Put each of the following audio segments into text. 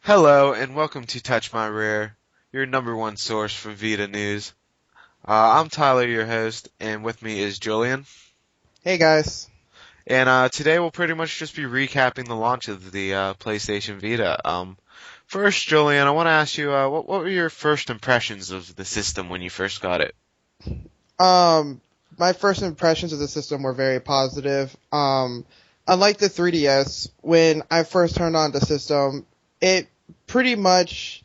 Hello, and welcome to Touch My Rare, your number one source for Vita news. I'm Tyler, your host, and with me is Julian. Hey guys. And today we'll pretty much just be recapping the launch of the PlayStation Vita. First, Julian, I want to ask you, what were your first impressions of the system when you first got it? Um, my first impressions of the system were very positive. Unlike the 3DS, when I first turned on the system, it pretty much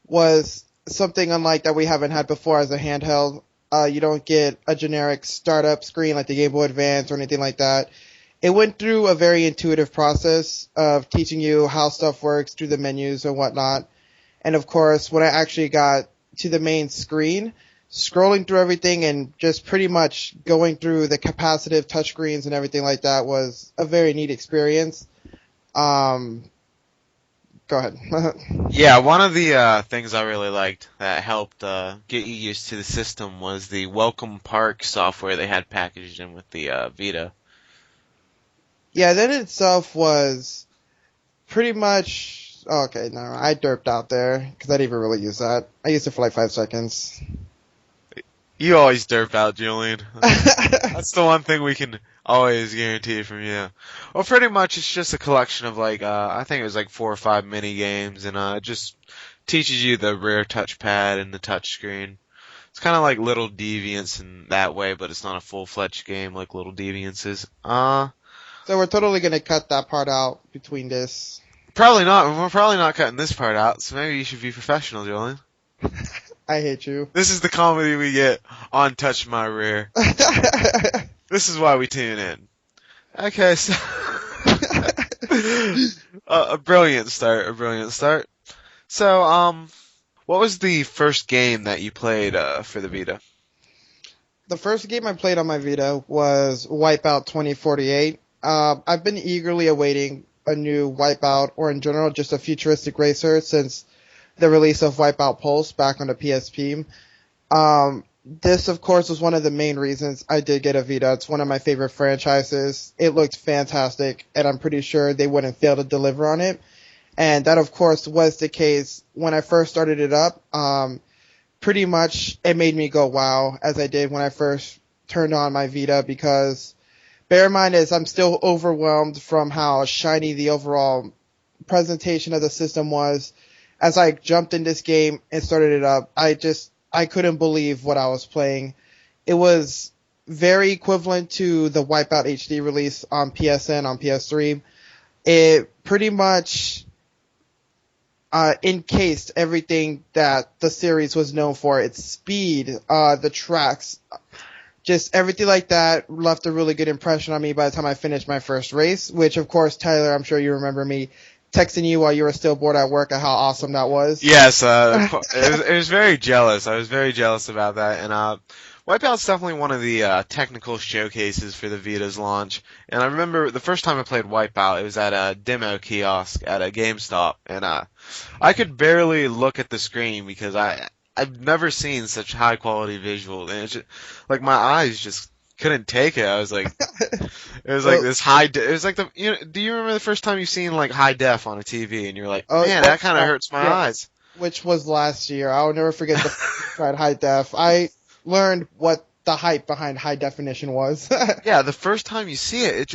was something unlike that we haven't had before as a handheld. You don't get a generic startup screen like the Game Boy Advance or anything like that. It went through a very intuitive process of teaching you how stuff works through the menus and whatnot. And of course, when I actually got to the main screen, scrolling through everything and just pretty much going through the capacitive touchscreens and everything like that was a very neat experience. Um, Go ahead. Yeah, one of the things I really liked that helped get you used to the system was the Welcome Park software they had packaged in with the Vita. Yeah, that itself was pretty much okay. No, I derped out there because I didn't even really use that. I used it for like 5 seconds. You always derp out, Julian. That's the one thing we can always guarantee from you. Well, pretty much it's just a collection of like, I think it was like 4 or 5 mini games, and it just teaches you the rear touchpad and the touchscreen. It's kind of like Little Deviants in that way, but it's not a full-fledged game like Little Deviants is. So we're totally gonna cut that part out between this. Probably not. We're probably not cutting this part out, so maybe you should be professional, Julian. I hate you. This is the comedy we get on Touch My Rear. This is why we tune in. Okay, so a brilliant start, a brilliant start. So, what was the first game that you played for the Vita? The first game I played on my Vita was Wipeout 2048. I've been eagerly awaiting a new Wipeout, or in general just a futuristic racer, since the release of Wipeout Pulse back on the PSP. This, of course, was one of the main reasons I did get a Vita. It's one of my favorite franchises. It looked fantastic, and I'm pretty sure they wouldn't fail to deliver on it. And that, of course, was the case when I first started it up. Pretty much it made me go wow, as I did when I first turned on my Vita, because bear in mind is I'm still overwhelmed from how shiny the overall presentation of the system was. As I jumped in this game and started it up, I couldn't believe what I was playing. It was very equivalent to the Wipeout HD release on PSN on PS3. It pretty much encased everything that the series was known for. Its speed, the tracks, just everything like that left a really good impression on me by the time I finished my first race, which of course, Tyler, I'm sure you remember me texting you while you were still bored at work at how awesome that was. Yes, it was very jealous. I was very jealous about that, and Wipeout's definitely one of the technical showcases for the Vita's launch. And I remember the first time I played Wipeout, it was at a demo kiosk at a GameStop, and I could barely look at the screen because I've never seen such high quality visual, and it's just, like my eyes just couldn't take it. I was like, it was like Well, this it was like do you remember the first time you seen like high def on a TV, and you're like, oh, man, that kind of hurts my yeah, eyes. which was last year. I'll never forget the tried high def. I learned what the hype behind high definition was. Yeah, the first time you see it,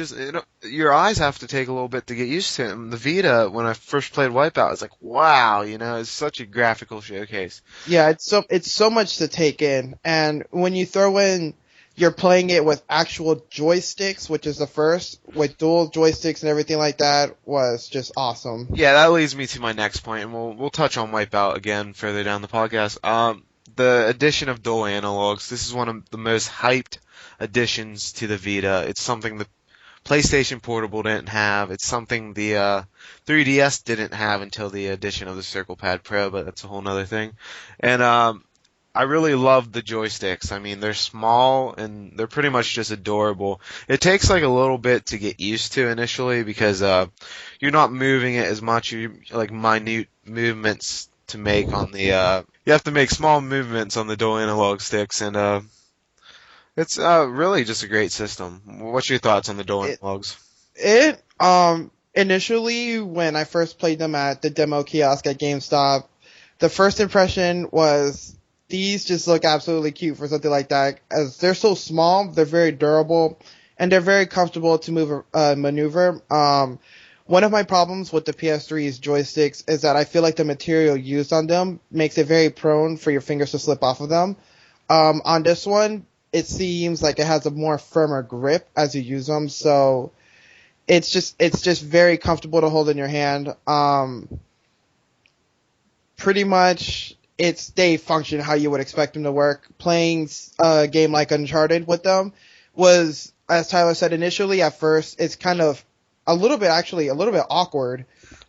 your eyes have to take a little bit to get used to it. And the Vita, when I first played Wipeout, it's like, wow, it's such a graphical showcase. Yeah, it's so much to take in, and when you throw in you're playing it with actual joysticks, which is the first, with dual joysticks and everything like that, was just awesome. Yeah, that leads me to my next point, and we'll touch on Wipeout again further down the podcast. The addition of dual analogs. This is one of the most hyped additions to the Vita. It's something the PlayStation Portable didn't have. It's something the 3DS didn't have until the addition of the Circle Pad Pro, but that's a whole nother thing. And I really love the joysticks. I mean, they're small and they're pretty much just adorable. It takes like a little bit to get used to initially because you're not moving it as much. You like minute movements to make on the. You have to make small movements on the dual analog sticks, and it's really just a great system. What's your thoughts on the dual It analogs? it Initially, when I first played them at the demo kiosk at GameStop, the first impression was these just look absolutely cute for something like that. As they're so small, they're very durable, and they're very comfortable to maneuver. One of my problems with the PS3's joysticks is that I feel like the material used on them makes it very prone for your fingers to slip off of them. On this one, it seems like it has a more firmer grip as you use them, so it's just very comfortable to hold in your hand. Pretty much they function how you would expect them to work. Playing a game like Uncharted with them was, as Tyler said initially, at first it's kind of a little bit awkward.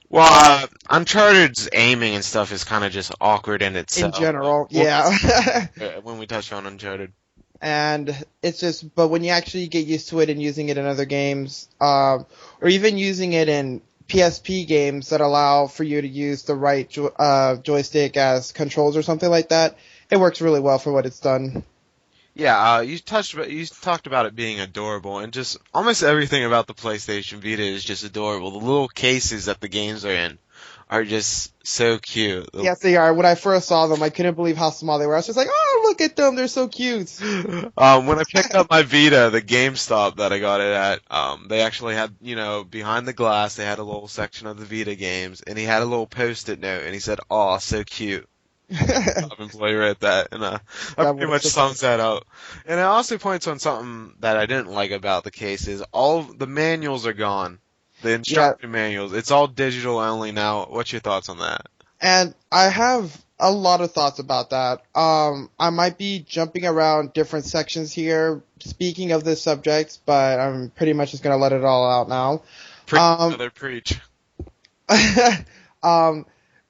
Well, Uncharted's aiming and stuff is kind of just awkward in In itself. general, We'll yeah. when we touch on Uncharted. And it's just, but when you actually get used to it and using it in other games, or even using it in PSP games that allow for you to use the right joystick as controls or something like that, it works really well for what it's done. Yeah, you talked about it being adorable, and just almost everything about the PlayStation Vita is just adorable. The little cases that the games are in are just so cute. Yes, they are. When I first saw them, I couldn't believe how small they were. I was just like, oh, look at them. They're so cute. When I picked up my Vita, the GameStop that I got it at, they actually had, behind the glass, they had a little section of the Vita games, and he had a little post-it note, and he said, "Aw, so cute." Stop and play right that, and that pretty much sums that up. And it also points on something that I didn't like about the case is all the manuals are gone. The instruction manuals. It's all digital only now. What's your thoughts on that? And I have a lot of thoughts about that. I might be jumping around different sections here, speaking of this subject, but I'm pretty much just gonna let it all out now. Preach.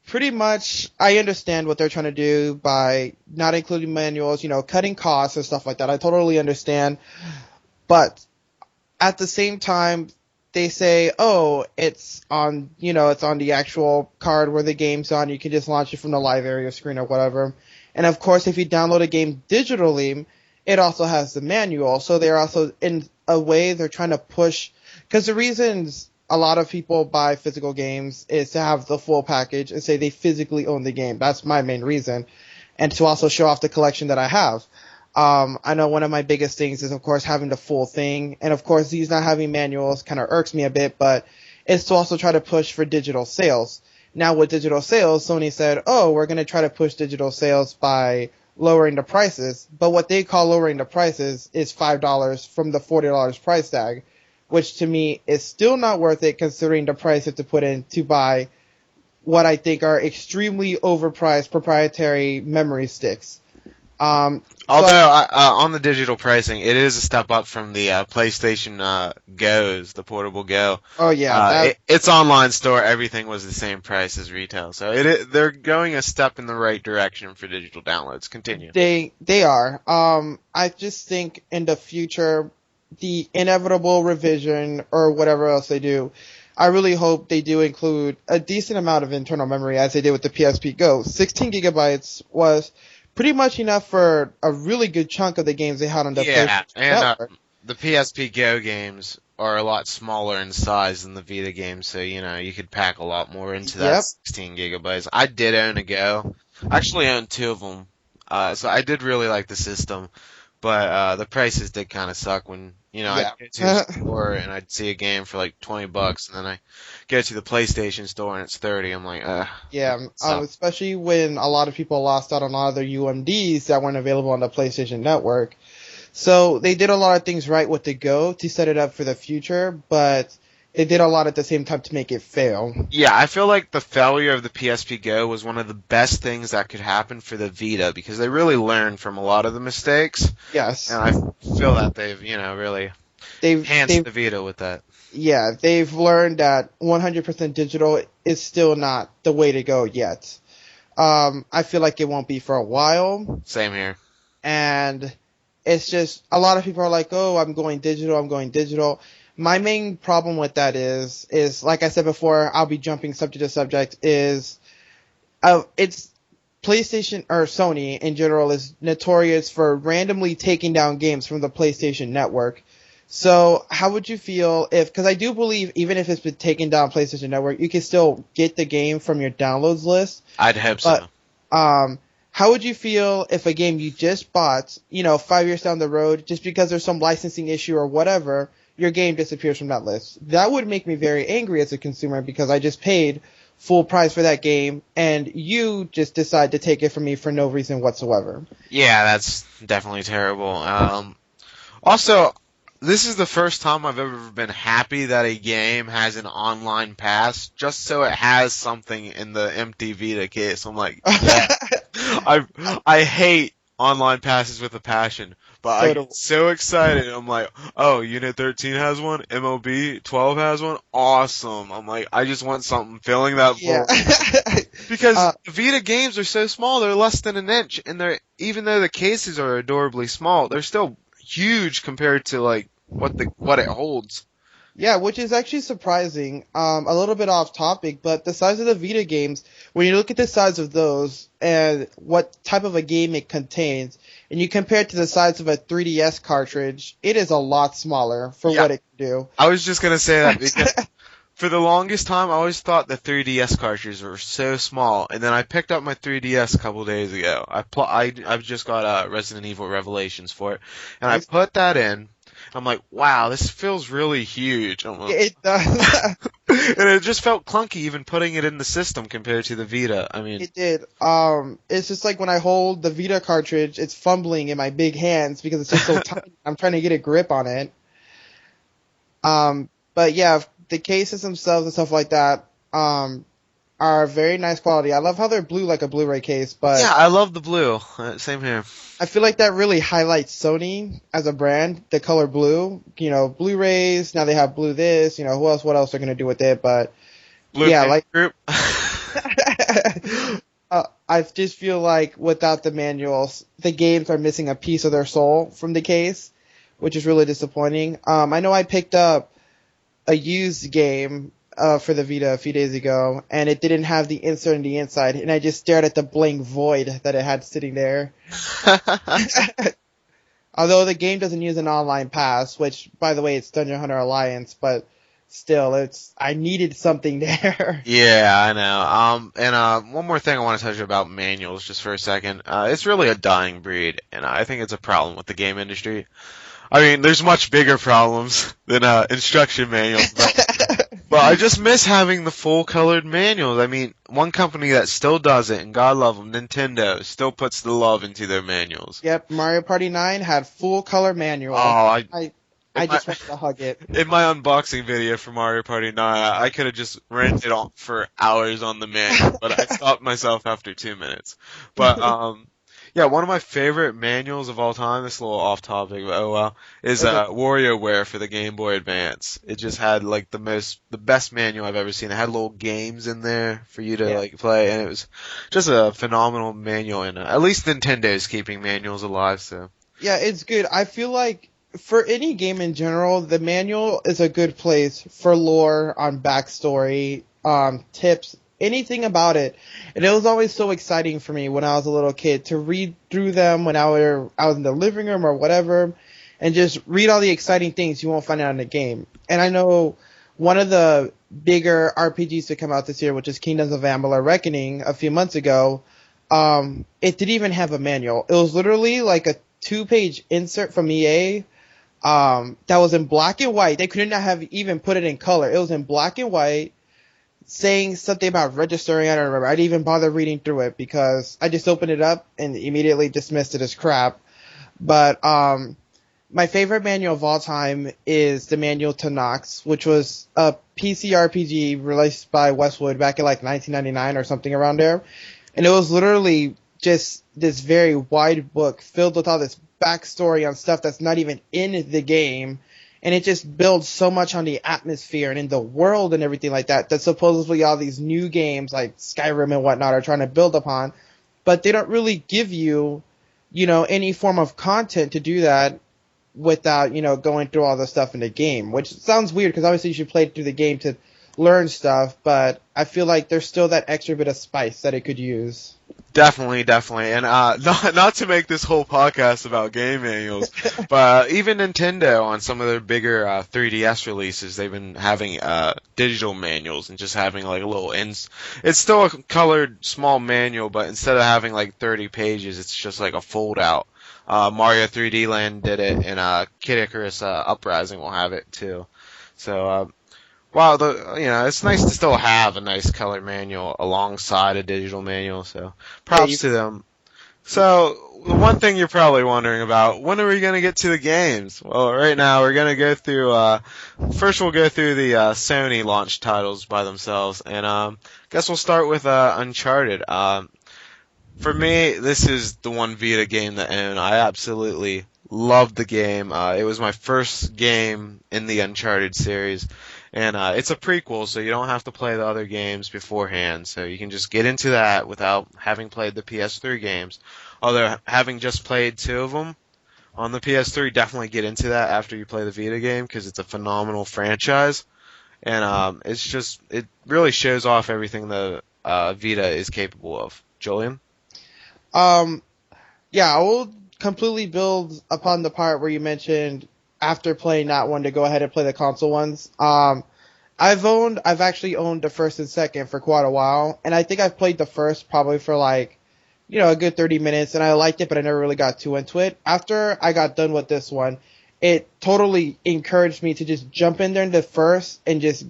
Pretty much, I understand what they're trying to do by not including manuals, cutting costs and stuff like that. I totally understand. But at the same time, they say, oh, it's on the actual card where the game's on. You can just launch it from the live area screen or whatever. And of course, if you download a game digitally, it also has the manual. So they're also, in a way, they're trying to push, because the reasons a lot of people buy physical games is to have the full package and say they physically own the game. That's my main reason. And to also show off the collection that I have. I know one of my biggest things is, of course, having the full thing. And, of course, these not having manuals kind of irks me a bit, but it's to also try to push for digital sales. Now, with digital sales, Sony said, oh, we're going to try to push digital sales by lowering the prices. But what they call lowering the prices is $5 from the $40 price tag, which to me is still not worth it considering the price you have to put in to buy what I think are extremely overpriced proprietary memory sticks. Although on the digital pricing, it is a step up from the PlayStation Go's, the portable Go. Oh yeah, its online store, everything was the same price as retail, so they're going a step in the right direction for digital downloads. Continue. They are. I just think in the future, the inevitable revision or whatever else they do, I really hope they do include a decent amount of internal memory as they did with the PSP Go. 16 gigabytes was pretty much enough for a really good chunk of the games they had on the PlayStation Network. The PSP Go games are a lot smaller in size than the Vita games, so you could pack a lot more into that 16 gigabytes. I did own a Go. I actually owned two of them, so I did really like the system. But the prices did kind of suck when, I'd go to a store and I'd see a game for like $20, and then I go to the PlayStation store and it's 30. I'm like, yeah, especially when a lot of people lost out on a lot of their UMDs that weren't available on the PlayStation Network. So they did a lot of things right with the Go to set it up for the future, but they did a lot at the same time to make it fail. Yeah, I feel like the failure of the PSP Go was one of the best things that could happen for the Vita, because they really learned from a lot of the mistakes. Yes. And I feel that they've, really enhanced the Vita with that. Yeah, they've learned that 100% digital is still not the way to go yet. I feel like it won't be for a while. Same here. And it's just, a lot of people are like, oh, I'm going digital. My main problem with that is like I said before, I'll be jumping subject to subject, it's PlayStation, or Sony in general, is notorious for randomly taking down games from the PlayStation Network. So how would you feel if, because I do believe even if it's been taken down PlayStation Network, you can still get the game from your downloads list. I'd hope But so. how would you feel if a game you just bought, 5 years down the road, just because there's some licensing issue or whatever, your game disappears from that list? That would make me very angry as a consumer because I just paid full price for that game and you just decide to take it from me for no reason whatsoever. Yeah, that's definitely terrible. Also, this is the first time I've ever been happy that a game has an online pass, just so it has something in the empty Vita case. I'm like, yeah. I hate online passes with a passion, but I So get so excited. I'm like, oh, Unit 13 has one, MLB 12 has one, awesome. I'm like, I just want something filling that yeah. void. Because uh, Vita games are so small, they're less than an inch, and they're even though the cases are adorably small, they're still huge compared to like what it holds. Yeah, which is actually surprising. A little bit off topic, but the size of the Vita games, when you look at the size of those and what type of a game it contains, and you compare it to the size of a 3DS cartridge, it is a lot smaller for Yeah, what it can do. I was just gonna say that because for the longest time I always thought the 3DS cartridges were so small, and then I picked up my 3DS a couple days ago. I've just got Resident Evil Revelations for it, and I Nice. put that in. I'm like, wow, this feels really huge. It does. And it just felt clunky even putting it in the system compared to the Vita. I mean, It did. It's just like when I hold the Vita cartridge, it's fumbling in my big hands because it's just so tiny. I'm trying to get a grip on it. But yeah, the cases themselves and stuff like that, are very nice quality. I love how they're blue like a Blu-ray case, but yeah, I love the blue. Same here. I feel like that really highlights Sony as a brand, the color blue. Blu-rays, now they have blue this, what else they're going to do with it, but Blue yeah, Game like, Group. I just feel like without the manuals, the games are missing a piece of their soul from the case, which is really disappointing. I know I picked up a used game for the Vita a few days ago, and it didn't have the insert on the inside, and I just stared at the blank void that it had sitting there. Although the game doesn't use an online pass, which, by the way, it's Dungeon Hunter Alliance, but still, I needed something there. Yeah, I know. And one more thing I want to touch about manuals just for a second. It's really a dying breed, and I think it's a problem with the game industry. I mean, there's much bigger problems than instruction manuals, but I just miss having the full-colored manuals. I mean, one company that still does it, and God love them, Nintendo, still puts the love into their manuals. Yep, Mario Party 9 had full color manual. Oh, I just wanted to hug it. in my unboxing video for Mario Party 9, I could have just rented on for hours on the manual, but I stopped myself after 2 minutes. But yeah, one of my favorite manuals of all time, this is a little off topic, but oh well, is Okay. WarioWare for the Game Boy Advance. It just had like the best manual I've ever seen. It had little games in there for you to Yeah. like play, and it was just a phenomenal manual. And at least Nintendo's keeping manuals alive, so. Yeah, it's good. I feel like for any game in general, the manual is a good place for lore on backstory, tips, anything about it. And it was always so exciting for me when I was a little kid to read through them when I was in the living room or whatever, and just read all the exciting things you won't find out in the game. And I know one of the bigger RPGs to come out this year, which is Kingdoms of Amalur Reckoning, a few months ago, it didn't even have a manual. It was literally like a 2-page insert from EA that was in black and white. They couldn't have even put it in color. It was in black and white, saying something about registering. I don't remember. I didn't even bother reading through it because I just opened it up and immediately dismissed it as crap. But my favorite manual of all time is the manual to Nox, which was a PC RPG released by Westwood back in like 1999 or something around there. And it was literally just this very wide book filled with all this backstory on stuff that's not even in the game. And it just builds so much on the atmosphere and in the world and everything like that supposedly all these new games like Skyrim and whatnot are trying to build upon. But they don't really give you, any form of content to do that without, going through all the stuff in the game, which sounds weird because obviously you should play through the game to learn stuff, but I feel like there's still that extra bit of spice that it could use. Definitely, definitely, and not to make this whole podcast about game manuals, but even Nintendo on some of their bigger 3DS releases, they've been having digital manuals and just having like a little It's still a colored small manual, but instead of having like 30 pages, it's just like a fold out. Mario 3D Land did it, and Kid Icarus Uprising will have it too. So wow, it's nice to still have a nice color manual alongside a digital manual, so Yeah, props to them. So, the one thing you're probably wondering about, when are we going to get to the games? Well, right now we're going to go through, first we'll go through the Sony launch titles by themselves, and guess we'll start with Uncharted. For me, this is the one Vita game that I own. I absolutely loved the game. It was my first game in the Uncharted series. And it's a prequel, so you don't have to play the other games beforehand. So you can just get into that without having played the PS3 games. Although, having just played two of them on the PS3, definitely get into that after you play the Vita game, because it's a phenomenal franchise. And it really shows off everything the Vita is capable of. Julian? Um, yeah, I will completely build upon the part where you mentioned after playing that one to go ahead and play the console ones. I've actually owned the first and second for quite a while, and I think I've played the first probably for like, a good 30 minutes, and I liked it, but I never really got too into it. After I got done with this one, it totally encouraged me to just jump in there in the first and just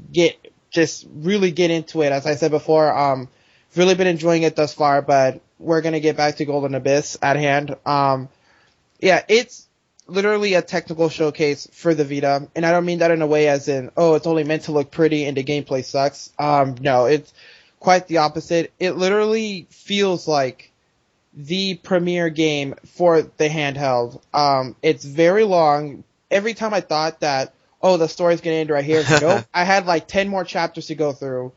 really get into it. As I said before, really been enjoying it thus far, but we're gonna get back to Golden Abyss at hand. Yeah, it's literally a technical showcase for the Vita, and I don't mean that in a way as in, oh, it's only meant to look pretty and the gameplay sucks. No, it's quite the opposite. It literally feels like the premier game for the handheld. It's very long. Every time I thought that, oh, the story's gonna end right here, nope, I had like 10 more chapters to go through.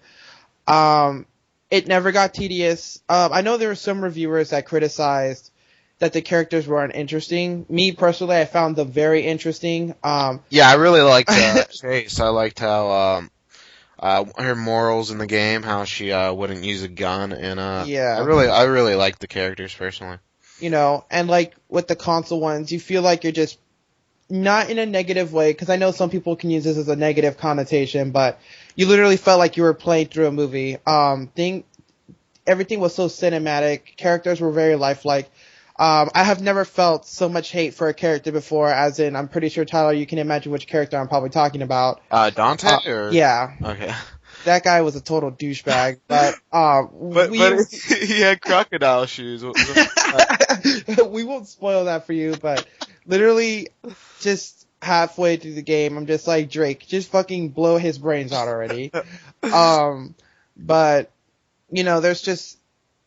It never got tedious. I know there were some reviewers that criticized that the characters weren't interesting. Me, personally, I found them very interesting. Yeah, I really liked Chase. I liked how her morals in the game, how she wouldn't use a gun, and Yeah. I really liked the characters personally. And like with the console ones, you feel like you're just not in a negative way, because I know some people can use this as a negative connotation, but you literally felt like you were playing through a movie. Everything was so cinematic. Characters were very lifelike. I have never felt so much hate for a character before, as in, I'm pretty sure, Tyler, you can imagine which character I'm probably talking about. Dante? Or? Yeah. Okay. That guy was a total douchebag, but he had crocodile shoes. We won't spoil that for you, but literally just halfway through the game, I'm just like, Drake, just fucking blow his brains out already. But, there's just,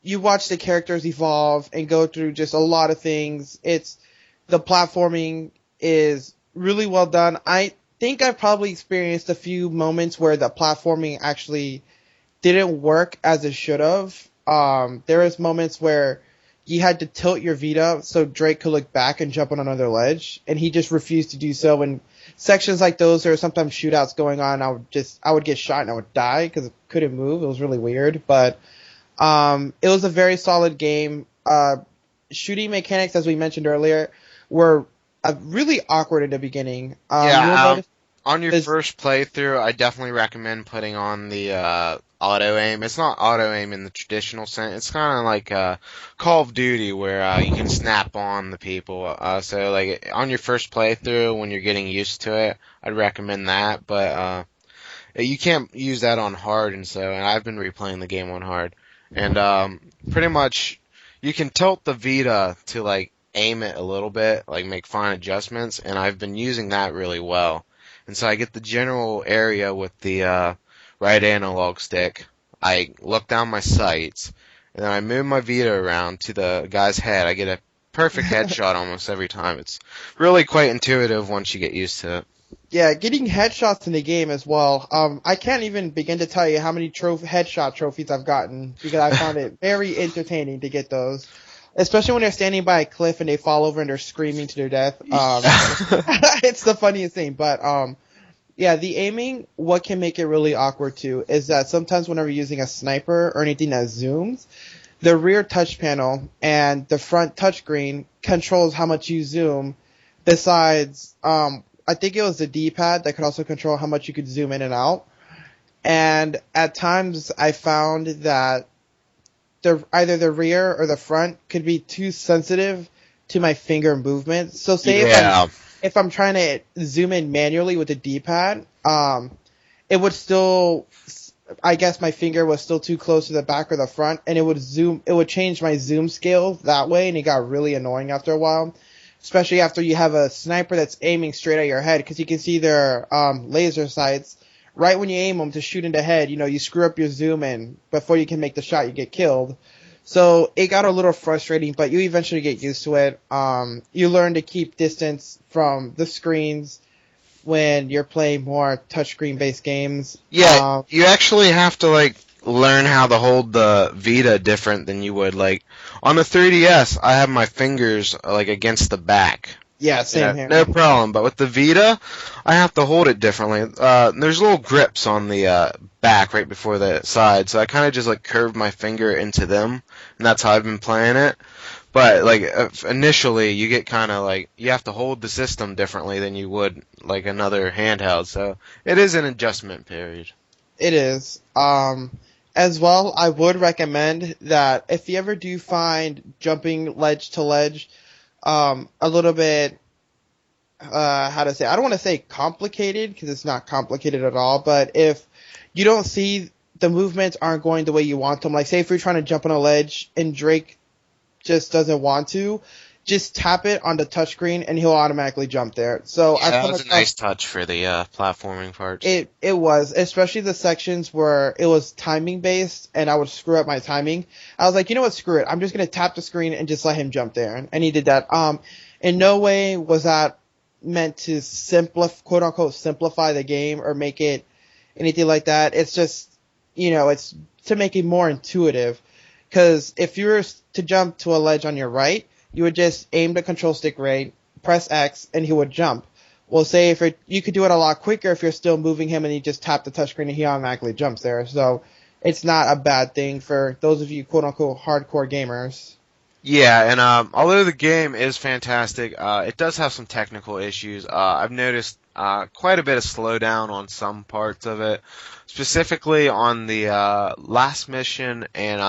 you watch the characters evolve and go through just a lot of things. The platforming is really well done. I think I've probably experienced a few moments where the platforming actually didn't work as it should have. There was moments where you had to tilt your Vita so Drake could look back and jump on another ledge, and he just refused to do so. In sections like those, there were sometimes shootouts going on. I would get shot and I would die because I couldn't move. It was really weird, but it was a very solid game. Shooting mechanics, as we mentioned earlier, were really awkward in the beginning. On your first playthrough, I definitely recommend putting on the auto aim. It's not auto aim in the traditional sense. It's kind of like Call of Duty, where you can snap on the people. So like on your first playthrough, when you're getting used to it, I'd recommend that. But you can't use that on hard, and I've been replaying the game on hard, and pretty much you can tilt the Vita to like aim it a little bit, like make fine adjustments, and I've been using that really well. And so I get the general area with the right analog stick. I look down my sights, and then I move my Vita around to the guy's head. I get a perfect headshot almost every time. It's really quite intuitive once you get used to it. Yeah, getting headshots in the game as well. I can't even begin to tell you how many headshot trophies I've gotten, because I found it very entertaining to get those. Especially when they're standing by a cliff and they fall over and they're screaming to their death. It's the funniest thing. But, yeah, the aiming, what can make it really awkward too, is that sometimes whenever you're using a sniper or anything that zooms, the rear touch panel and the front touchscreen controls how much you zoom. Besides, I think it was the D-pad that could also control how much you could zoom in and out. And at times I found that either the rear or the front could be too sensitive to my finger movement. So say Yeah. if I'm trying to zoom in manually with the D-pad, it would still, I guess my finger was still too close to the back or the front, and it would change my zoom scale that way, and it got really annoying after a while. Especially after you have a sniper that's aiming straight at your head, because you can see their laser sights. Right when you aim them to shoot in the head, you screw up your zoom in. Before you can make the shot, you get killed. So it got a little frustrating, but you eventually get used to it. You learn to keep distance from the screens when you're playing more touchscreen based games. Yeah, you actually have to learn how to hold the Vita different than you would on the 3DS. I have my fingers against the back. Yeah, same here. No problem. But with the Vita, I have to hold it differently. There's little grips on the back right before the side, so I kind of just curve my finger into them, and that's how I've been playing it. But initially, you get kind of you have to hold the system differently than you would another handheld. So it is an adjustment period. It is. As well, I would recommend that if you ever do find jumping ledge to ledge a little bit, I don't want to say complicated, because it's not complicated at all, but if you don't see the movements aren't going the way you want them, say if you're trying to jump on a ledge and Drake just doesn't want to, just tap it on the touchscreen and he'll automatically jump there. So yeah, that was a nice touch for the platforming parts. It was, especially the sections where it was timing based and I would screw up my timing. I was like, you know what, screw it. I'm just going to tap the screen and just let him jump there. And he did that. In no way was that meant to quote unquote simplify the game or make it anything like that. It's just, it's to make it more intuitive. Because if you were to jump to a ledge on your right, you would just aim the control stick right, press X, and he would jump. Well, say you could do it a lot quicker if you're still moving him and you just tap the touchscreen and he automatically jumps there. So it's not a bad thing for those of you quote-unquote hardcore gamers. Yeah, and although the game is fantastic, it does have some technical issues. I've noticed quite a bit of slowdown on some parts of it, specifically on the last mission and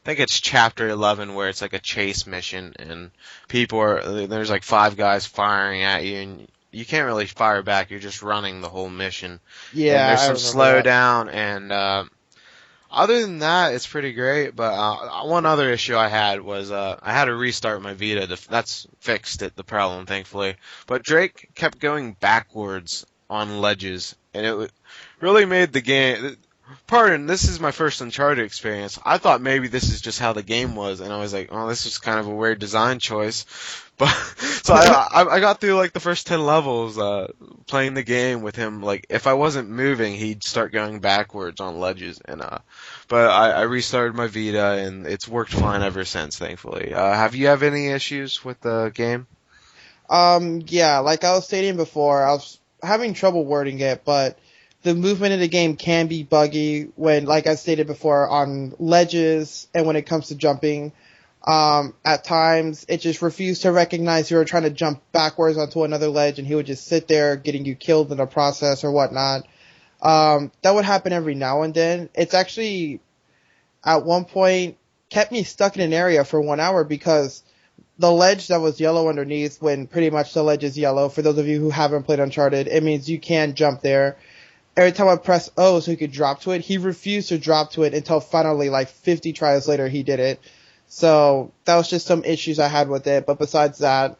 I think it's chapter 11 where it's a chase mission and there's 5 guys firing at you and you can't really fire back. You're just running the whole mission. Yeah, and there's some slowdown and other than that, it's pretty great. But one other issue I had was I had to restart my Vita. That's fixed the problem, thankfully. But Drake kept going backwards on ledges, and it really made the game. Pardon, this is my first Uncharted experience. I thought maybe this is just how the game was, and I was like, oh, this is kind of a weird design choice. But so I got through the first 10 levels playing the game with him. If I wasn't moving, he'd start going backwards on ledges. But I restarted my Vita, and it's worked fine ever since, thankfully. Have you any issues with the game? Yeah, like I was stating before, I was having trouble wording it, but the movement of the game can be buggy when, like I stated before, on ledges and when it comes to jumping. At times, it just refused to recognize you were trying to jump backwards onto another ledge, and he would just sit there getting you killed in the process or whatnot. That would happen every now and then. It's actually, at one point, kept me stuck in an area for 1 hour because the ledge that was yellow underneath, when pretty much the ledge is yellow, for those of you who haven't played Uncharted, it means you can jump there. Every time I press O so he could drop to it, he refused to drop to it until finally, 50 tries later, he did it. So that was just some issues I had with it. But besides that,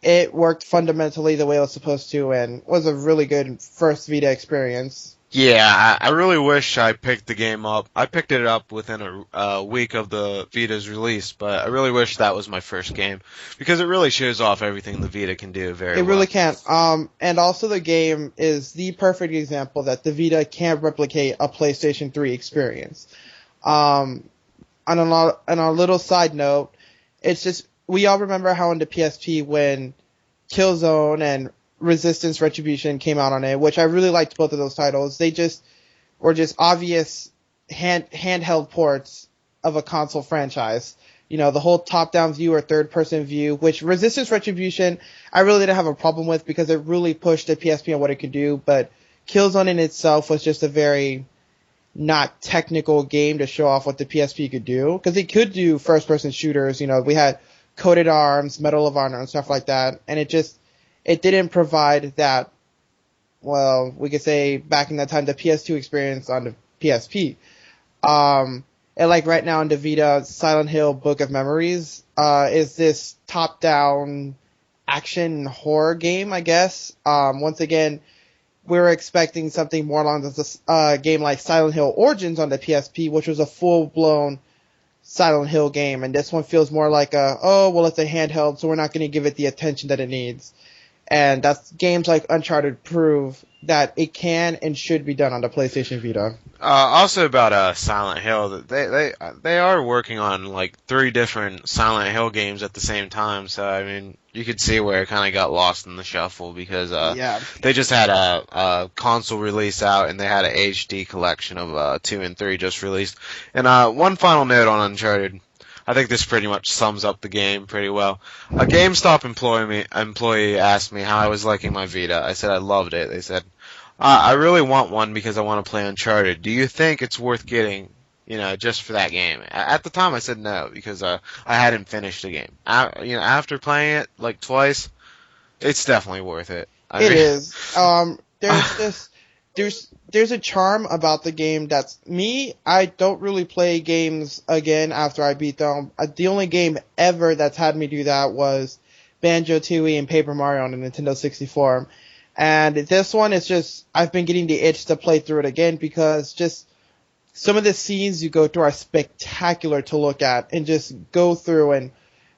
it worked fundamentally the way it was supposed to and was a really good first Vita experience. Yeah, I really wish I picked the game up. I picked it up within a week of the Vita's release, but I really wish that was my first game because it really shows off everything the Vita can do very well. It really can. And also the game is the perfect example that the Vita can't replicate a PlayStation 3 experience. On a little side note, it's just, we all remember how in the PSP when Killzone and Resistance Retribution came out on it, which I really liked both of those titles. They just were just obvious handheld ports of a console franchise. You know, the whole top-down view or third-person view, which Resistance Retribution, I really didn't have a problem with because it really pushed the PSP on what it could do, but Killzone in itself was just a very not technical game to show off what the PSP could do, because it could do first-person shooters. You know, we had Coated Arms, Medal of Honor, and stuff like that, and it didn't provide that, well, we could say back in that time, the PS2 experience on the PSP. And like right now in the Vita, Silent Hill Book of Memories is this top-down action horror game, I guess. Once again, we were expecting something more along this game like Silent Hill Origins on the PSP, which was a full-blown Silent Hill game, and this one feels more like it's a handheld, so we're not going to give it the attention that it needs. And that's games like Uncharted prove that it can and should be done on the PlayStation Vita. Also about Silent Hill, they are working on like 3 different Silent Hill games at the same time. So I mean, you could see where it kind of got lost in the shuffle because they just had a console release out and they had an HD collection of 2 and 3 just released. And one final note on Uncharted. I think this pretty much sums up the game pretty well. A GameStop employee asked me how I was liking my Vita. I said I loved it. They said, I really want one because I want to play Uncharted. Do you think it's worth getting, just for that game? At the time I said no because I hadn't finished the game. After playing it like twice, it's definitely worth it. It is. There's a charm about the game that's me. I don't really play games again after I beat them. The only game ever that's had me do that was Banjo-Tooie and Paper Mario on the Nintendo 64. And this one is just, I've been getting the itch to play through it again because just some of the scenes you go through are spectacular to look at and just go through. And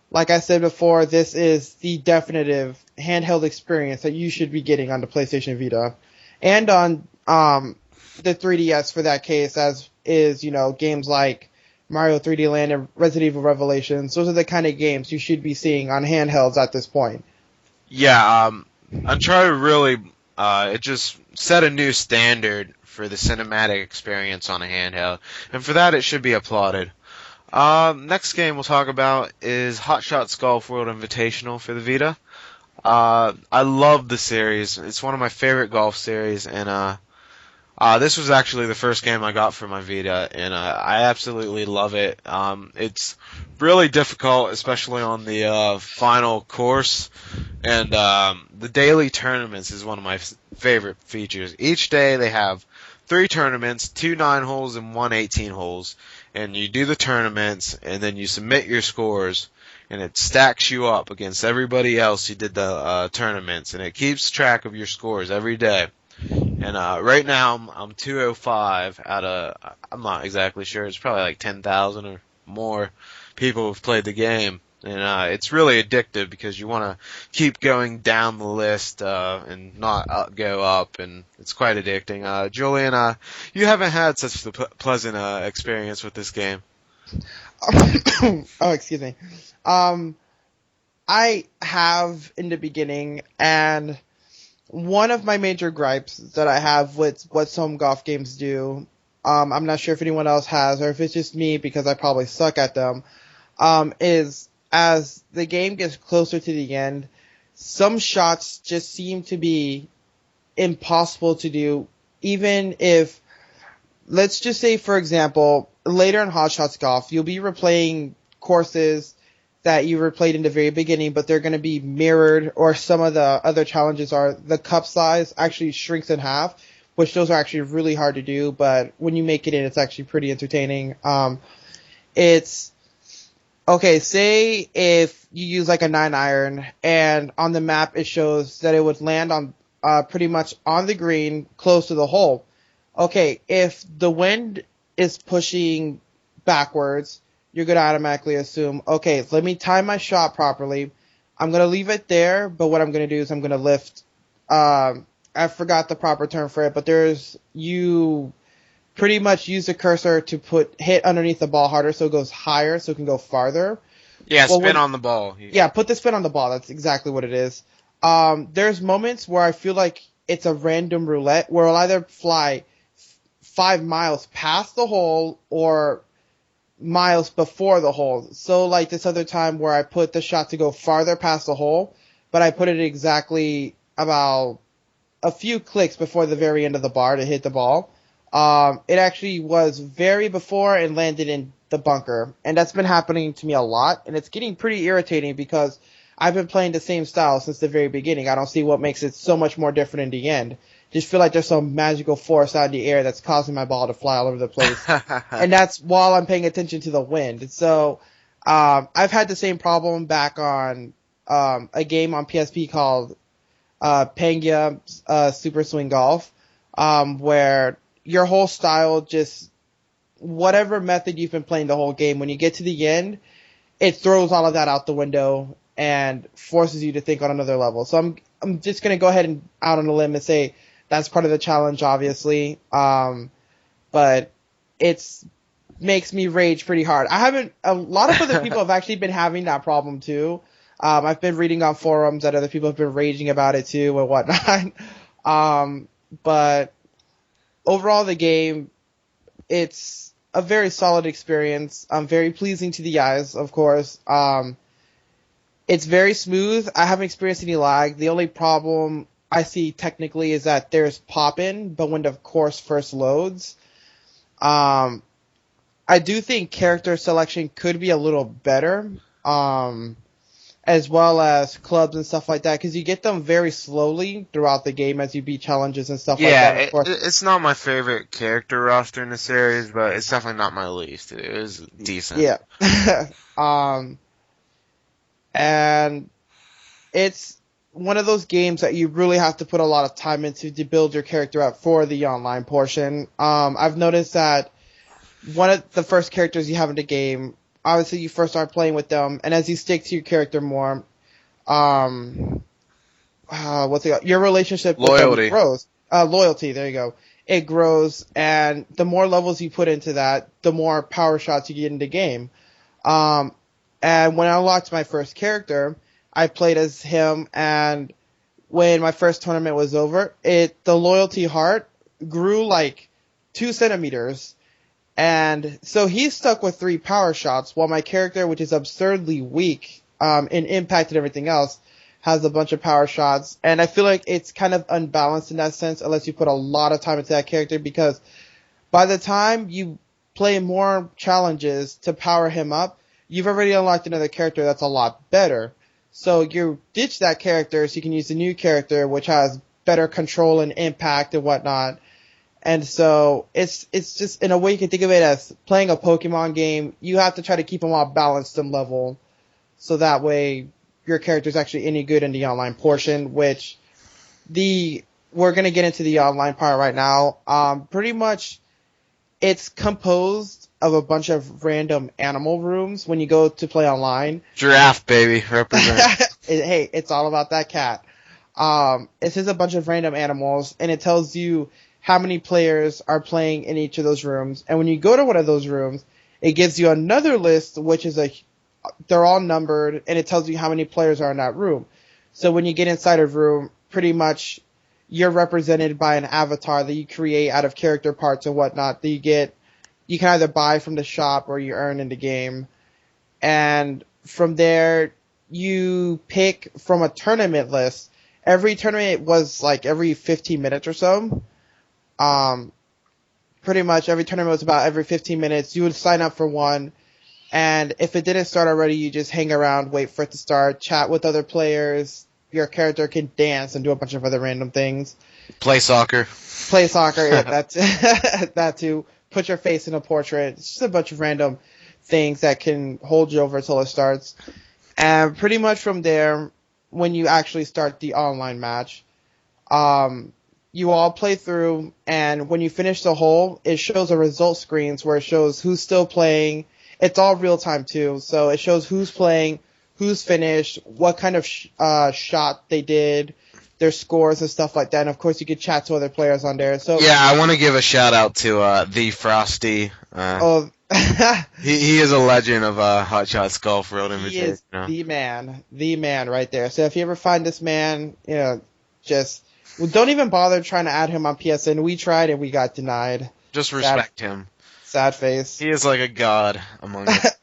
like I said before, this is the definitive handheld experience that you should be getting on the PlayStation Vita. And on the 3DS for that case, as is, games like Mario 3D Land and Resident Evil Revelations. Those are the kind of games you should be seeing on handhelds at this point. Yeah, Uncharted really, it just set a new standard for the cinematic experience on a handheld, and for that it should be applauded. Next game we'll talk about is Hot Shots Golf World Invitational for the Vita. I love the series. It's one of my favorite golf series, and this was actually the first game I got for my Vita, and I absolutely love it. It's really difficult, especially on the final course, and the daily tournaments is one of my favorite features. Each day they have 3 tournaments, 2 9-holes and 1 18-holes, and you do the tournaments, and then you submit your scores, and it stacks you up against everybody else who did the tournaments, and it keeps track of your scores every day. And right now I'm 205 out of, I'm not exactly sure, it's probably like 10,000 or more people who've played the game. And it's really addictive because you want to keep going down the list and not go up, and it's quite addicting. Julian, you haven't had such a pleasant experience with this game. Oh, excuse me. I have in the beginning, and one of my major gripes that I have with what some golf games do, I'm not sure if anyone else has, or if it's just me because I probably suck at them, is as the game gets closer to the end, some shots just seem to be impossible to do, even if, let's just say, for example, later in Hot Shots Golf, you'll be replaying courses that you replayed in the very beginning, but they're going to be mirrored, or some of the other challenges are the cup size actually shrinks in half, which those are actually really hard to do, but when you make it in, it's actually pretty entertaining. It's, okay, say if you use like a 9-iron, and on the map it shows that it would land on pretty much on the green, close to the hole. Okay, if the wind is pushing backwards, you're going to automatically assume, okay, let me time my shot properly. I'm going to leave it there, but what I'm going to do is I'm going to lift. I forgot the proper term for it, but you pretty much use the cursor to hit underneath the ball harder so it goes higher, so it can go farther. Yeah, spin on the ball. Yeah, put the spin on the ball. That's exactly what it is. There's moments where I feel like it's a random roulette where it'll either fly 5 miles past the hole or miles before the hole. So like this other time where I put the shot to go farther past the hole, but I put it exactly about a few clicks before the very end of the bar to hit the ball. It actually was very before and landed in the bunker. And that's been happening to me a lot, and it's getting pretty irritating because I've been playing the same style since the very beginning. I don't see what makes it so much more different in the end. Just feel like there's some magical force out in the air that's causing my ball to fly all over the place. And that's while I'm paying attention to the wind. So, I've had the same problem back on, a game on PSP called, Pangia, Super Swing Golf, where your whole style just, whatever method you've been playing the whole game, when you get to the end, it throws all of that out the window and forces you to think on another level. So I'm just gonna go ahead and out on a limb and say that's part of the challenge, obviously. But it's makes me rage pretty hard. A lot of other people have actually been having that problem too. I've been reading on forums that other people have been raging about it too and whatnot. But overall the game, it's a very solid experience. Very pleasing to the eyes, of course. It's very smooth. I haven't experienced any lag. The only problem I see technically is that there's pop-in, but when the course first loads. I do think character selection could be a little better, as well as clubs and stuff like that, because you get them very slowly throughout the game as you beat challenges and stuff like that. Of course. It's not my favorite character roster in the series, but it's definitely not my least. It was decent. Yeah. And it's one of those games that you really have to put a lot of time into to build your character up for the online portion. I've noticed that one of the first characters you have in the game, obviously you first start playing with them, and as you stick to your character more, your relationship with them grows. Loyalty, there you go. It grows, and the more levels you put into that, the more power shots you get in the game. And when I unlocked my first character, I played as him, and when my first tournament was over, the loyalty heart grew like 2 centimeters. And so he's stuck with 3 power shots, while my character, which is absurdly weak, in impact and everything else, has a bunch of power shots. And I feel like it's kind of unbalanced in that sense, unless you put a lot of time into that character, because by the time you play more challenges to power him up, you've already unlocked another character that's a lot better. So you ditch that character so you can use the new character, which has better control and impact and whatnot. And so it's just, in a way you can think of it as playing a Pokemon game. You have to try to keep them all balanced and level, so that way your character's actually any good in the online portion, which we're gonna get into the online part right now. Pretty much it's composed of a bunch of random animal rooms when you go to play online. Giraffe, baby, represent. Hey, it's all about that cat. It's just a bunch of random animals, and it tells you how many players are playing in each of those rooms. And when you go to one of those rooms, it gives you another list, which is they're all numbered, and it tells you how many players are in that room. So when you get inside a room, pretty much you're represented by an avatar that you create out of character parts and whatnot that you can either buy from the shop or you earn in the game. And from there, you pick from a tournament list. Every tournament was like every 15 minutes or so. Pretty much every tournament was about every 15 minutes. You would sign up for one, and if it didn't start already, you just hang around, wait for it to start, chat with other players. Your character can dance and do a bunch of other random things. Play soccer. Yeah, that's that too. Put your face in a portrait. It's just a bunch of random things that can hold you over until it starts. And pretty much from there, when you actually start the online match, you all play through, and when you finish the hole, it shows a result screens where it shows who's still playing. It's all real time too, so it shows who's playing, who's finished, what kind of shot they did, their scores and stuff like that. And of course, you could chat to other players on there. So yeah, I want to give a shout out to the Frosty. He is a legend of Hot Shots Golf World Invitational. He is the man right there. So if you ever find this man, just don't even bother trying to add him on PSN. We tried and we got denied. Just Sad, respect him. sad face. He is like a god among us.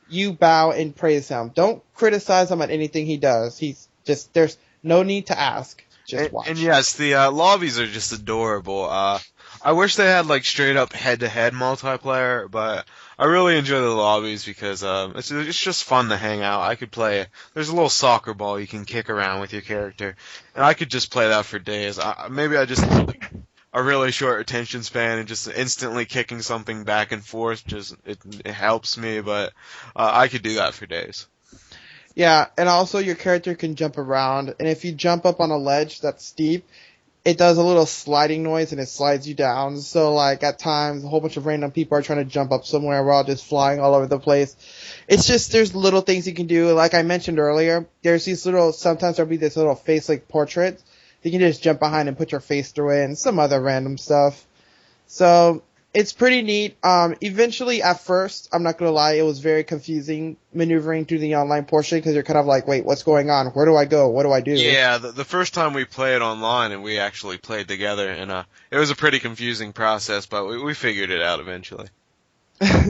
You bow and praise him. Don't criticize him on anything he does. He's just there's no need to ask. Just And watch. yes, the lobbies are just adorable. I wish they had like straight up head-to-head multiplayer, but I really enjoy the lobbies because it's just fun to hang out. I could play. There's a little soccer ball you can kick around with your character, and I could just play that for days. Maybe I just have like a really short attention span and just instantly kicking something back and forth it helps me, but I could do that for days. Yeah, and also your character can jump around, and if you jump up on a ledge that's steep, it does a little sliding noise and it slides you down. So like at times a whole bunch of random people are trying to jump up somewhere, we're all just flying all over the place. It's just there's little things you can do. Like I mentioned earlier, there's these little sometimes there'll be this little face like portrait. You can just jump behind and put your face through it and some other random stuff. So it's pretty neat. Eventually, at first, I'm not gonna lie, it was very confusing maneuvering through the online portion because you're kind of like, wait, what's going on? Where do I go? What do I do? Yeah, the first time we played online and we actually played together, and it was a pretty confusing process, but we figured it out eventually.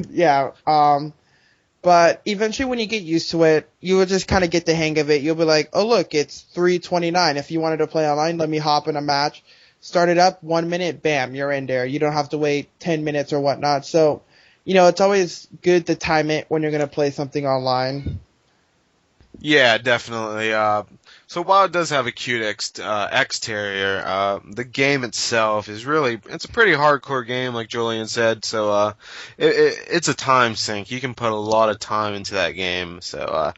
Yeah. But eventually, when you get used to it, you will just kind of get the hang of it. You'll be like, oh look, it's 3:29. If you wanted to play online, let me hop in a match. Start it up, 1 minute, bam, you're in there. You don't have to wait 10 minutes or whatnot. So, it's always good to time it when you're going to play something online. Yeah, definitely. So while it does have a cute exterior, the game itself is it's a pretty hardcore game, like Julian said. So it's a time sink. You can put a lot of time into that game. So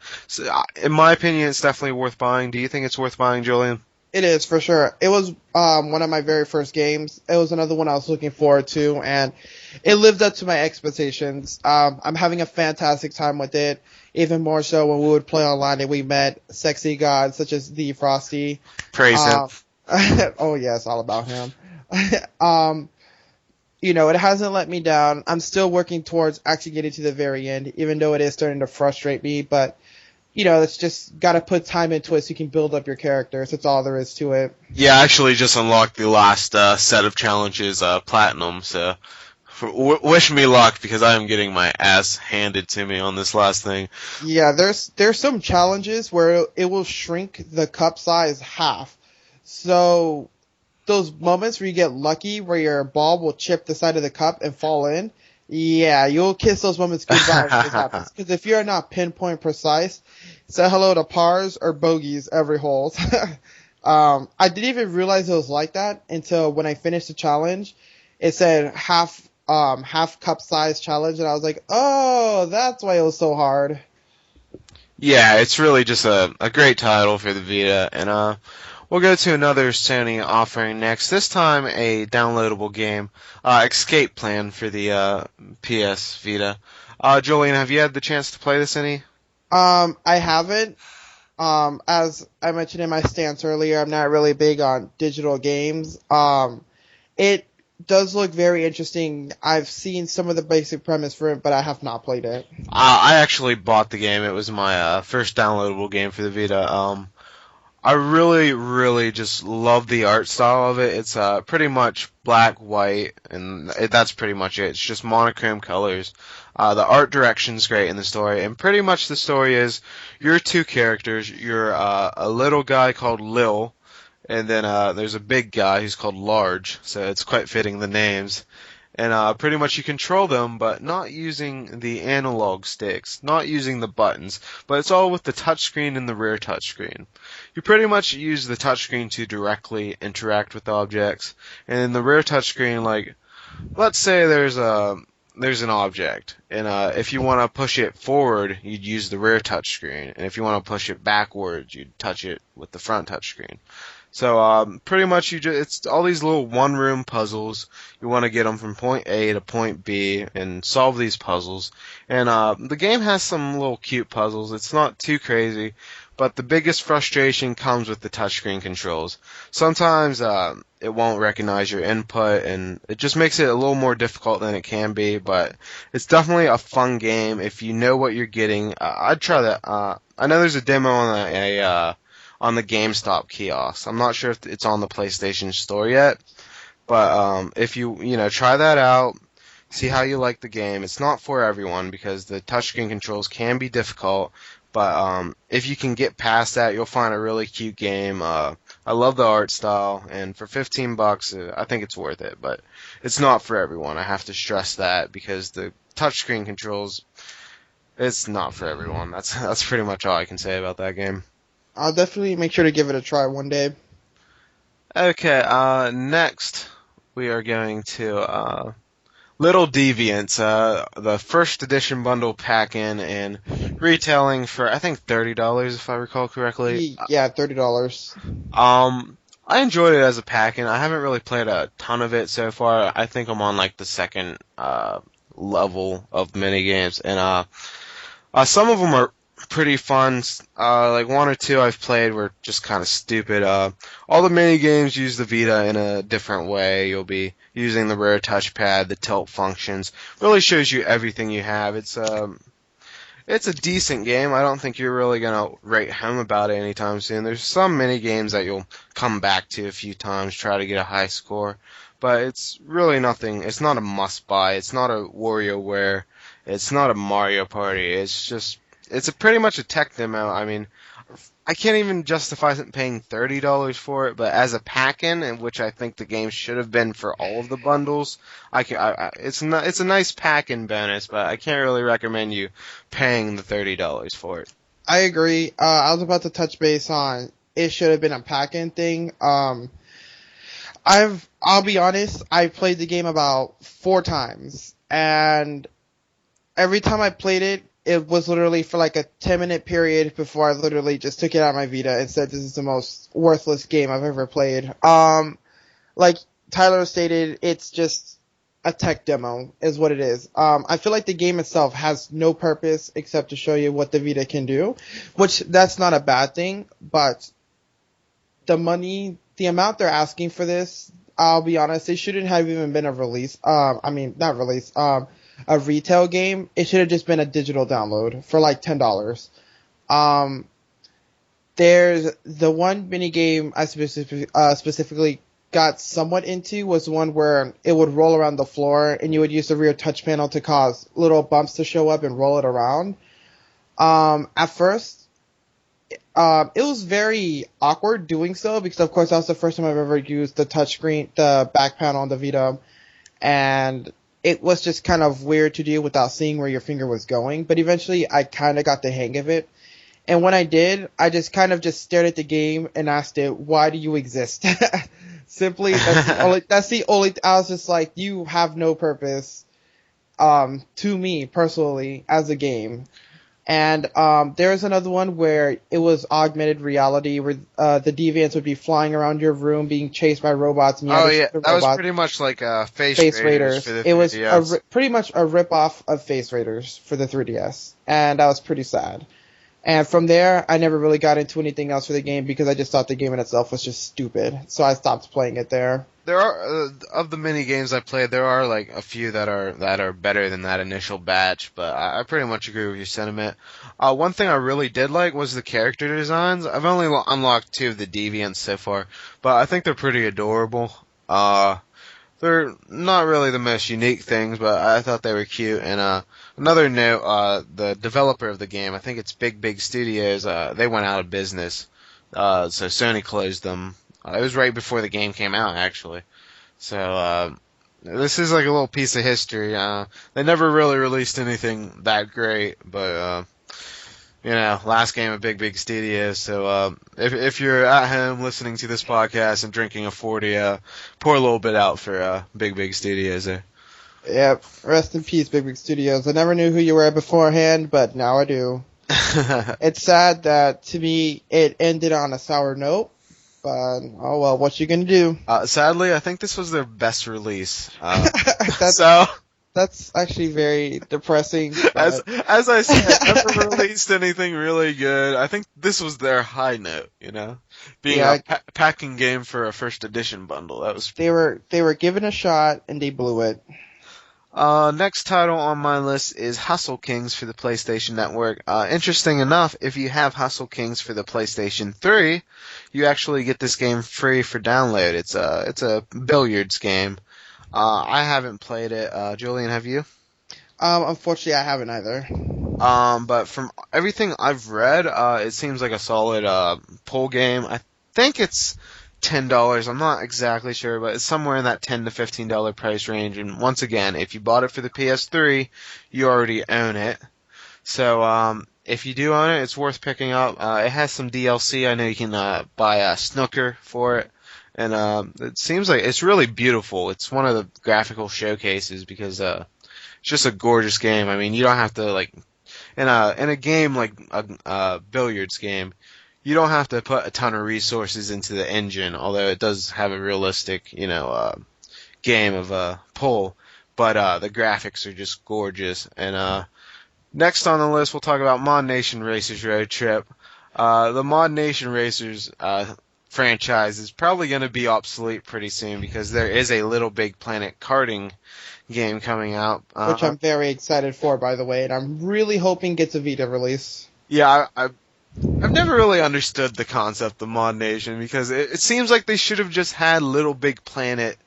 in my opinion, it's definitely worth buying. Do you think it's worth buying, Julian? It is, for sure. It was one of my very first games. It was another one I was looking forward to, and it lived up to my expectations. I'm having a fantastic time with it, even more so when we would play online and we met sexy gods such as the Frosty. Praise him. Oh, yes, all about him. It hasn't let me down. I'm still working towards actually getting to the very end, even though it is starting to frustrate me, but it's just got to put time into it so you can build up your characters. That's all there is to it. Yeah, I actually just unlocked the last set of challenges, platinum, so wish me luck because I am getting my ass handed to me on this last thing. Yeah, there's some challenges where it will shrink the cup size half. So those moments where you get lucky where your ball will chip the side of the cup and fall in, yeah, you'll kiss those moments goodbye when this happens. Because if you're not pinpoint precise, say hello to pars or bogeys every hole. I didn't even realize it was like that until when I finished the challenge. It said half cup size challenge, and I was like, oh, that's why it was so hard. Yeah, it's really just a great title for the Vita, and we'll go to another Sony offering next. This time, a downloadable game, Escape Plan for the PS Vita. Julian, have you had the chance to play this any? I haven't. As I mentioned in my stance earlier, I'm not really big on digital games. It does look very interesting. I've seen some of the basic premise for it, but I have not played it. I actually bought the game. It was my first downloadable game for the Vita. I really, really just love the art style of it. It's pretty much black, white, and that's pretty much it. It's just monochrome colors. The art direction's great in the story, and pretty much the story is you're two characters. You're a little guy called Lil, and then there's a big guy who's called Large, so it's quite fitting the names. And pretty much you control them, but not using the analog sticks, not using the buttons, but it's all with the touchscreen and the rear touchscreen. You pretty much use the touchscreen to directly interact with objects, and in the rear touchscreen, like, let's say there's an object, and if you want to push it forward, you'd use the rear touchscreen, and if you want to push it backwards, you'd touch it with the front touchscreen. So pretty much it's all these little one-room puzzles. You want to get them from point A to point B and solve these puzzles. And the game has some little cute puzzles. It's not too crazy, but the biggest frustration comes with the touchscreen controls. Sometimes it won't recognize your input, and it just makes it a little more difficult than it can be, but it's definitely a fun game if you know what you're getting. I'd try that. I know there's a demo on the GameStop kiosk. I'm not sure if it's on the PlayStation Store yet, But if you try that out, see how you like the game. It's not for everyone because the touchscreen controls can be difficult. But if you can get past that, you'll find a really cute game. I love the art style, and for $15, I think it's worth it. But it's not for everyone. I have to stress that because the touchscreen controls, it's not for everyone. That's pretty much all I can say about that game. I'll definitely make sure to give it a try one day. Okay, next we are going to Little Deviants, the first edition bundle pack-in and retailing for I think $30 if I recall correctly. Yeah, $30. I enjoyed it as a pack-in. I haven't really played a ton of it so far. I think I'm on like the second level of minigames, and some of them are pretty fun. Like one or two I've played were just kind of stupid. All the mini games use the Vita in a different way. You'll be using the rear touchpad, the tilt functions. Really shows you everything you have. It's a decent game. I don't think you're really gonna write home about it anytime soon. There's some mini games that you'll come back to a few times, try to get a high score, but it's really nothing. It's not a must buy. It's not a WarioWare. It's not a Mario Party. It's pretty much a tech demo. I mean, I can't even justify paying $30 for it, but as a pack-in, in which I think the game should have been for all of the bundles, it's a nice pack-in bonus, but I can't really recommend you paying the $30 for it. I agree. I was about to touch base on it should have been a pack-in thing. I'll be honest, I played the game about 4 times, and every time I played it, it was literally for like a 10-minute period before I literally just took it out of my Vita and said this is the most worthless game I've ever played. Like Tyler stated, it's just a tech demo is what it is. I feel like the game itself has no purpose except to show you what the Vita can do, which that's not a bad thing, but the amount they're asking for this, I'll be honest, it shouldn't have even been a release. Not release. A retail game. It should have just been a digital download for like $10. There's the one mini game I specifically got somewhat into was one where it would roll around the floor and you would use the rear touch panel to cause little bumps to show up and roll it around. At first, it was very awkward doing so because of course that was the first time I've ever used the touchscreen, the back panel on the Vita, and it was just kind of weird to do without seeing where your finger was going, but eventually I kind of got the hang of it. And when I did, I just kind of just stared at the game and asked it, why do you exist? Simply, that's the only, I was just like, you have no purpose, to me personally as a game. And there was another one where it was augmented reality, where the deviants would be flying around your room, being chased by robots. And that was pretty much like Face Raiders for the 3DS. It was pretty much a rip-off of Face Raiders for the 3DS, and that was pretty sad. And from there, I never really got into anything else for the game because I just thought the game in itself was just stupid, so I stopped playing it there. There are of the mini games I played, there are like a few that are better than that initial batch, but I pretty much agree with your sentiment. One thing I really did like was the character designs. I've only unlocked 2 of the deviants so far, but I think they're pretty adorable. They're not really the most unique things, but I thought they were cute. And another note, the developer of the game, I think it's Big Studios, they went out of business, so Sony closed them. It was right before the game came out, actually. So, this is like a little piece of history. They never really released anything that great, but, last game of Big Studios. So, if you're at home listening to this podcast and drinking a 40, pour a little bit out for, Big Studios there. Yep. Rest in peace, Big Studios. I never knew who you were beforehand, but now I do. It's sad that, to me, it ended on a sour note. But, oh well, what you gonna do? Sadly, I think this was their best release. That's actually very depressing. As I said, never released anything really good. I think this was their high note, being a packing game for a first edition bundle. That was they were given a shot and they blew it. Next title on my list is Hustle Kings for the PlayStation Network. Interesting enough, if you have Hustle Kings for the PlayStation 3, you actually get this game free for download. It's a billiards game. I haven't played it. Julian, have you? Unfortunately, I haven't either. But from everything I've read, it seems like a solid pull game. I think it's $10. I'm not exactly sure, but it's somewhere in that $10 to $15 price range. And once again, if you bought it for the PS3, you already own it. So if you do own it, it's worth picking up. It has some DLC. I know you can buy a snooker for it. And it seems like it's really beautiful. It's one of the graphical showcases because it's just a gorgeous game. I mean, you don't have to like in a game like a billiards game, you don't have to put a ton of resources into the engine, although it does have a realistic, game of pull. But the graphics are just gorgeous. And next on the list, we'll talk about Mod Nation Racers Road Trip. The Mod Nation Racers franchise is probably going to be obsolete pretty soon because there is a Little Big Planet karting game coming out. Which I'm very excited for, by the way, and I'm really hoping gets a Vita release. Yeah, I've never really understood the concept of Mod Nation because it seems like they should have just had Little Big Planet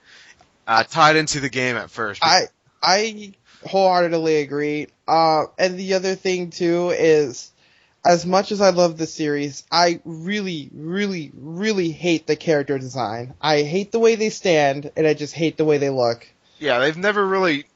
tied into the game at first. I wholeheartedly agree. And the other thing too is, as much as I love the series, I really, really, really hate the character design. I hate the way they stand, and I just hate the way they look. Yeah, they've never really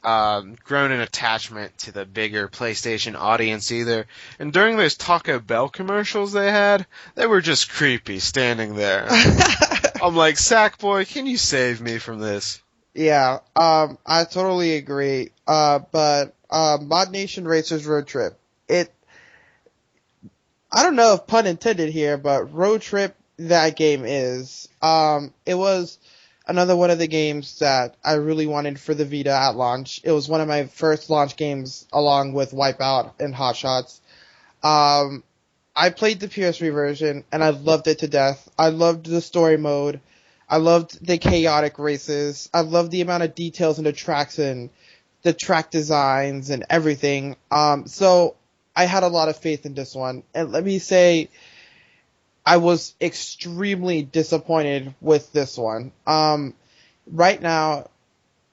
grown an attachment to the bigger PlayStation audience either. And during those Taco Bell commercials they were just creepy standing there. I'm like, Sackboy, can you save me from this? Yeah, I totally agree. But Mod Nation Racers Road Trip, I don't know if pun intended here, but road trip that game is. It was another one of the games that I really wanted for the Vita at launch. It was one of my first launch games along with Wipeout and Hot Shots. I played the PS3 version and I loved it to death. I loved the story mode. I loved the chaotic races. I loved the amount of details in the tracks and the track designs and everything. So I had a lot of faith in this one. And let me say, I was extremely disappointed with this one. Right now,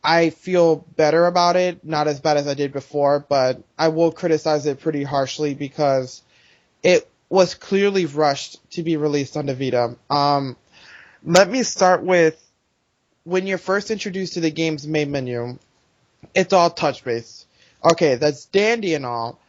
I feel better about it. Not as bad as I did before, but I will criticize it pretty harshly because it was clearly rushed to be released on the Vita. Let me start with when you're first introduced to the game's main menu, it's all touch-based. Okay, that's dandy and all,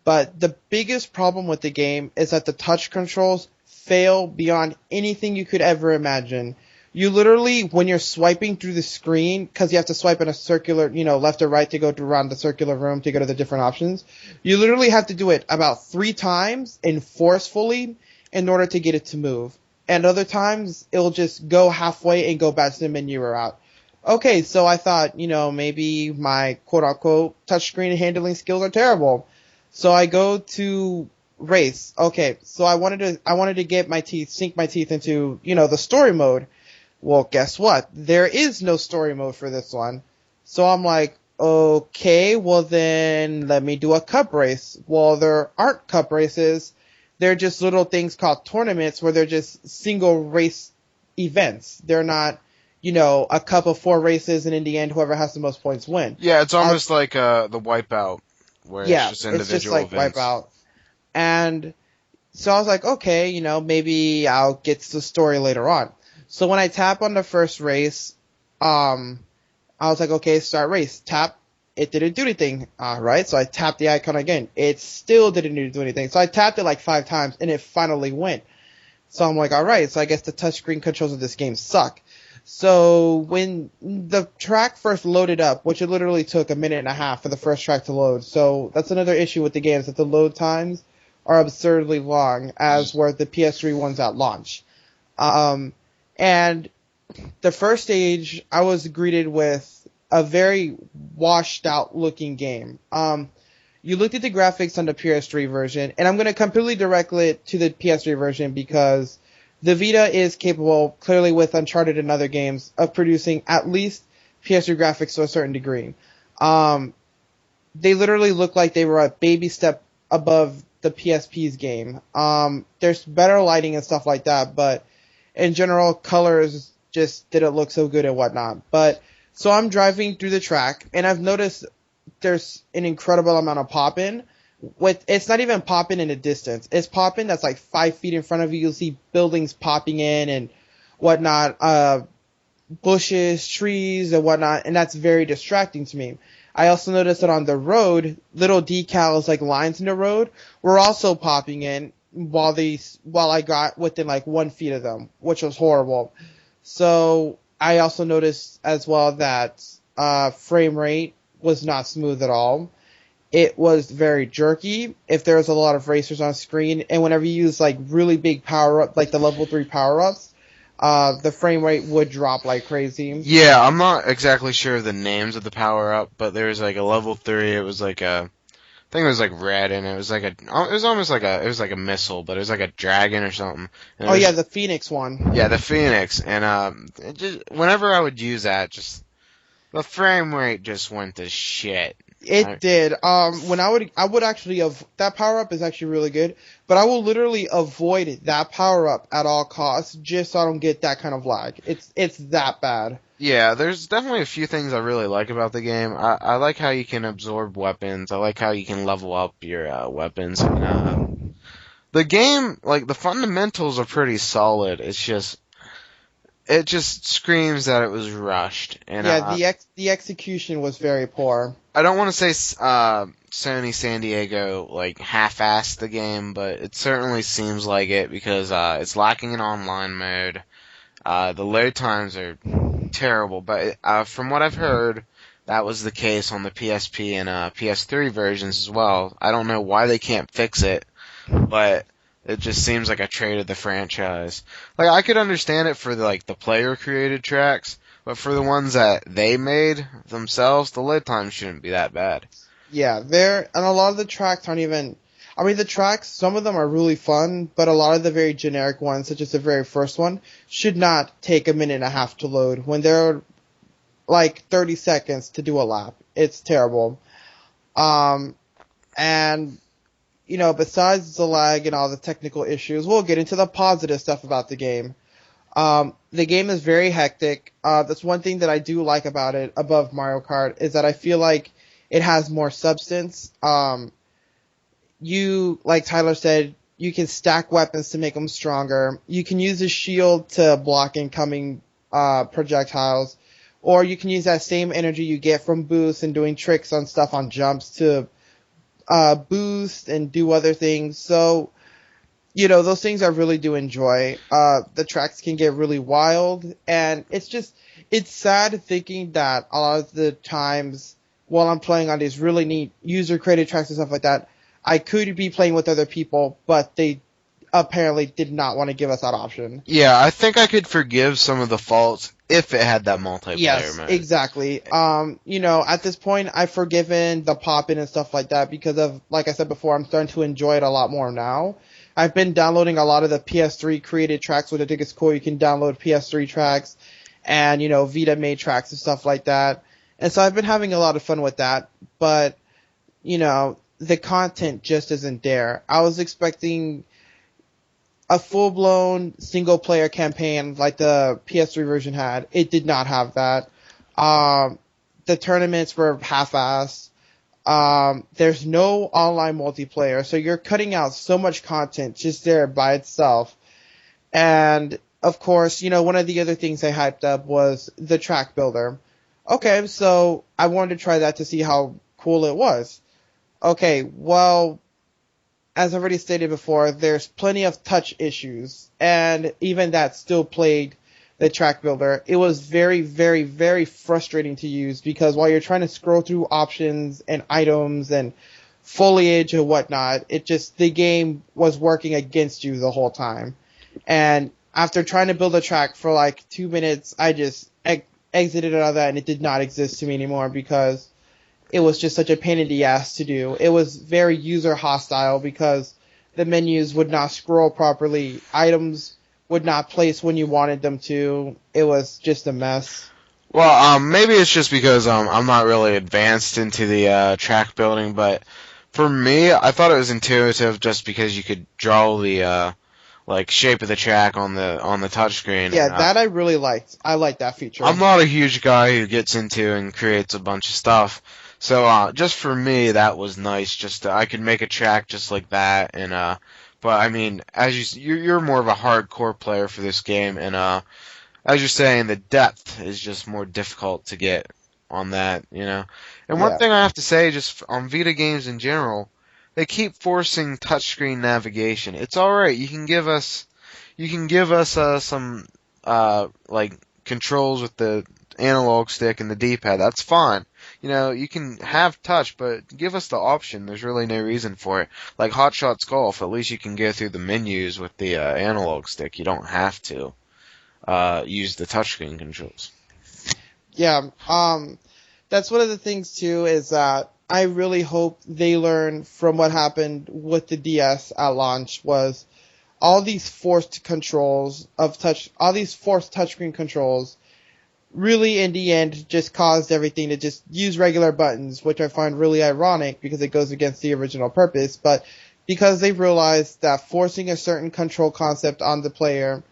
but the biggest problem with the game is that the touch controls fail beyond anything you could ever imagine. You literally, when you're swiping through the screen, because you have to swipe in a circular, left or right to go around the circular room to go to the different options, you literally have to do it about 3 times and forcefully in order to get it to move. And other times, it'll just go halfway and go back to the menu or out. Okay, so I thought, maybe my quote-unquote touchscreen handling skills are terrible. So I go to race. Okay, so I wanted to get my teeth, sink my teeth into, the story mode. Well, guess what? There is no story mode for this one. So I'm like, okay, well then let me do a cup race. Well, there aren't cup races. They're just little things called tournaments where they're just single race events. They're not, a cup of 4 races and in the end whoever has the most points win. Yeah, it's almost like the Wipeout where it's just individual it's just like events. Wipeout. And so I was like, okay, maybe I'll get to the story later on. So when I tap on the first race, I was like, okay, start race. Tap. It didn't do anything. Right? So I tapped the icon again. It still didn't do anything. So I tapped it like 5 times and it finally went. So I'm like, alright, so I guess the touchscreen controls of this game suck. So when the track first loaded up, which it literally took a minute and a half for the first track to load. So that's another issue with the game is that the load times are absurdly long, as were the PS3 ones at launch. And the first stage, I was greeted with a very washed out looking game. You looked at the graphics on the PS3 version, and I'm going to completely direct it to the PS3 version because the Vita is capable, clearly with Uncharted and other games, of producing at least PS3 graphics to a certain degree. Um, they literally look like they were a baby step above the PSP's game. There's better lighting and stuff like that, but in general, colors just didn't look so good and whatnot. But so I'm driving through the track, and I've noticed there's an incredible amount of pop-in. It's not even popping in a distance. It's popping that's like 5 feet in front of you. You'll see buildings popping in and whatnot, bushes, trees, and whatnot, and that's very distracting to me. I also noticed that on the road, little decals like lines in the road were also popping in while I got within like 1 feet of them, which was horrible. So I also noticed as well that frame rate was not smooth at all. It was very jerky if there was a lot of racers on screen, and whenever you use like really big power up, like the level 3 power ups, the frame rate would drop like crazy. Yeah, I'm not exactly sure of the names of the power up, but there was like a level 3. It was like a, I think it was like red, and it was like it was almost like it was like a missile, but it was like a dragon or something. And Oh it was, yeah, the Phoenix one. yeah, the Phoenix, and it just, whenever I would use that, just the frame rate just went to shit. It did. When I would actually that power up is actually really good, but I will literally avoid that power up at all costs just so I don't get that kind of lag. It's that bad. Yeah, there's definitely a few things I really like about the game. I like how you can absorb weapons. I like how you can level up your weapons. The game, like the fundamentals are pretty solid. It just screams that it was rushed. And Yeah, the execution was very poor. I don't want to say Sony San Diego like half-assed the game, but it certainly seems like it because it's lacking an online mode. The load times are terrible, but from what I've heard, that was the case on the PSP and PS3 versions as well. I don't know why they can't fix it, but it just seems like a trait of the franchise. Like I could understand it for the player created tracks, but for the ones that they made themselves, the load time shouldn't be that bad. Yeah, and a lot of the tracks aren't even. I mean, the tracks, some of them are really fun, but a lot of the very generic ones, such as the very first one, should not take a minute and a half to load when they're like 30 seconds to do a lap. It's terrible. And, besides the lag and all the technical issues, we'll get into the positive stuff about the game. The game is very hectic. That's one thing that I do like about it above Mario Kart is that I feel like it has more substance. Like Tyler said, you can stack weapons to make them stronger. You can use a shield to block incoming projectiles, or you can use that same energy you get from boosts and doing tricks on stuff on jumps to boost and do other things. So, those things I really do enjoy. The tracks can get really wild, and it's sad thinking that a lot of the times while I'm playing on these really neat user-created tracks and stuff like that, I could be playing with other people, but they apparently did not want to give us that option. Yeah, I think I could forgive some of the faults if it had that multiplayer mode. Yes, exactly. At this point, I've forgiven the pop-in and stuff like that because of, like I said before, I'm starting to enjoy it a lot more now. I've been downloading a lot of the PS3 created tracks, which I think is cool. You can download PS3 tracks and, Vita made tracks and stuff like that. And so I've been having a lot of fun with that, but, the content just isn't there. I was expecting a full-blown single-player campaign like the PS3 version had. It did not have that. The tournaments were half-assed. There's no online multiplayer, so you're cutting out so much content just there by itself. And, of course, one of the other things I hyped up was the track builder. Okay, so I wanted to try that to see how cool it was. Okay, well, as I've already stated before, there's plenty of touch issues, and even that still plagued the track builder. It was very, very, very frustrating to use because while you're trying to scroll through options and items and foliage and whatnot, the game was working against you the whole time. And after trying to build a track for like 2 minutes, I just exited out of that, and it did not exist to me anymore because it was just such a pain in the ass to do. It was very user hostile because the menus would not scroll properly. Items would not place when you wanted them to. It was just a mess. Well, maybe it's just because I'm not really advanced into the track building, but for me, I thought it was intuitive just because you could draw the like shape of the track on the touchscreen, Yeah, and that I really liked. I like that I'm feature. not a huge guy who gets into and creates a bunch of stuff. So just for me, that was nice. Just I could make a track just like that, and but I mean, as you're more of a hardcore player for this game, and as you're saying, the depth is just more difficult to get on that, you know. And one Yeah. thing I have to say, just on Vita games in general, they keep forcing touchscreen navigation. It's all right. You can give us some like controls with the analog stick and the D-pad. That's fine. You know, you can have touch, but give us the option. There's really no reason for it. Like Hot Shots Golf, at least you can go through the menus with the analog stick. You don't have to use the touchscreen controls. Yeah. That's one of the things too is that I really hope they learn from what happened with the DS at launch was all these forced controls of touch, all these forced touchscreen controls really in the end just caused everything to just use regular buttons, which I find really ironic because it goes against the original purpose, but because they've realized that forcing a certain control concept on the player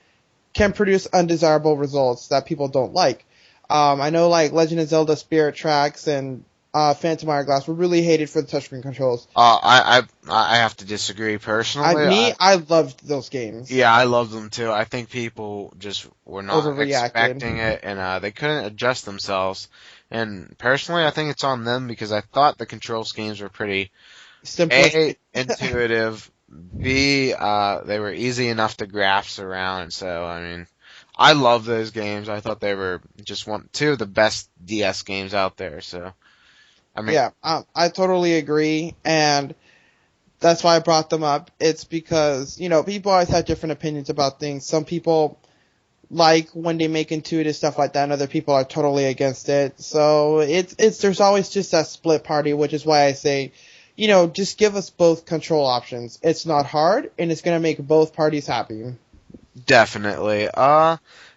can produce undesirable results that people don't like. I know like Legend of Zelda Spirit Tracks and Phantom Hourglass were really hated for the touchscreen controls. I have to disagree personally. I loved those games. Yeah, I love them too. I think people just were not expecting Overreacted. it, and they couldn't adjust themselves. And personally, I think it's on them because I thought the control schemes were pretty A, Simplistic. intuitive, B, they were easy enough to grasp around. So I mean, I love those games. I thought they were just two of the best DS games out there. So I mean, Yeah, I totally agree, and that's why I brought them up. It's because, people always have different opinions about things. Some people like when they make intuitive stuff like that, and other people are totally against it. So there's always just that split party, which is why I say, just give us both control options. It's not hard, and it's gonna make both parties happy. definitely.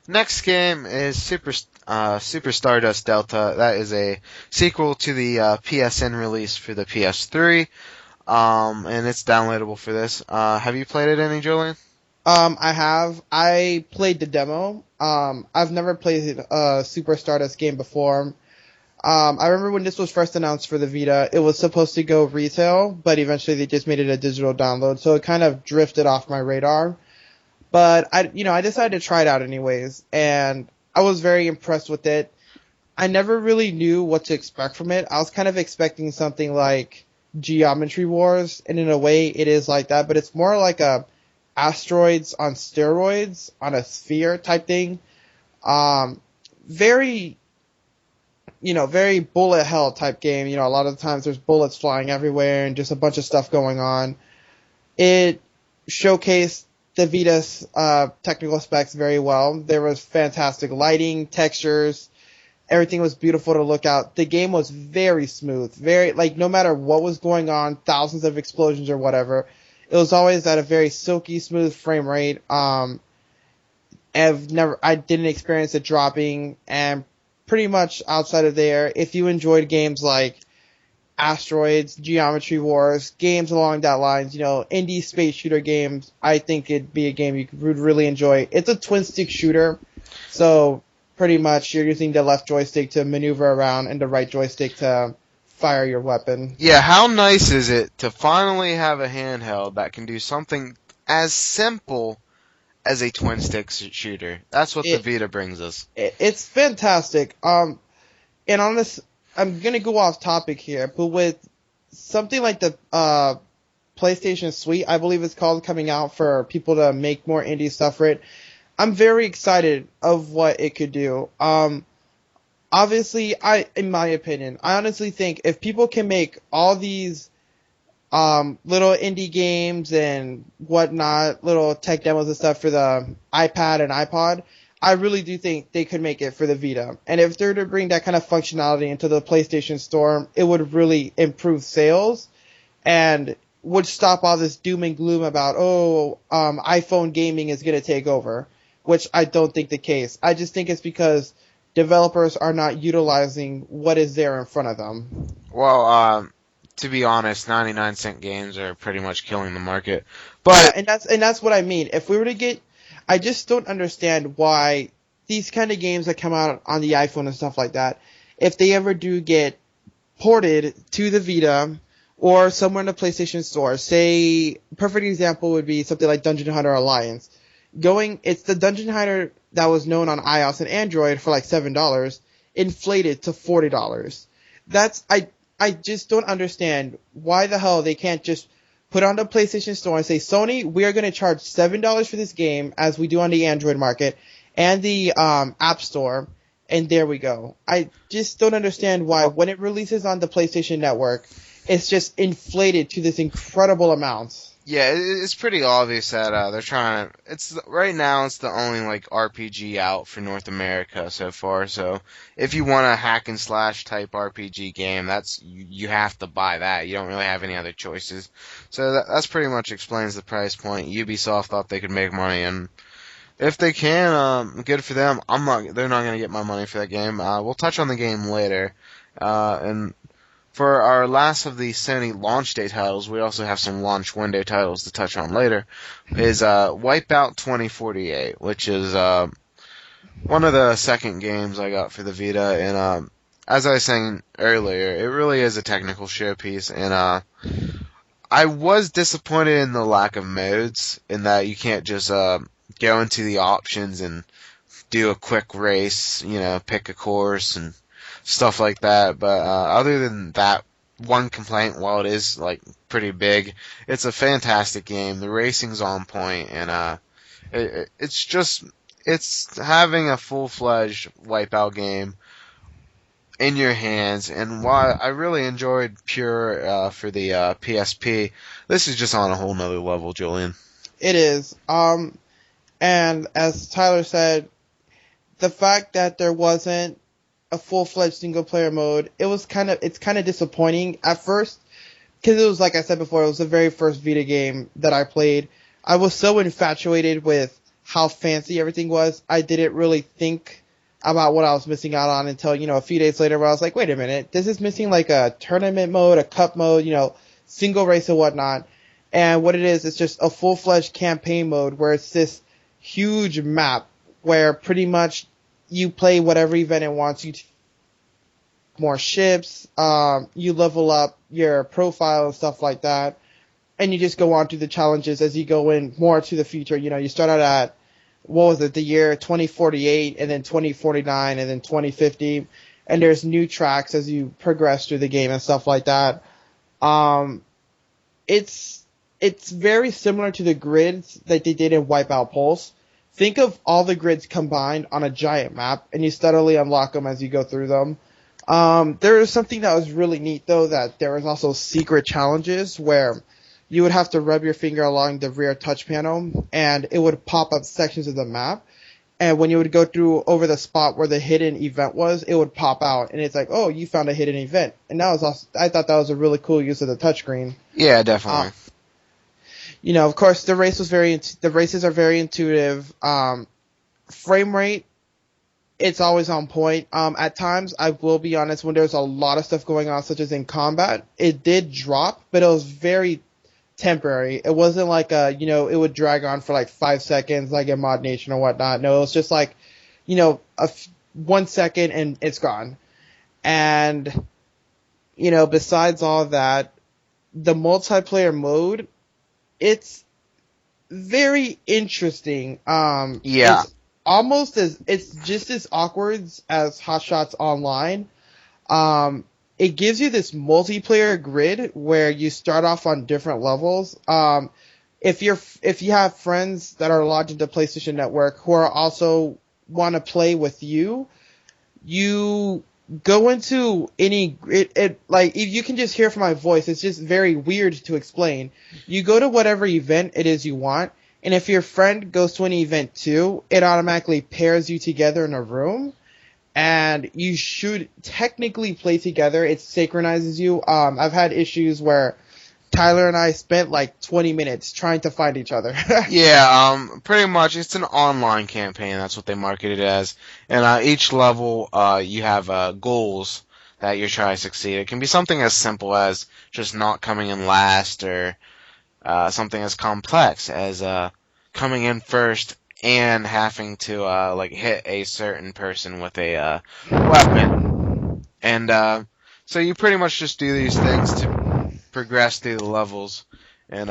Next game is Super Stardust Delta. That is a sequel to the PSN release for the PS3. And it's downloadable for this. Have you played it any, Julian? I played the demo. I've never played a Super Stardust game before. I remember when this was first announced for the Vita, it was supposed to go retail, but eventually they just made it a digital download, so it kind of drifted off my radar. But I decided to try it out anyways, and I was very impressed with it. I never really knew what to expect from it. I was kind of expecting something like Geometry Wars, and in a way it is like that, but it's more like a asteroids on steroids on a sphere type thing. Very, very bullet hell type game. A lot of the times there's bullets flying everywhere and just a bunch of stuff going on. It showcased the Vita's technical specs very well. There was fantastic lighting, textures, everything was beautiful to look at. The game was very smooth, very, like, no matter what was going on, thousands of explosions or whatever, it was always at a very silky, smooth frame rate. I didn't experience it dropping, and pretty much outside of there, if you enjoyed games like Asteroids, Geometry Wars, games along that lines, indie space shooter games, I think it'd be a game you would really enjoy. It's a twin stick shooter, so pretty much you're using the left joystick to maneuver around and the right joystick to fire your weapon. Yeah, how nice is it to finally have a handheld that can do something as simple as a twin stick shooter? That's what the It, Vita brings us. it's fantastic. And on this, I'm gonna go off topic here, but with something like the PlayStation Suite, I believe it's called, coming out for people to make more indie stuff for it, I'm very excited of what it could do. Obviously, in my opinion, I honestly think if people can make all these little indie games and whatnot, little tech demos and stuff for the iPad and iPod, I really do think they could make it for the Vita. And if they're to bring that kind of functionality into the PlayStation Store, it would really improve sales and would stop all this doom and gloom about, iPhone gaming is going to take over, which I don't think the case. I just think it's because developers are not utilizing what is there in front of them. Well, to be honest, 99-cent games are pretty much killing the market. Yeah, But and that's what I mean. If we were to get, I just don't understand why these kind of games that come out on the iPhone and stuff like that, if they ever do get ported to the Vita or somewhere in the PlayStation Store, say, perfect example would be something like Dungeon Hunter Alliance. It's the Dungeon Hunter that was known on iOS and Android for like $7, inflated to $40. I just don't understand why the hell they can't just put on the PlayStation Store and say, Sony, we are going to charge $7 for this game as we do on the Android market and the App Store, and there we go. I just don't understand why when it releases on the PlayStation Network, it's just inflated to this incredible amount. yeah, it's pretty obvious that they're trying to. It's right now. It's the only like RPG out for North America so far. So if you want a hack and slash type RPG game, you have to buy that. You don't really have any other choices. So that's pretty much explains the price point. Ubisoft thought they could make money, and if they can, good for them. I'm not. They're not gonna get my money for that game. We'll touch on the game later, and for our last of the Sony launch day titles, we also have some launch window titles to touch on later, is Wipeout 2048, which is one of the second games I got for the Vita, and as I was saying earlier, it really is a technical showpiece, and I was disappointed in the lack of modes, in that you can't just go into the options and do a quick race, pick a course and stuff like that. But other than that one complaint, while it is like pretty big, it's a fantastic game. The racing's on point, and it's having a full-fledged Wipeout game in your hands. And while I really enjoyed Pure for the PSP, this is just on a whole nother level, Julian. It is. And as Tyler said, the fact that there wasn't a full-fledged single-player mode, it's kind of disappointing at first, because it was, like I said before, it was the very first Vita game that I played. I was so infatuated with how fancy everything was, I didn't really think about what I was missing out on until, a few days later, where I was like, wait a minute, this is missing like a tournament mode, a cup mode, single race and whatnot. And what it is, it's just a full-fledged campaign mode where it's this huge map where pretty much you play whatever event it wants you to. More ships, you level up your profile and stuff like that, and you just go on through the challenges as you go in more to the future. You start out at, what was it, the year 2048, and then 2049, and then 2050, and there's new tracks as you progress through the game and stuff like that. It's very similar to the grids that they did in Wipeout Pulse. Think of all the grids combined on a giant map, and you steadily unlock them as you go through them. There was something that was really neat, though, that there was also secret challenges where you would have to rub your finger along the rear touch panel, and it would pop up sections of the map. And when you would go through over the spot where the hidden event was, it would pop out, and it's like, oh, you found a hidden event. And that was also, I thought that was a really cool use of the touchscreen. Yeah, definitely. Of course, the races are very intuitive. Frame rate, it's always on point. At times, I will be honest, when there's a lot of stuff going on, such as in combat, it did drop, but it was very temporary. It wasn't like it would drag on for like 5 seconds, like in Mod Nation or whatnot. No, it was just like, 1 second and it's gone. And, besides all that, the multiplayer mode, it's very interesting. Yeah. It's just as awkward as Hot Shots Online. It gives you this multiplayer grid where you start off on different levels. If you have friends that are logged into PlayStation Network who are also want to play with you, you go into any like, if you can just hear from my voice, it's just very weird to explain. You go to whatever event it is you want, and if your friend goes to an event too, it automatically pairs you together in a room, and you should technically play together. It synchronizes you. I've had issues where Tyler and I spent like 20 minutes trying to find each other. Yeah, pretty much it's an online campaign. That's what they market it as. And each level, you have goals that you're trying to succeed. It can be something as simple as just not coming in last, or something as complex as coming in first and having to like hit a certain person with a weapon. And so you pretty much just do these things to progress through the levels, and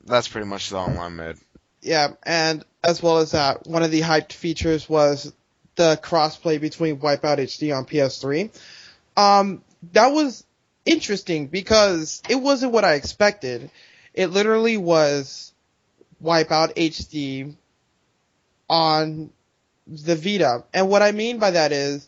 that's pretty much the online mode. Yeah, and as well as that, one of the hyped features was the crossplay between Wipeout HD on PS3. That was interesting because it wasn't what I expected. It literally was Wipeout HD on the Vita. And what I mean by that is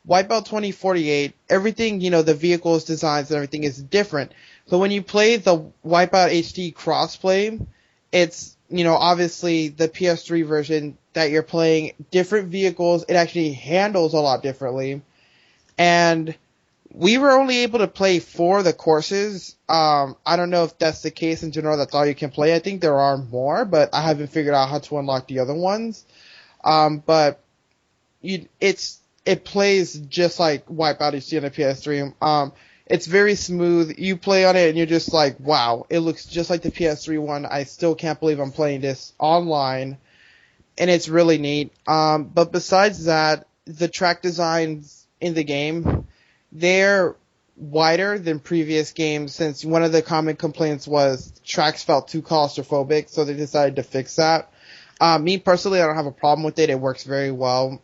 Wipeout 2048, everything, the vehicles, designs, and everything is different. But when you play the Wipeout HD crossplay, it's, obviously the PS3 version that you're playing, different vehicles, it actually handles a lot differently. And we were only able to play 4 of the courses. I don't know if that's the case in general, that's all you can play. I think there are more, but I haven't figured out how to unlock the other ones. But it plays just like Wipeout HD on the PS3. It's very smooth. You play on it and you're just like, wow, it looks just like the PS3 one. I still can't believe I'm playing this online. And it's really neat. But besides that, the track designs in the game, they're wider than previous games, since one of the common complaints was tracks felt too claustrophobic, so they decided to fix that. Me personally, I don't have a problem with it. It works very well.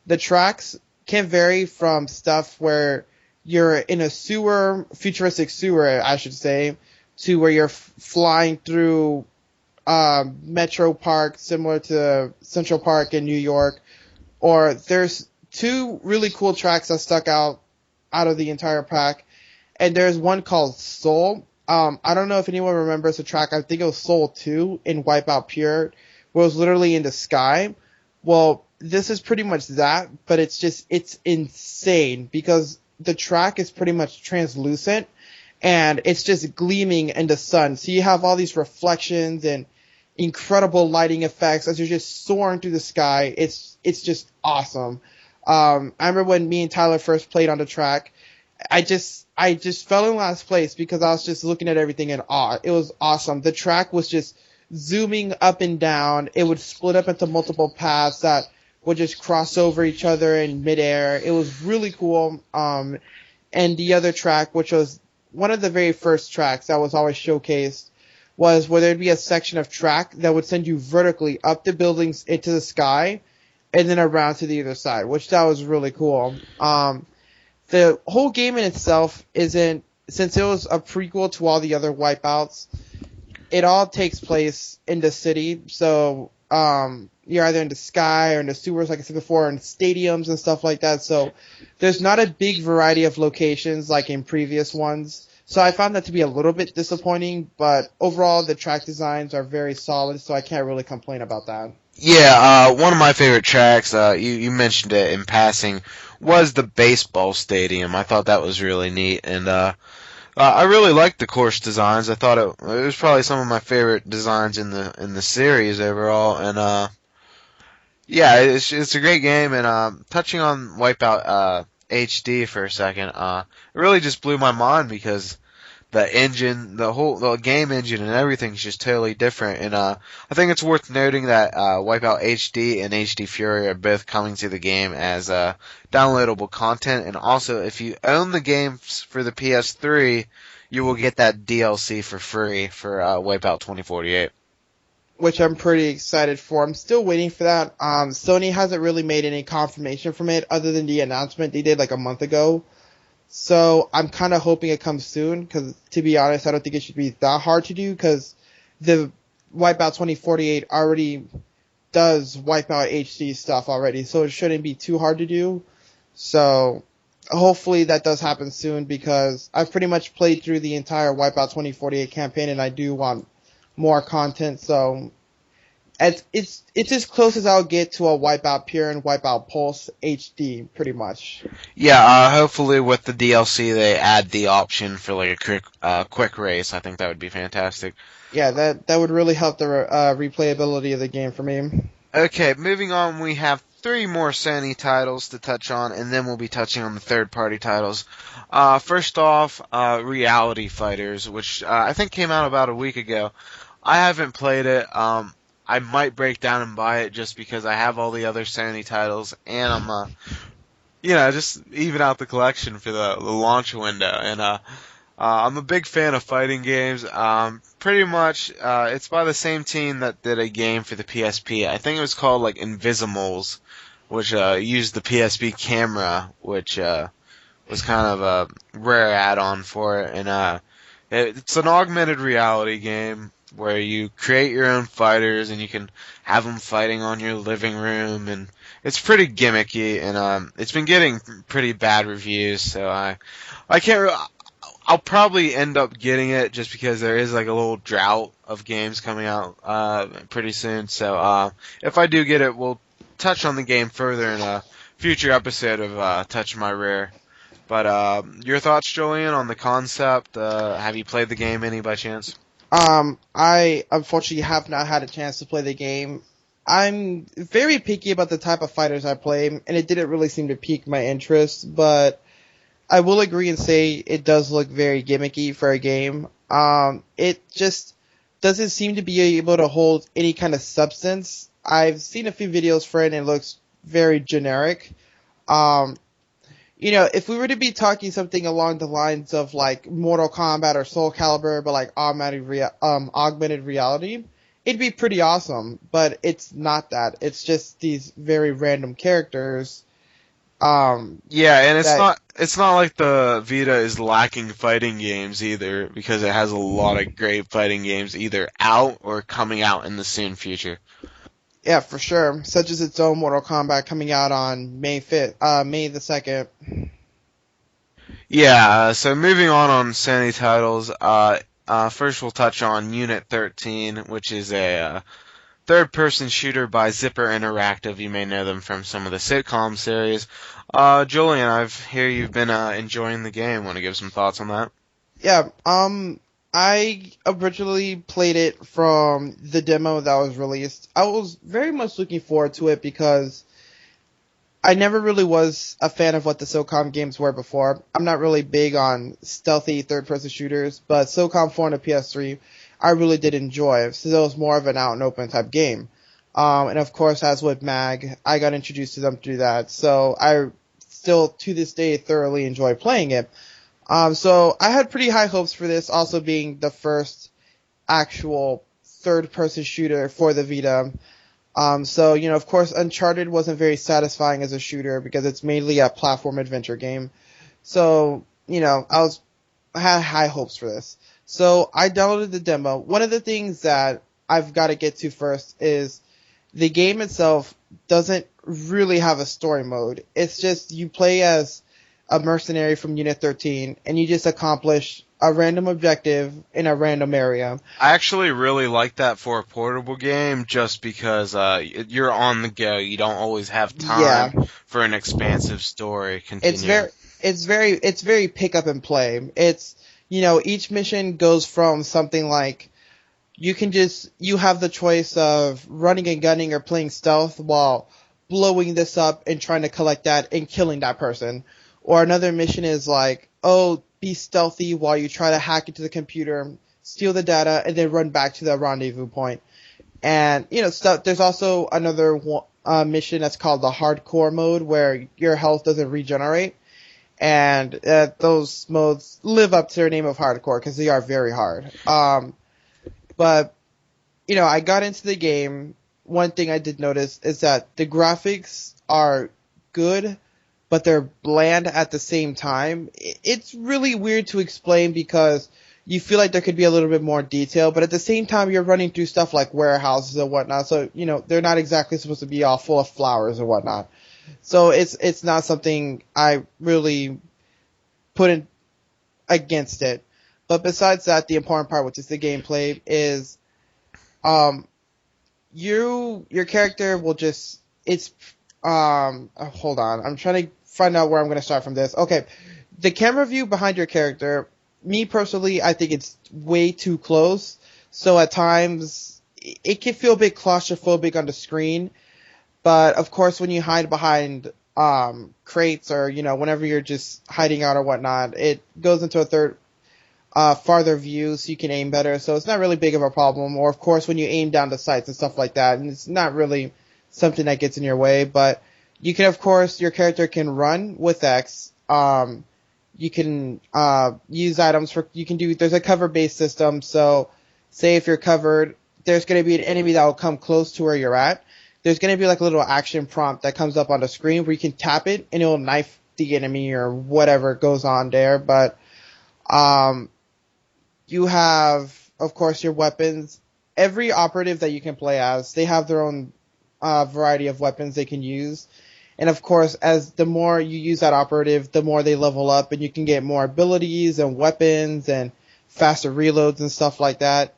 The tracks can vary from stuff where you're in a sewer, futuristic sewer, I should say, to where you're flying through Metro Park, similar to Central Park in New York. Or there's 2 really cool tracks that stuck out of the entire pack, and there's one called Soul. I don't know if anyone remembers the track. I think it was Soul 2 in Wipeout Pure, where it was literally in the sky. Well, this is pretty much that, but it's insane because the track is pretty much translucent and it's just gleaming in the sun. So you have all these reflections and incredible lighting effects as you're just soaring through the sky. It's just awesome. I remember when me and Tyler first played on the track, I just fell in last place because I was just looking at everything in awe. It was awesome. The track was just zooming up and down. It would split up into multiple paths that would just cross over each other in midair. It was really cool. And the other track, which was one of the very first tracks that was always showcased, was where there'd be a section of track that would send you vertically up the buildings into the sky and then around to the other side, which that was really cool. The whole game in itself isn't, since it was a prequel to all the other Wipeouts, it all takes place in the city. So you're either in the sky or in the sewers, like I said before, and stadiums and stuff like that. So there's not a big variety of locations like in previous ones. So I found that to be a little bit disappointing, but overall the track designs are very solid, so I can't really complain about that. Yeah, one of my favorite tracks, you mentioned it in passing, was the baseball stadium. I thought that was really neat, and I really liked the course designs. I thought it was probably some of my favorite designs in the series overall, and yeah, it's a great game. And touching on Wipeout HD for a second, it really just blew my mind because the engine, the game engine and everything's just totally different. And I think it's worth noting that Wipeout HD and HD Fury are both coming to the game as downloadable content. And also, if you own the games for the PS3, you will get that DLC for free for Wipeout 2048. Which I'm pretty excited for. I'm still waiting for that. Sony hasn't really made any confirmation from it other than the announcement they did like a month ago. So I'm kind of hoping it comes soon because, to be honest, I don't think it should be that hard to do because the Wipeout 2048 already does Wipeout HD stuff already, so it shouldn't be too hard to do. So hopefully that does happen soon because I've pretty much played through the entire Wipeout 2048 campaign and I do want more content. So It's as close as I'll get to a Wipeout Pure and Wipeout Pulse HD, pretty much. Yeah, hopefully with the DLC they add the option for like a quick race. I think that would be fantastic. Yeah, that would really help the replayability of the game for me. Okay, moving on, we have three more Sony titles to touch on, and then we'll be touching on the third-party titles. First off, Reality Fighters, which I think came out about a week ago. I haven't played it. I might break down and buy it just because I have all the other Sony titles, and I'm, just even out the collection for the launch window. And I'm a big fan of fighting games. Pretty much, it's by the same team that did a game for the PSP. I think it was called like Invisimals, which used the PSP camera, which was kind of a rare add-on for it. And it's an augmented reality game where you create your own fighters and you can have them fighting on your living room, and it's pretty gimmicky, and it's been getting pretty bad reviews. So I can't. I'll probably end up getting it just because there is like a little drought of games coming out pretty soon. So if I do get it, we'll touch on the game further in a future episode of Touch My Rare. But your thoughts, Julian, on the concept? Have you played the game any by chance? I unfortunately have not had a chance to play the game. I'm very picky about the type of fighters I play, and it didn't really seem to pique my interest, but I will agree and say it does look very gimmicky for a game. It just doesn't seem to be able to hold any kind of substance. I've seen a few videos for it and it looks very generic. If we were to be talking something along the lines of like Mortal Kombat or Soul Calibur, but like augmented reality, it'd be pretty awesome. But it's not that. It's just these very random characters. Yeah, and it's not like the Vita is lacking fighting games either, because it has a lot of great fighting games either out or coming out in the soon future. Yeah, for sure. Such as its own Mortal Kombat coming out on May the 2nd. Yeah, so moving on Sony titles, first we'll touch on Unit 13, which is a third-person shooter by Zipper Interactive. You may know them from some of the sitcom series. Julian, I hear you've been enjoying the game. Want to give some thoughts on that? Yeah, I originally played it from the demo that was released. I was very much looking forward to it because I never really was a fan of what the SOCOM games were before. I'm not really big on stealthy third-person shooters, but SOCOM 4 on the PS3 I really did enjoy. So it was more of an out-and-open type game. And of course, as with MAG, I got introduced to them to do that. So I still, to this day, thoroughly enjoy playing it. So I had pretty high hopes for this, also being the first actual third-person shooter for the Vita. So, of course, Uncharted wasn't very satisfying as a shooter because it's mainly a platform adventure game. So, I had high hopes for this. So I downloaded the demo. One of the things that I've got to get to first is the game itself doesn't really have a story mode. It's just you play as a mercenary from Unit 13 and you just accomplish a random objective in a random area. I actually really like that for a portable game just because you're on the go. You don't always have time for an expansive story. Continue. It's very pick up and play. It's each mission goes from something like you have the choice of running and gunning or playing stealth while blowing this up and trying to collect that and killing that person. Or another mission is like, be stealthy while you try to hack into the computer, steal the data, and then run back to the rendezvous point. And, there's also another mission that's called the hardcore mode where your health doesn't regenerate. And those modes live up to their name of hardcore because they are very hard. But I got into the game. One thing I did notice is that the graphics are good, but they're bland at the same time. It's really weird to explain because you feel like there could be a little bit more detail, but at the same time you're running through stuff like warehouses and whatnot, so they're not exactly supposed to be all full of flowers and whatnot. So it's not something I really put in against it. But besides that, the important part, which is the gameplay, is your character will just hold on. I'm trying to find out where I'm going to start from this. Okay. The camera view behind your character, me personally, I think it's way too close. So at times it can feel a bit claustrophobic on the screen. But of course, when you hide behind crates or whenever you're just hiding out or whatnot, it goes into a farther view, so you can aim better. So it's not really big of a problem. Or of course, when you aim down the sights and stuff like that, and it's not really something that gets in your way. But you can, of course, your character can run with X. You can use items there's a cover-based system. So say if you're covered, there's going to be an enemy that will come close to where you're at. There's going to be like a little action prompt that comes up on the screen where you can tap it and it'll knife the enemy or whatever goes on there. But you have, of course, your weapons. Every operative that you can play as, they have their own variety of weapons they can use. And of course, as the more you use that operative, the more they level up and you can get more abilities and weapons and faster reloads and stuff like that.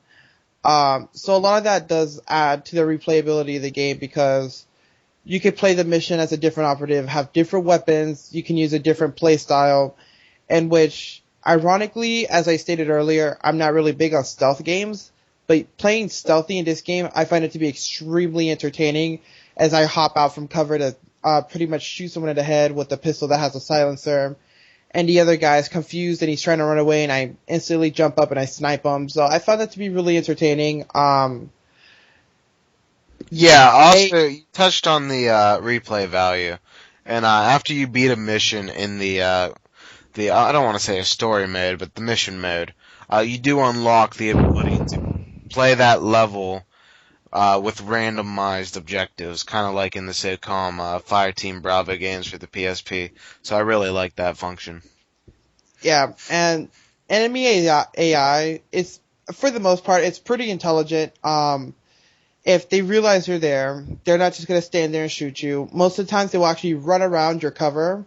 So a lot of that does add to the replayability of the game because you could play the mission as a different operative, have different weapons, you can use a different play style, in which, ironically, as I stated earlier, I'm not really big on stealth games, but playing stealthy in this game, I find it to be extremely entertaining as I hop out from cover to pretty much shoot someone in the head with a pistol that has a silencer. And the other guy is confused and he's trying to run away and I instantly jump up and I snipe him. So I found that to be really entertaining. Yeah, also, you touched on the replay value. And after you beat a mission in the I don't want to say a story mode, but the mission mode, you do unlock the ability to play that level with randomized objectives, kind of like in the sitcom Fireteam Bravo games for the PSP. So I really like that function. Yeah, and enemy AI is, for the most part, it's pretty intelligent. If they realize you're there, they're not just going to stand there and shoot you. Most of the times they will actually run around your cover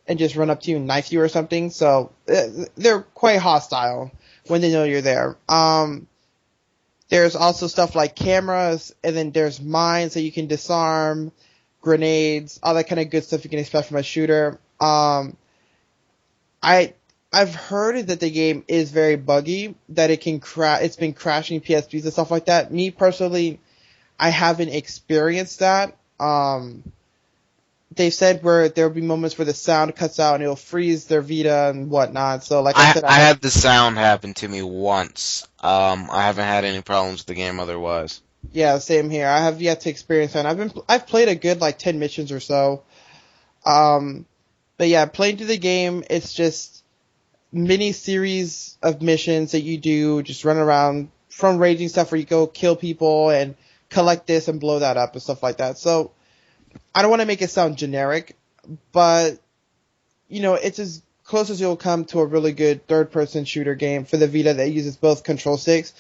and just run up to you and knife you or something. So they're quite hostile when they know you're there. There's also stuff like cameras, and then there's mines that you can disarm, grenades, all that kind of good stuff you can expect from a shooter. I've heard that the game is very buggy, that it can it's been crashing PSPs and stuff like that. Me personally, I haven't experienced that. They've said where there'll be moments where the sound cuts out and it'll freeze their Vita and whatnot. So like I said, I had the sound happen to me once. I haven't had any problems with the game otherwise. Yeah, same here. I have yet to experience that. I've played a good like 10 missions or so. But yeah, playing through the game, it's just mini series of missions that you do, just run around from raging stuff where you go kill people and collect this and blow that up and stuff like that. So I don't want to make it sound generic, but it's as close as you'll come to a really good third-person shooter game for the Vita that uses both control sticks.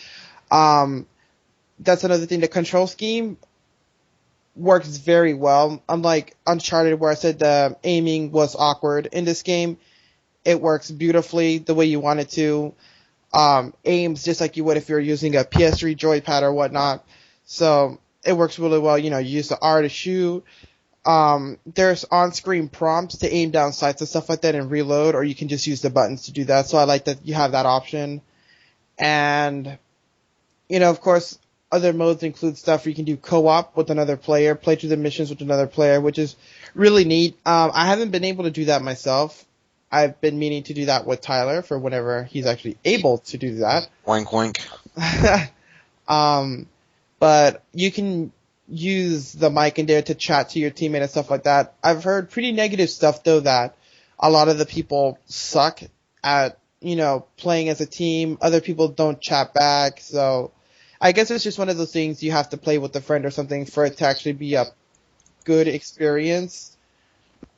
That's another thing. The control scheme works very well. Unlike Uncharted, where I said the aiming was awkward, in this game, it works beautifully the way you want it to. Aims just like you would if you were using a PS3 joypad or whatnot. So it works really well. You use the R to shoot. There's on-screen prompts to aim down sights and stuff like that and reload, or you can just use the buttons to do that. So I like that you have that option. And, of course, other modes include stuff where you can do co-op with another player, play through the missions with another player, which is really neat. I haven't been able to do that myself. I've been meaning to do that with Tyler for whenever he's actually able to do that. Wink, wink. But you can use the mic in there to chat to your teammate and stuff like that. I've heard pretty negative stuff, though, that a lot of the people suck at, playing as a team. Other people don't chat back. So I guess it's just one of those things you have to play with a friend or something for it to actually be a good experience.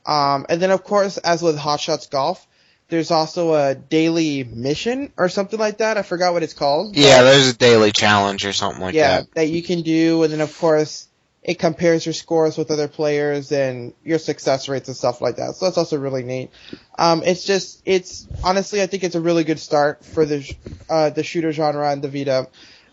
And then, of course, as with Hot Shots Golf, there's also a daily mission or something like that. I forgot what it's called. Yeah, there's a daily challenge or something like that. Yeah, that you can do. And then, of course, it compares your scores with other players and your success rates and stuff like that. So that's also really neat. It's honestly, I think it's a really good start for the shooter genre and the Vita.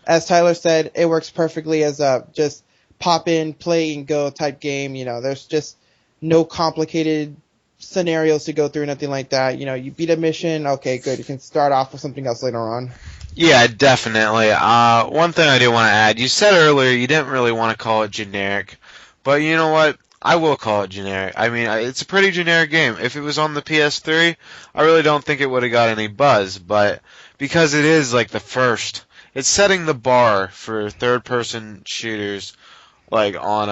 As Tyler said, it works perfectly as just pop in, play and go type game. There's just no complicated scenarios to go through, nothing like that. You beat a mission, okay, good. You can start off with something else later on. Yeah, definitely. One thing I do want to add, you said earlier you didn't really want to call it generic, but you know what? I will call it generic. I mean, it's a pretty generic game. If it was on the PS3, I really don't think it would have got any buzz, but because it is like the first, it's setting the bar for third-person shooters like on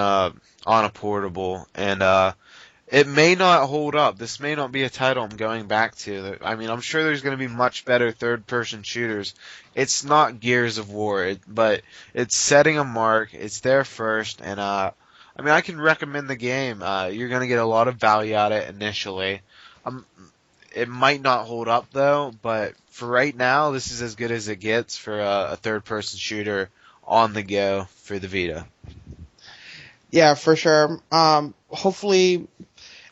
a portable, and it may not hold up. This may not be a title I'm going back to. I mean, I'm sure there's going to be much better third-person shooters. It's not Gears of War, but it's setting a mark. It's there first, and I mean, I can recommend the game. You're going to get a lot of value out of it initially. It might not hold up though, but for right now, this is as good as it gets for a third-person shooter on the go for the Vita. Yeah, for sure. Hopefully,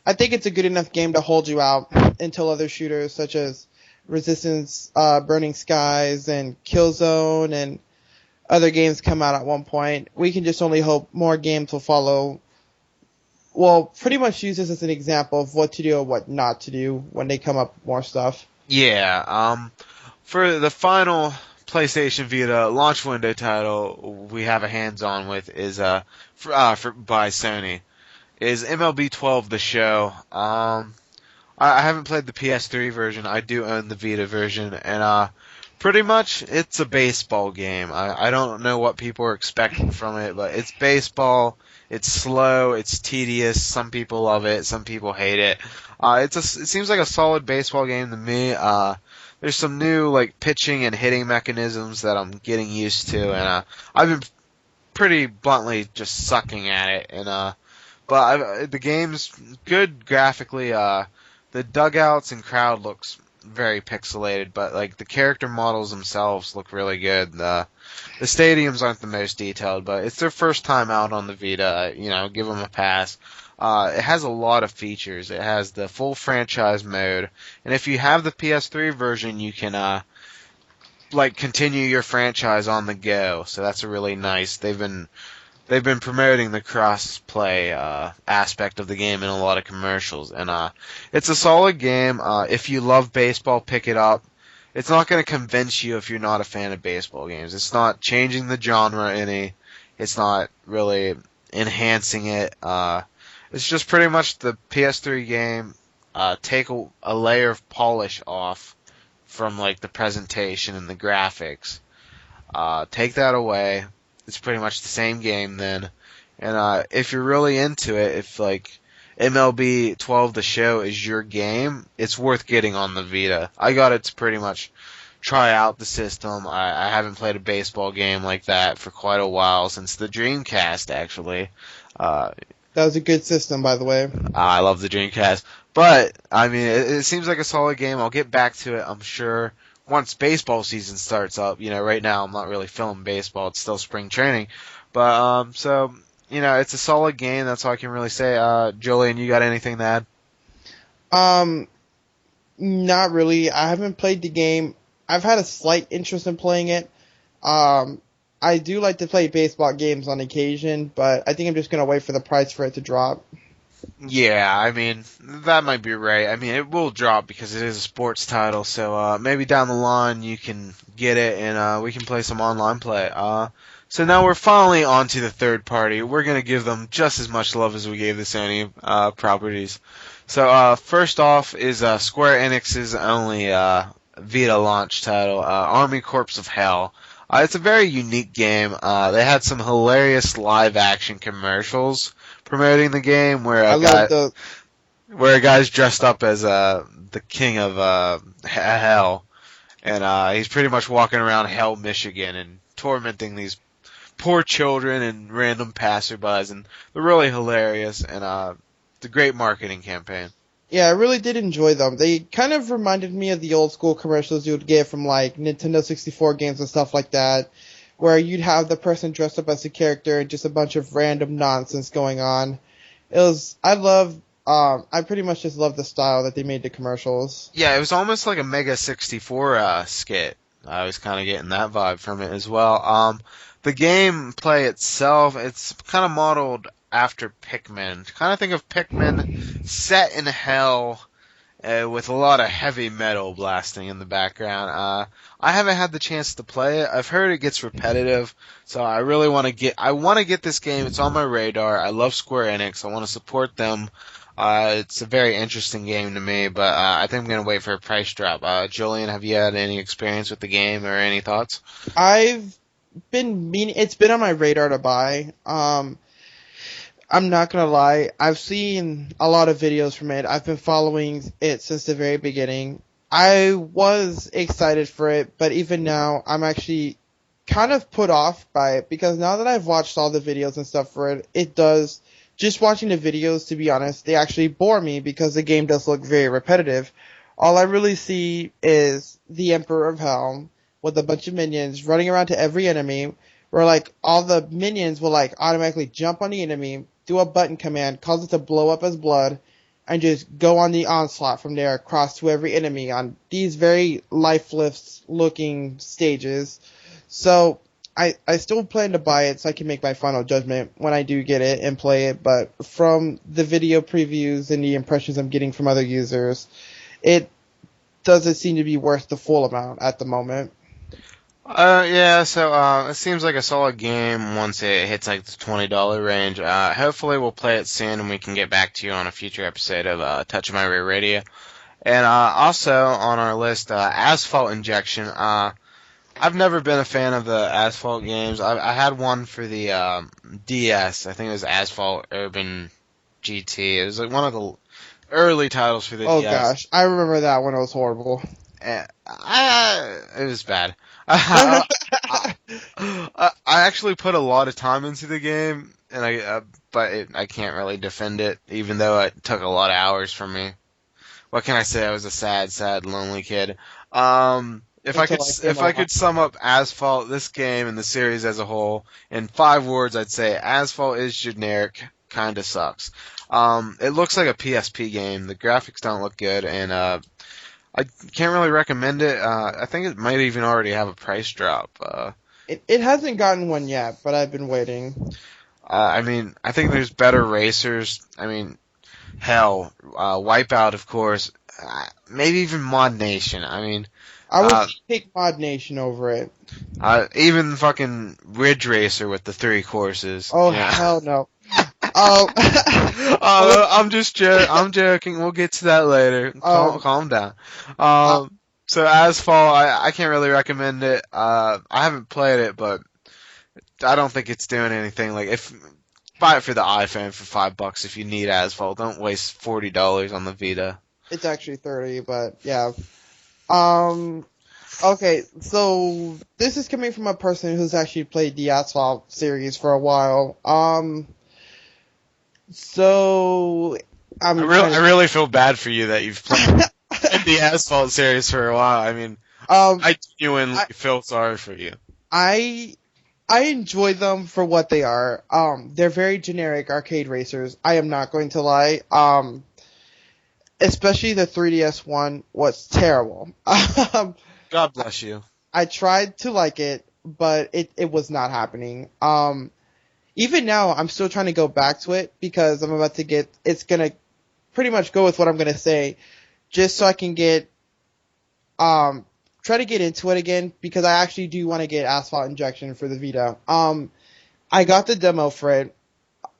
I think it's a good enough game to hold you out until other shooters such as Resistance, Burning Skies, and Killzone, and other games come out at one point. We can just only hope more games will follow. Well, pretty much use this as an example of what to do and what not to do when they come up with more stuff. Yeah, for the final PlayStation Vita launch window title we have a hands-on with is by Sony is MLB 12 The Show. I haven't played the PS3 version. I do own the Vita version, and pretty much it's a baseball game. I don't know what people are expecting from it, but it's baseball. It's slow. It's tedious. Some people love it. Some people hate it. It seems like a solid baseball game to me. There's some new like pitching and hitting mechanisms that I'm getting used to, and I've been pretty bluntly just sucking at it. And the game's good graphically. The dugouts and crowd looks very pixelated, but like the character models themselves look really good. The stadiums aren't the most detailed, but it's their first time out on the Vita. Give them a pass. It has a lot of features. It has the full franchise mode, and if you have the PS3 version, you can continue your franchise on the go. So that's a really nice. They've been promoting the cross-play aspect of the game in a lot of commercials, and it's a solid game. If you love baseball, pick it up. It's not going to convince you if you're not a fan of baseball games. It's not changing the genre any. It's not really enhancing it. It's just pretty much the PS3 game. Take a layer of polish off from like the presentation and the graphics. Take that away. It's pretty much the same game then. And if you're really into it, if like MLB 12 The Show is your game, it's worth getting on the Vita. I got it to pretty much try out the system. I haven't played a baseball game like that for quite a while, since the Dreamcast actually. That was a good system, by the way. I love the Dreamcast. But, I mean, it seems like a solid game. I'll get back to it, I'm sure, once baseball season starts up. Right now I'm not really feeling baseball. It's still spring training. But, so, it's a solid game. That's all I can really say. Julian, you got anything to add? Not really. I haven't played the game. I've had a slight interest in playing it. I do like to play baseball games on occasion, but I think I'm just going to wait for the price for it to drop. Yeah, I mean, that might be right. I mean, it will drop because it is a sports title, so maybe down the line you can get it and we can play some online play. So now we're finally on to the third party. We're going to give them just as much love as we gave the Sony properties. So first off is Square Enix's only Vita launch title, Army Corps of Hell. It's a very unique game. They had some hilarious live-action commercials promoting the game where a guy's dressed up as the king of hell, and he's pretty much walking around Hell, Michigan, and tormenting these poor children and random passerbys, and they're really hilarious, and it's a great marketing campaign. Yeah, I really did enjoy them. They kind of reminded me of the old school commercials you would get from like Nintendo 64 games and stuff like that, where you'd have the person dressed up as a character and just a bunch of random nonsense going on. I pretty much just love the style that they made the commercials. Yeah, it was almost like a Mega 64 skit. I was kind of getting that vibe from it as well. the gameplay itself, it's kind of modeled after Pikmin. Kind of think of Pikmin set in hell with a lot of heavy metal blasting in the background. I haven't had the chance to play it. I've heard it gets repetitive, so I really want to get this game. It's on my radar. I love Square Enix. I want to support them. It's a very interesting game to me, but I think I'm gonna wait for a price drop. Julian, have you had any experience with the game or any thoughts? I've been meaning, it's been on my radar to buy. I'm not gonna lie, I've seen a lot of videos from it. I've been following it since the very beginning. I was excited for it, but even now, I'm actually kind of put off by it because now that I've watched all the videos and stuff for it, just watching the videos, to be honest, they actually bore me because the game does look very repetitive. All I really see is the Emperor of Hell with a bunch of minions running around to every enemy, where like all the minions will like automatically jump on the enemy, do a button command, cause it to blow up as blood, and just go on the onslaught from there across to every enemy on these very lifeless looking stages. So I still plan to buy it so I can make my final judgment when I do get it and play it, but from the video previews and the impressions I'm getting from other users, it doesn't seem to be worth the full amount at the moment. Yeah, so it seems like a solid game once it hits like the $20 range. Hopefully we'll play it soon and we can get back to you on a future episode of Touch My Rear Radio. And also on our list, Asphalt Injection. I've never been a fan of the Asphalt games. I had one for the DS. I think it was Asphalt Urban GT. It was like one of the early titles for the DS. Oh gosh, I remember that one. It was horrible. It was bad. I actually put a lot of time into the game, and I can't really defend it, even though it took a lot of hours from me. What can I say? I was a sad, lonely kid. If I could sum up Asphalt, this game and the series as a whole, in 5 words, I'd say Asphalt is generic, kinda sucks. It looks like a PSP game. The graphics don't look good, and I can't really recommend it. I think it might even already have a price drop. It hasn't gotten one yet, but I've been waiting. I mean, I think there's better racers. I mean, hell, Wipeout, of course. Maybe even Mod Nation. I mean, I would pick Mod Nation over it. even fucking Ridge Racer with the 3 courses. Oh, yeah. hell no. I'm joking. We'll get to that later. Calm down. So Asphalt, I can't really recommend it. I haven't played it, but I don't think it's doing anything. Like, buy it for the iPhone for $5 if you need Asphalt. Don't waste $40 on the Vita. It's actually 30, but yeah. Okay, so this is coming from a person who's actually played the Asphalt series for a while. So I really feel bad for you that you've played the Asphalt series for a while. I mean, I genuinely feel sorry for you. I enjoy them for what they are. They're very generic arcade racers. I am not going to lie. Especially the 3DS one was terrible. God bless you. I tried to like it, but it was not happening. Even now, I'm still trying to go back to it because I'm about to it's gonna pretty much go with what I'm gonna say, just so I can try to get into it again because I actually do want to get Asphalt Injection for the Vita. I got the demo for it.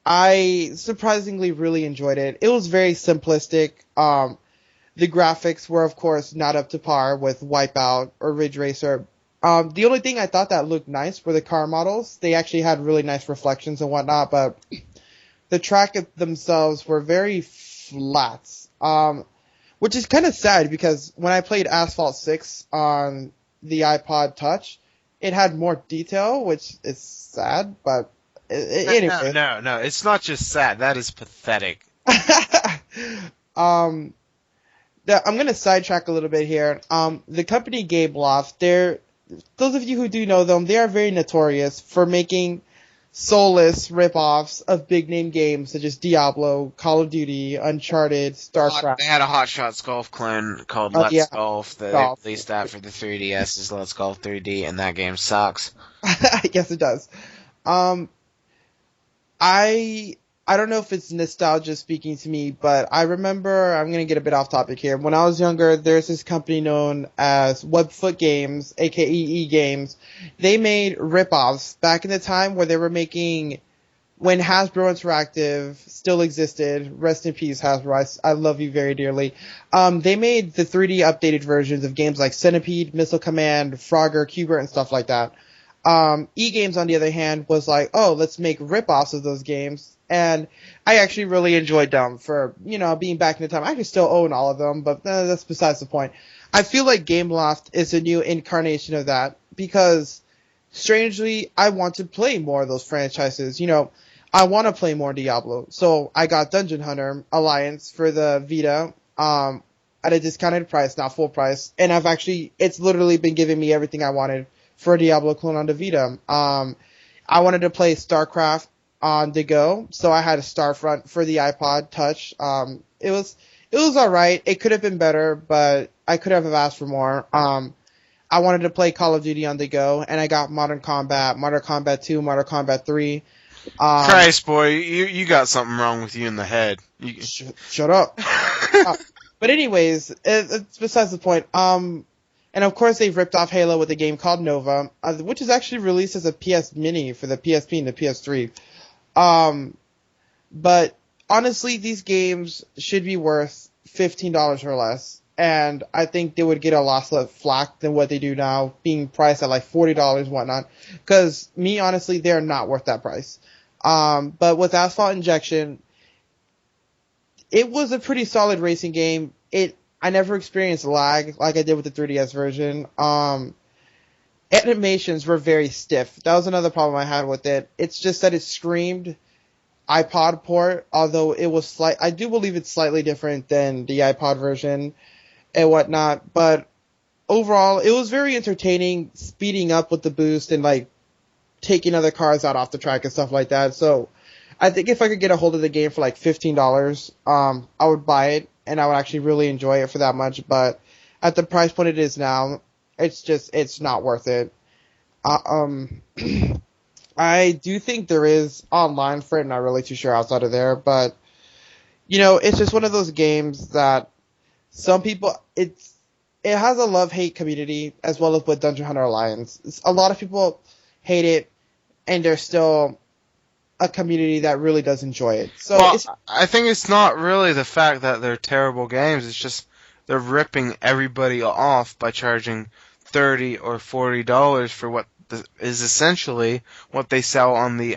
I surprisingly really enjoyed it. It was very simplistic. The graphics were, of course, not up to par with Wipeout or Ridge Racer. The only thing I thought that looked nice were the car models. They actually had really nice reflections and whatnot, but the track themselves were very flat. Which is kind of sad because when I played Asphalt 6 on the iPod Touch, it had more detail, which is sad, but anyway. No, it's not just sad. That is pathetic. I'm gonna sidetrack a little bit here. The company Gameloft, those of you who do know them, they are very notorious for making soulless rip-offs of big-name games such as Diablo, Call of Duty, Uncharted, StarCraft. They had a Hot Shots Golf clone called Let's Golf that they released that for the 3DS as Let's Golf 3D, and that game sucks. Yes, it does. Um, I I don't know if it's nostalgia speaking to me, but I remember, I'm gonna get a bit off topic here. When I was younger, there's this company known as Webfoot Games, aka E Games. They made rip-offs back in the time where they were making when Hasbro Interactive still existed. Rest in peace, Hasbro. I love you very dearly. They made the 3D updated versions of games like Centipede, Missile Command, Frogger, Cubert, and stuff like that. E-Games, on the other hand, was like, oh, let's make rip-offs of those games. And I actually really enjoyed them for, being back in the time. I actually still own all of them, but that's besides the point. I feel like Gameloft is a new incarnation of that because, strangely, I want to play more of those franchises. I want to play more Diablo. So I got Dungeon Hunter Alliance for the Vita, at a discounted price, not full price. And it's literally been giving me everything I wanted for a Diablo clone on the Vita. I wanted to play StarCraft on the go, so I had a Starfront for the iPod Touch. It was alright. It could have been better, but I could have asked for more. I wanted to play Call of Duty on the go, and I got Modern Combat, Modern Combat 2, Modern Combat 3. Christ, boy, you got something wrong with you in the head. Shut up. But anyways, it's besides the point. And of course they've ripped off Halo with a game called Nova, which is actually released as a PS Mini for the PSP and the PS3. But honestly, these games should be worth $15 or less. And I think they would get a lot less flack than what they do now, being priced at like $40 and whatnot. Because honestly, they're not worth that price. But with Asphalt Injection, it was a pretty solid racing game. I never experienced lag like I did with the 3DS version. Animations were very stiff. That was another problem I had with it. It's just that it screamed iPod port, although it was I do believe it's slightly different than the iPod version and whatnot. But overall, it was very entertaining, speeding up with the boost and like taking other cars out off the track and stuff like that. So I think if I could get a hold of the game for like $15, I would buy it and I would actually really enjoy it for that much. But at the price point it is now, it's not worth it. I do think there is online for it, not really too sure outside of there, but it's just one of those games that some people, it has a love-hate community as well as with Dungeon Hunter Alliance. A lot of people hate it, and there's still a community that really does enjoy it. So I think it's not really the fact that they're terrible games, it's just they're ripping everybody off by charging $30 or $40 for what is essentially what they sell on the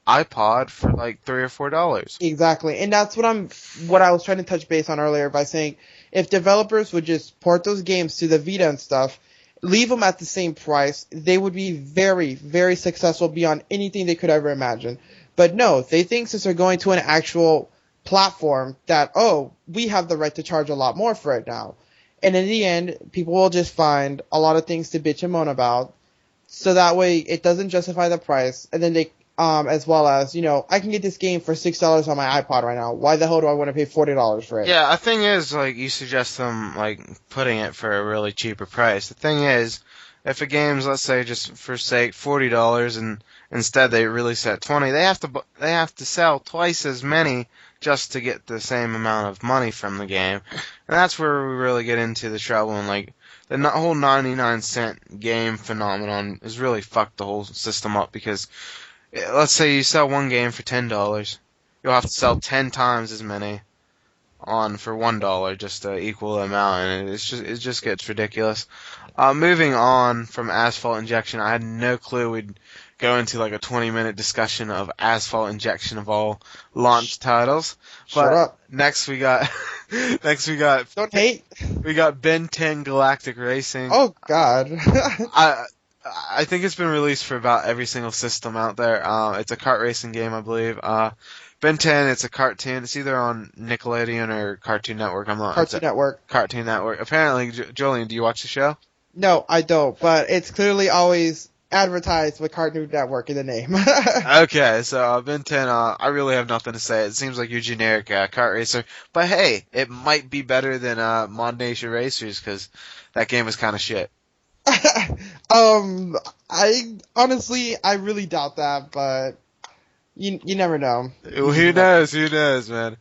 iPod for like $3 or $4. Exactly, and that's what I was trying to touch base on earlier by saying if developers would just port those games to the Vita and stuff, leave them at the same price, they would be very, very successful beyond anything they could ever imagine. But no, they think since they're going to an actual platform that, we have the right to charge a lot more for it now. And in the end, people will just find a lot of things to bitch and moan about. So that way it doesn't justify the price. And then they, as well as, I can get this game for $6 on my iPod right now. Why the hell do I want to pay $40 for it? Yeah, the thing is, like, you suggest them, like, putting it for a really cheaper price. The thing is, if a game's, let's say, just for sake, $40, and instead they release it at $20, they have to sell twice as many just to get the same amount of money from the game. And that's where we really get into the trouble, and, like, the whole 99-cent game phenomenon has really fucked the whole system up, because let's say you sell one game for $10, you'll have to sell 10 times as many on for $1 just to equal the amount, and it just gets ridiculous. Moving on from Asphalt Injection, I had no clue we'd go into like a 20-minute discussion of Asphalt Injection of all launch titles. But Shut up. Next we got Don't hate. We got Ben 10 Galactic Racing. Oh God. I think it's been released for about every single system out there. It's a kart racing game, I believe. Ben 10, it's a cartoon. It's either on Nickelodeon or Cartoon Network. Cartoon Network. Cartoon Network. Apparently, Julian, do you watch the show? No, I don't. But it's clearly always advertised with Cartoon Network in the name. Okay, so Ben 10, I really have nothing to say. It seems like your generic kart racer. But hey, it might be better than Mod Nation Racers, because that game is kind of shit. I honestly, I really doubt that, but you never know. You just Who never. knows? Who knows, man?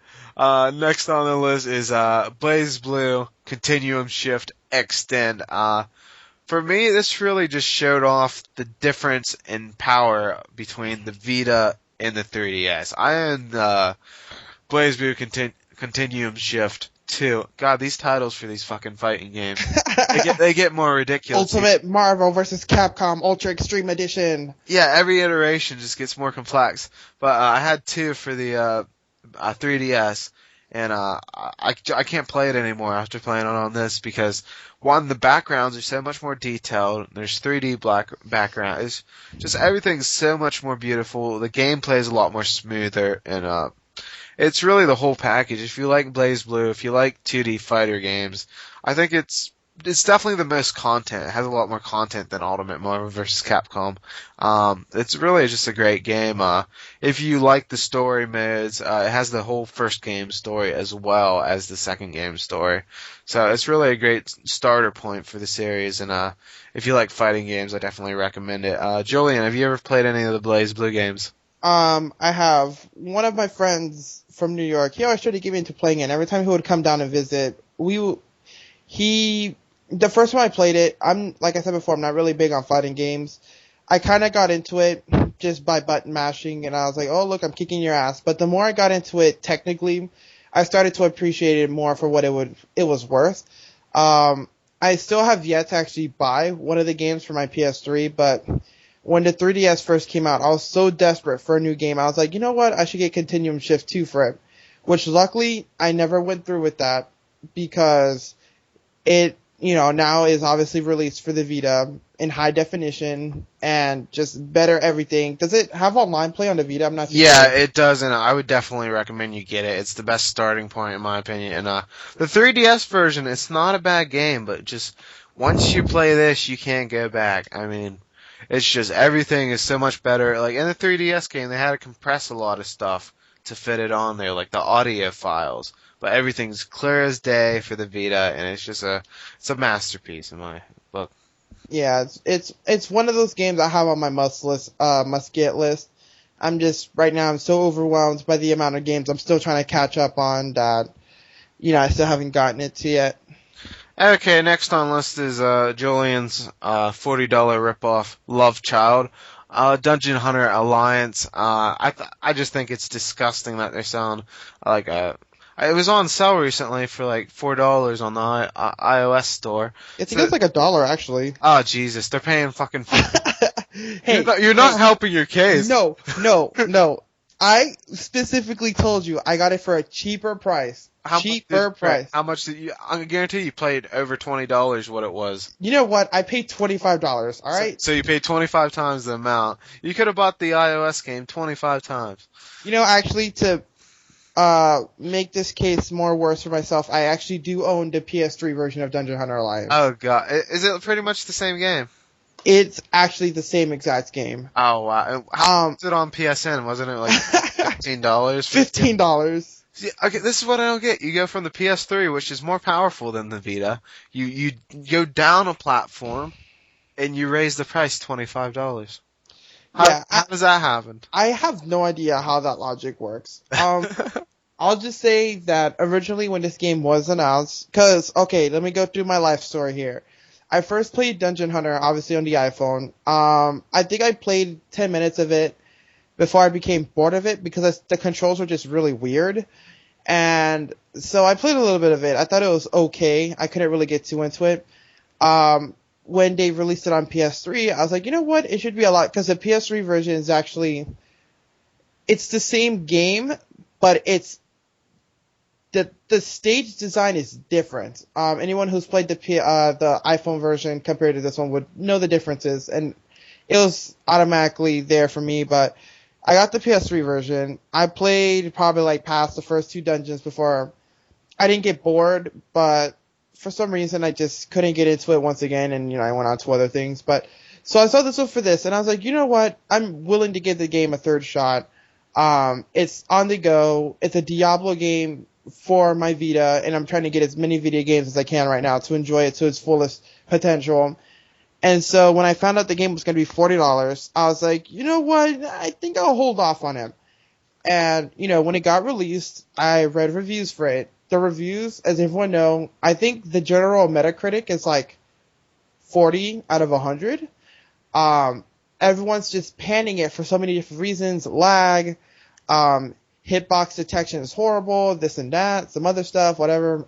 Next on the list is Blaze Blue Continuum Shift Extend. For me, this really just showed off the difference in power between the Vita and the 3DS. I am Blaze Blue Continuum Shift 2. God, these titles for these fucking fighting games, they get more ridiculous. Ultimate Marvel vs. Capcom Ultra Extreme Edition. Yeah, every iteration just gets more complex. But I had two for the 3DS, and I can't play it anymore after playing it on this because one, the backgrounds are so much more detailed. There's 3D black background. It's just everything's so much more beautiful. The gameplay is a lot more smoother, and it's really the whole package. If you like Blaze Blue, if you like 2D fighter games, I think it's definitely the most content. It has a lot more content than Ultimate Marvel vs. Capcom. It's really just a great game. If you like the story modes, it has the whole first game story as well as the second game story. So it's really a great starter point for the series. And if you like fighting games, I definitely recommend it. Julian, have you ever played any of the Blaze Blue games? I have one of my friends from New York. He always tried to get me into playing it. And every time he would come down and visit, the first time I played it, like I said before, I'm not really big on fighting games. I kind of got into it just by button mashing, and I was like, oh look, I'm kicking your ass. But the more I got into it technically, I started to appreciate it more for what it was worth. I still have yet to actually buy one of the games for my PS3, but when the 3DS first came out, I was so desperate for a new game. I was like, you know what? I should get Continuum Shift 2 for it. Which luckily, I never went through with that because it, now is obviously released for the Vita in high definition and just better everything. Does it have online play on the Vita? I'm not sure. Yeah, it does, and I would definitely recommend you get it. It's the best starting point in my opinion. And the 3DS version, it's not a bad game, but just once you play this, you can't go back. I mean, it's just everything is so much better. Like in the 3DS game, they had to compress a lot of stuff to fit it on there, like the audio files. But everything's clear as day for the Vita, and it's a masterpiece in my book. Yeah, it's one of those games I have on my must get list. Right now I'm so overwhelmed by the amount of games I'm still trying to catch up on that, I still haven't gotten it to yet. Okay, next on list is Julian's $40 ripoff Love Child. Dungeon Hunter Alliance. I just think it's disgusting that they're selling like it was on sale recently for like $4 on the iOS store. I think it's like $1 actually. Oh Jesus, they're paying fucking. Hey, you're not helping your case. No. I specifically told you I got it for a cheaper price. Price. How much did you? I guarantee you paid over $20. What it was. You know what? I paid $25. All right. So you paid 25 times the amount. You could have bought the iOS game 25 times. Actually, to make this case more worse for myself, I actually do own the PS3 version of Dungeon Hunter Alliance. Oh god, is it pretty much the same game? It's actually the same exact game. Oh wow. How was it on PSN? Wasn't it like $15? $15. See, okay, this is what I don't get. You go from the PS3, which is more powerful than the Vita. You go down a platform, and you raise the price $25. How does that happen? I have no idea how that logic works. I'll just say that originally when this game was announced, let me go through my life story here. I first played Dungeon Hunter, obviously on the iPhone. I think I played 10 minutes of it before I became bored of it because the controls were just really weird. And so I played a little bit of it. I thought it was okay. I couldn't really get too into it. When they released it on PS3, I was like, you know what? It should be a lot, because the PS3 version is actually, it's the same game, but it's, the stage design is different. Anyone who's played the iPhone version compared to this one would know the differences, and it was automatically there for me, but I got the PS3 version. I played probably like past the first 2 dungeons before I didn't get bored, but for some reason I just couldn't get into it once again, and I went on to other things. But so I saw this one for this, and I was like, you know what? I'm willing to give the game a third shot. It's on the go. It's a Diablo game for my Vita, and I'm trying to get as many video games as I can right now to enjoy it to its fullest potential. And so when I found out the game was going to be $40, I was like, you know what? I think I'll hold off on it. And, when it got released, I read reviews for it. The reviews, as everyone know, I think the general Metacritic is like 40 out of 100. Everyone's just panning it for so many different reasons. Lag, hitbox detection is horrible, this and that, some other stuff, whatever.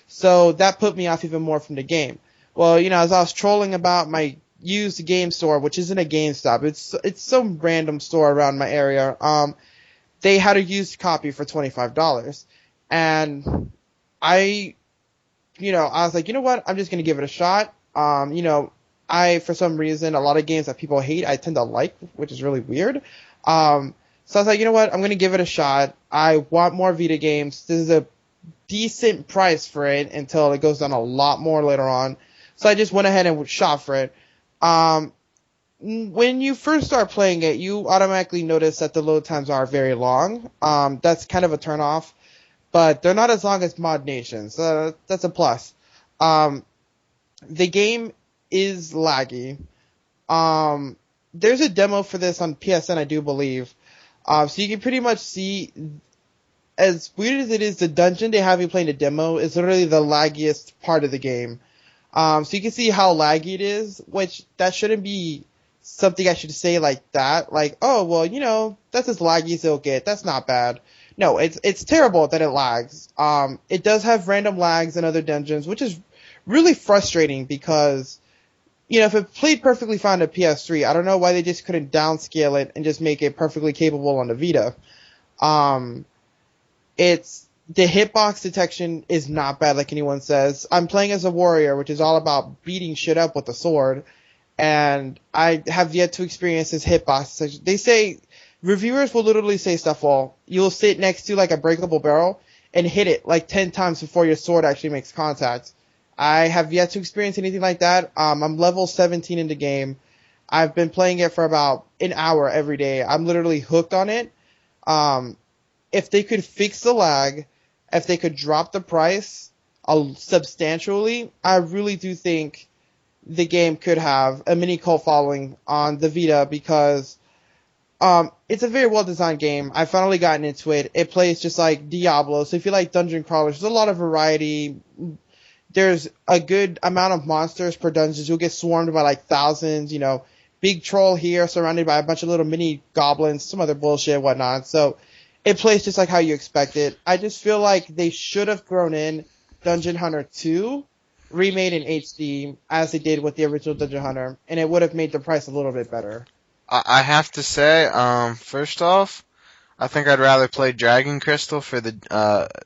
So that put me off even more from the game. Well, as I was trolling about my used game store, which isn't a GameStop, it's some random store around my area, they had a used copy for $25. And I was like, you know what? I'm just going to give it a shot. For some reason, a lot of games that people hate, I tend to like, which is really weird. So I was like, you know what? I'm going to give it a shot. I want more Vita games. This is a decent price for it until it goes down a lot more later on. So I just went ahead and shot for it. When you first start playing it, you automatically notice that the load times are very long. That's kind of a turnoff, but they're not as long as Mod Nation, so that's a plus. The game is laggy. There's a demo for this on PSN, I do believe. So you can pretty much see, as weird as it is, the dungeon they have you playing the demo is literally the laggiest part of the game. So you can see how laggy it is, which that shouldn't be something I should say like that. Like, oh, well, that's as laggy as it'll get. That's not bad. No, it's terrible that it lags. It does have random lags in other dungeons, which is really frustrating because, if it played perfectly fine on PS3, I don't know why they just couldn't downscale it and just make it perfectly capable on the Vita. The hitbox detection is not bad like anyone says. I'm playing as a warrior, which is all about beating shit up with a sword, and I have yet to experience this hitbox detection. They say, reviewers will literally say stuff, well, you'll sit next to like a breakable barrel and hit it like 10 times before your sword actually makes contact. I have yet to experience anything like that. I'm level 17 in the game. I've been playing it for about an hour every day. I'm literally hooked on it. If they could fix the lag, if they could drop the price substantially, I really do think the game could have a mini cult following on the Vita because it's a very well-designed game. I've finally gotten into it. It plays just like Diablo, so if you like dungeon crawlers, there's a lot of variety. There's a good amount of monsters per dungeon. You'll get swarmed by like thousands, big troll here surrounded by a bunch of little mini goblins, some other bullshit, whatnot. So it plays just like how you expect it. I just feel like they should have thrown in Dungeon Hunter 2, remade in HD, as they did with the original Dungeon Hunter, and it would have made the price a little bit better. I have to say, first off, I think I'd rather play Dragon Crystal for the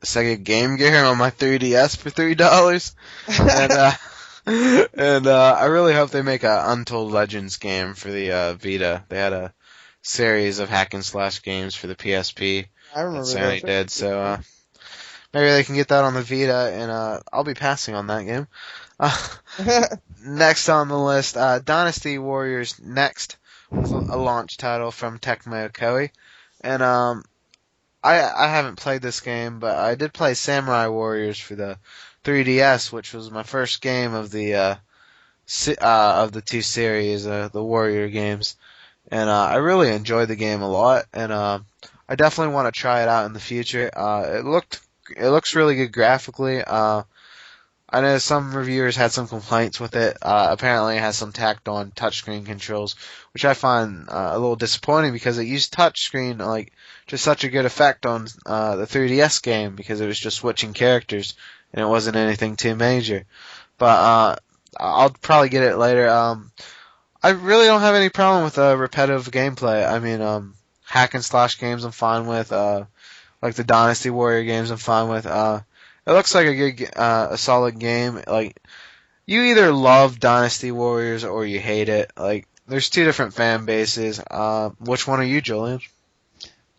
Sega Game Gear on my 3DS for $3. And I really hope they make a Untold Legends game for the Vita. They had a series of hack and slash games for the PSP. I remember that Sony did, so maybe they can get that on the Vita, and I'll be passing on that game. Next on the list, Dynasty Warriors Next was a launch title from Tecmo Koei, and I haven't played this game, but I did play Samurai Warriors for the 3DS, which was my first game of the two series, the Warrior games. And I really enjoyed the game a lot, and I definitely want to try it out in the future. It looks really good graphically. I know some reviewers had some complaints with it. Apparently it has some tacked on touchscreen controls, which I find a little disappointing because it used touchscreen like just such a good effect on the 3DS game because it was just switching characters and it wasn't anything too major. But I'll probably get it later. I really don't have any problem with repetitive gameplay. I mean, hack and slash games I'm fine with. Like the Dynasty Warrior games I'm fine with. It looks like a solid game. Like, you either love Dynasty Warriors or you hate it. Like, there's two different fan bases. Which one are you, Julian?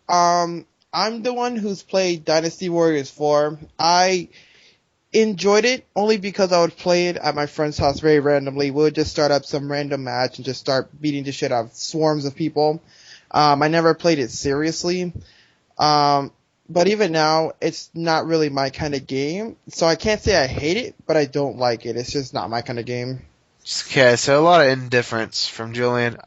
I'm the one who's played Dynasty Warriors 4. I enjoyed it only because I would play it at my friend's house very randomly. We would just start up some random match and just start beating the shit out of swarms of people. I never played it seriously. But even now, it's not really my kind of game. So I can't say I hate it, but I don't like it. It's just not my kind of game. Okay, so a lot of indifference from Julian.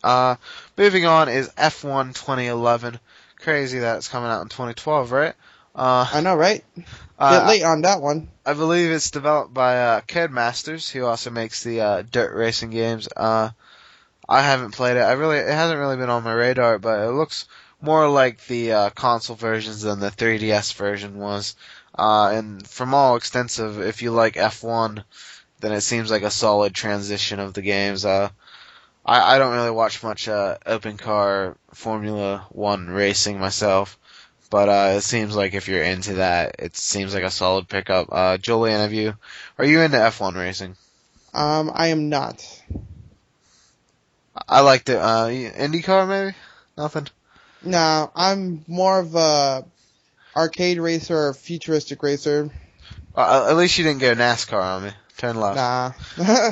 Moving on is F1 2011. Crazy that it's coming out in 2012, right? Uh, I know, right? Bit I late on that one. I believe it's developed by Codemasters, who also makes the dirt racing games. I haven't played it. It hasn't really been on my radar, but it looks more like the console versions than the 3DS version was. And from all extensive, if you like F1, then it seems like a solid transition of the games. I don't really watch much open car Formula One racing myself, but it seems like if you're into that, it seems like a solid pickup. Julian, are you into F1 racing? I am not. I like the IndyCar maybe. Nothing. Nah, I'm more of a arcade racer or futuristic racer. At least you didn't go NASCAR on me. Turn left. Nah.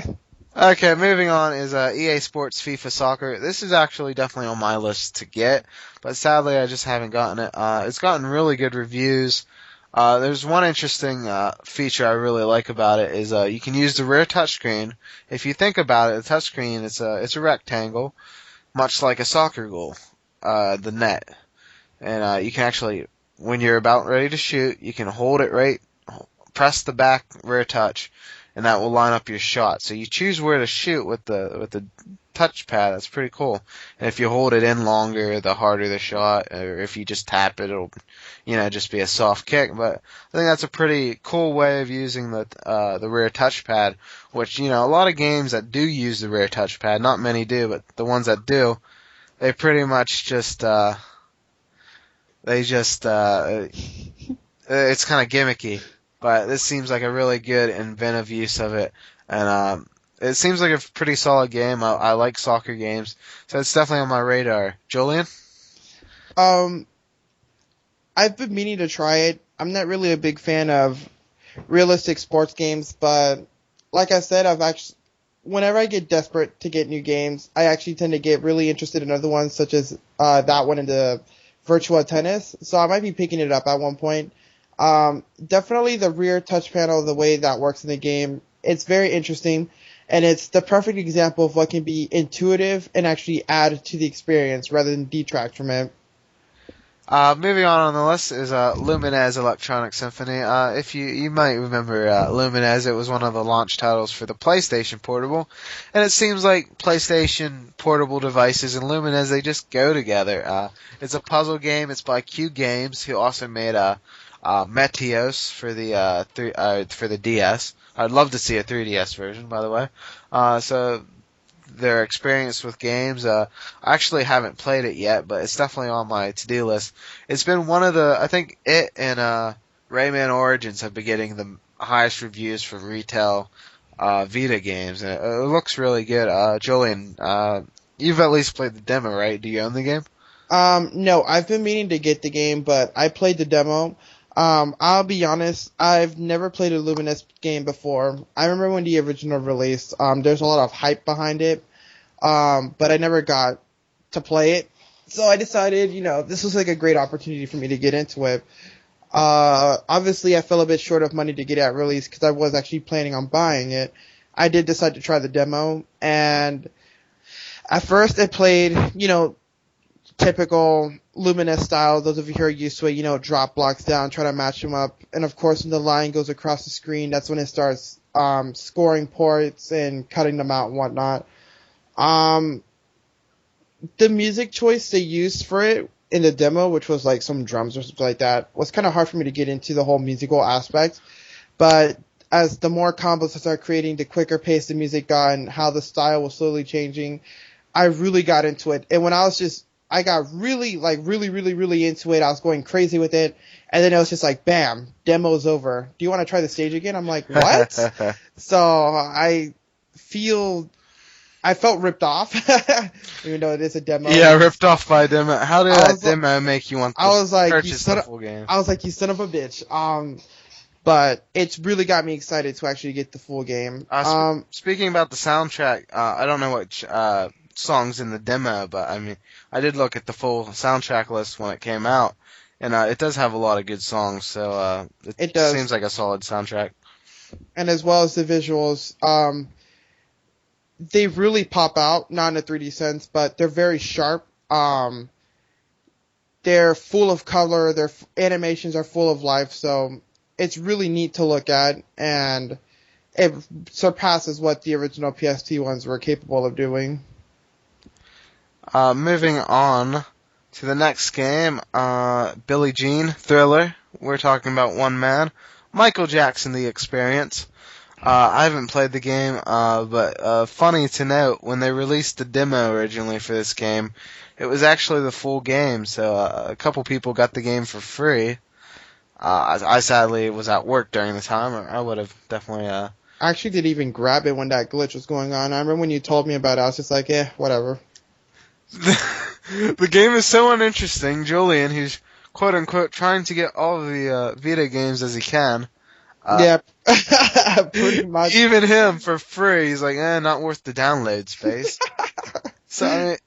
Okay, moving on is EA Sports FIFA Soccer. This is actually definitely on my list to get, but sadly I just haven't gotten it. It's gotten really good reviews. There's one interesting feature I really like about it is you can use the rear touchscreen. If you think about it, the touchscreen it's a rectangle, much like a soccer goal, the net, and you can actually when you're about ready to shoot, you can hold it right, press the back rear touch, and that will line up your shot. So you choose where to shoot with the touchpad. That's pretty cool. And if you hold it in longer, the harder the shot. Or if you just tap it, it'll just be a soft kick. But I think that's a pretty cool way of using the rear touchpad. Which a lot of games that do use the rear touchpad, not many do, but the ones that do, they pretty much just it's kind of gimmicky, but this seems like a really good inventive use of it, and it seems like a pretty solid game. I like soccer games, so it's definitely on my radar. Julian? um, I've been meaning to try it. I'm not really a big fan of realistic sports games, but like I said, whenever I get desperate to get new games, I actually tend to get really interested in other ones, such as that one in the Virtua Tennis. So I might be picking it up at one point. Definitely the rear touch panel, the way that works in the game, it's very interesting, and it's the perfect example of what can be intuitive and actually add to the experience rather than detract from it. Moving on the list is Lumines Electronic Symphony. If you might remember Lumines, it was one of the launch titles for the PlayStation Portable, and it seems like PlayStation Portable devices and Lumines they just go together. It's a puzzle game. It's by Q Games, who also made Meteos for the DS. I'd love to see a 3DS version, by the way. So their experience with games. I actually haven't played it yet, but it's definitely on my to-do list. It's been one of I think it and Rayman Origins have been getting the highest reviews for retail Vita games, and it looks really good. Julian, you've at least played the demo, right? Do you own the game? No, I've been meaning to get the game, but I played the demo. I'll be honest, I've never played a Luminous game before. I remember when the original released, there's a lot of hype behind it, but I never got to play it. So I decided, this was like a great opportunity for me to get into it. Obviously I fell a bit short of money to get it at release because I was actually planning on buying it. I did decide to try the demo, and at first I played, typical Luminous style. Those of you who are used to it, drop blocks down, try to match them up. And of course, when the line goes across the screen, that's when it starts scoring ports and cutting them out and whatnot. The music choice they used for it in the demo, which was like some drums or something like that, was kind of hard for me to get into the whole musical aspect. But as the more combos I started creating, the quicker pace the music got and how the style was slowly changing, I really got into it. And when I got really, really into it. I was going crazy with it. And then it was just like, bam, demo's over. Do you want to try the stage again? I'm like, what? So I felt ripped off, even though it is a demo. Yeah, ripped off by a demo. How did that demo make you want to purchase the full game? I was like, you son of a bitch. But it's really got me excited to actually get the full game. Speaking about the soundtrack, I don't know which songs in the demo, but I mean, I did look at the full soundtrack list when it came out, and it does have a lot of good songs, so it does. Seems like a solid soundtrack. And as well as the visuals, they really pop out, not in a 3D sense, but they're very sharp. They're full of color. Their animations are full of life, so it's really neat to look at, and it surpasses what the original PSP ones were capable of doing. Moving on to the next game, Billie Jean Thriller. We're talking about one man, Michael Jackson, The Experience. I haven't played the game, but funny to note, when they released the demo originally for this game, it was actually the full game, so a couple people got the game for free. I sadly was at work during the time, or I would have definitely. I actually didn't even grab it when that glitch was going on. I remember when you told me about it, I was just like, whatever. The game is so uninteresting. Julian, who's quote unquote trying to get all of the Vita games as he can. Yeah, pretty much. Even him for free, he's like, not worth the download space. So I mean,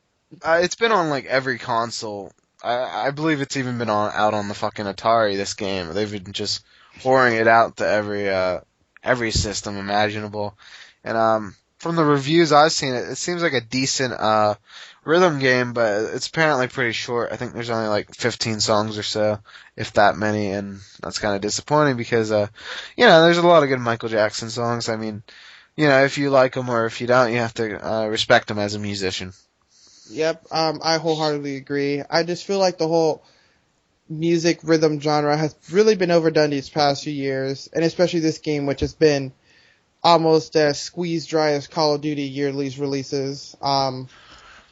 it's been on like every console. I believe it's even been out on the fucking Atari. This game, they've been just pouring it out to every system imaginable. And from the reviews I've seen, it seems like a decent rhythm game, but it's apparently pretty short. I think there's only like 15 songs or so, if that many, and that's kind of disappointing because there's a lot of good Michael Jackson songs. I mean, if you like them or if you don't, you have to respect him as a musician. Yep, I wholeheartedly agree. I just feel like the whole music rhythm genre has really been overdone these past few years, and especially this game, which has been almost as squeezed dry as Call of Duty yearly releases.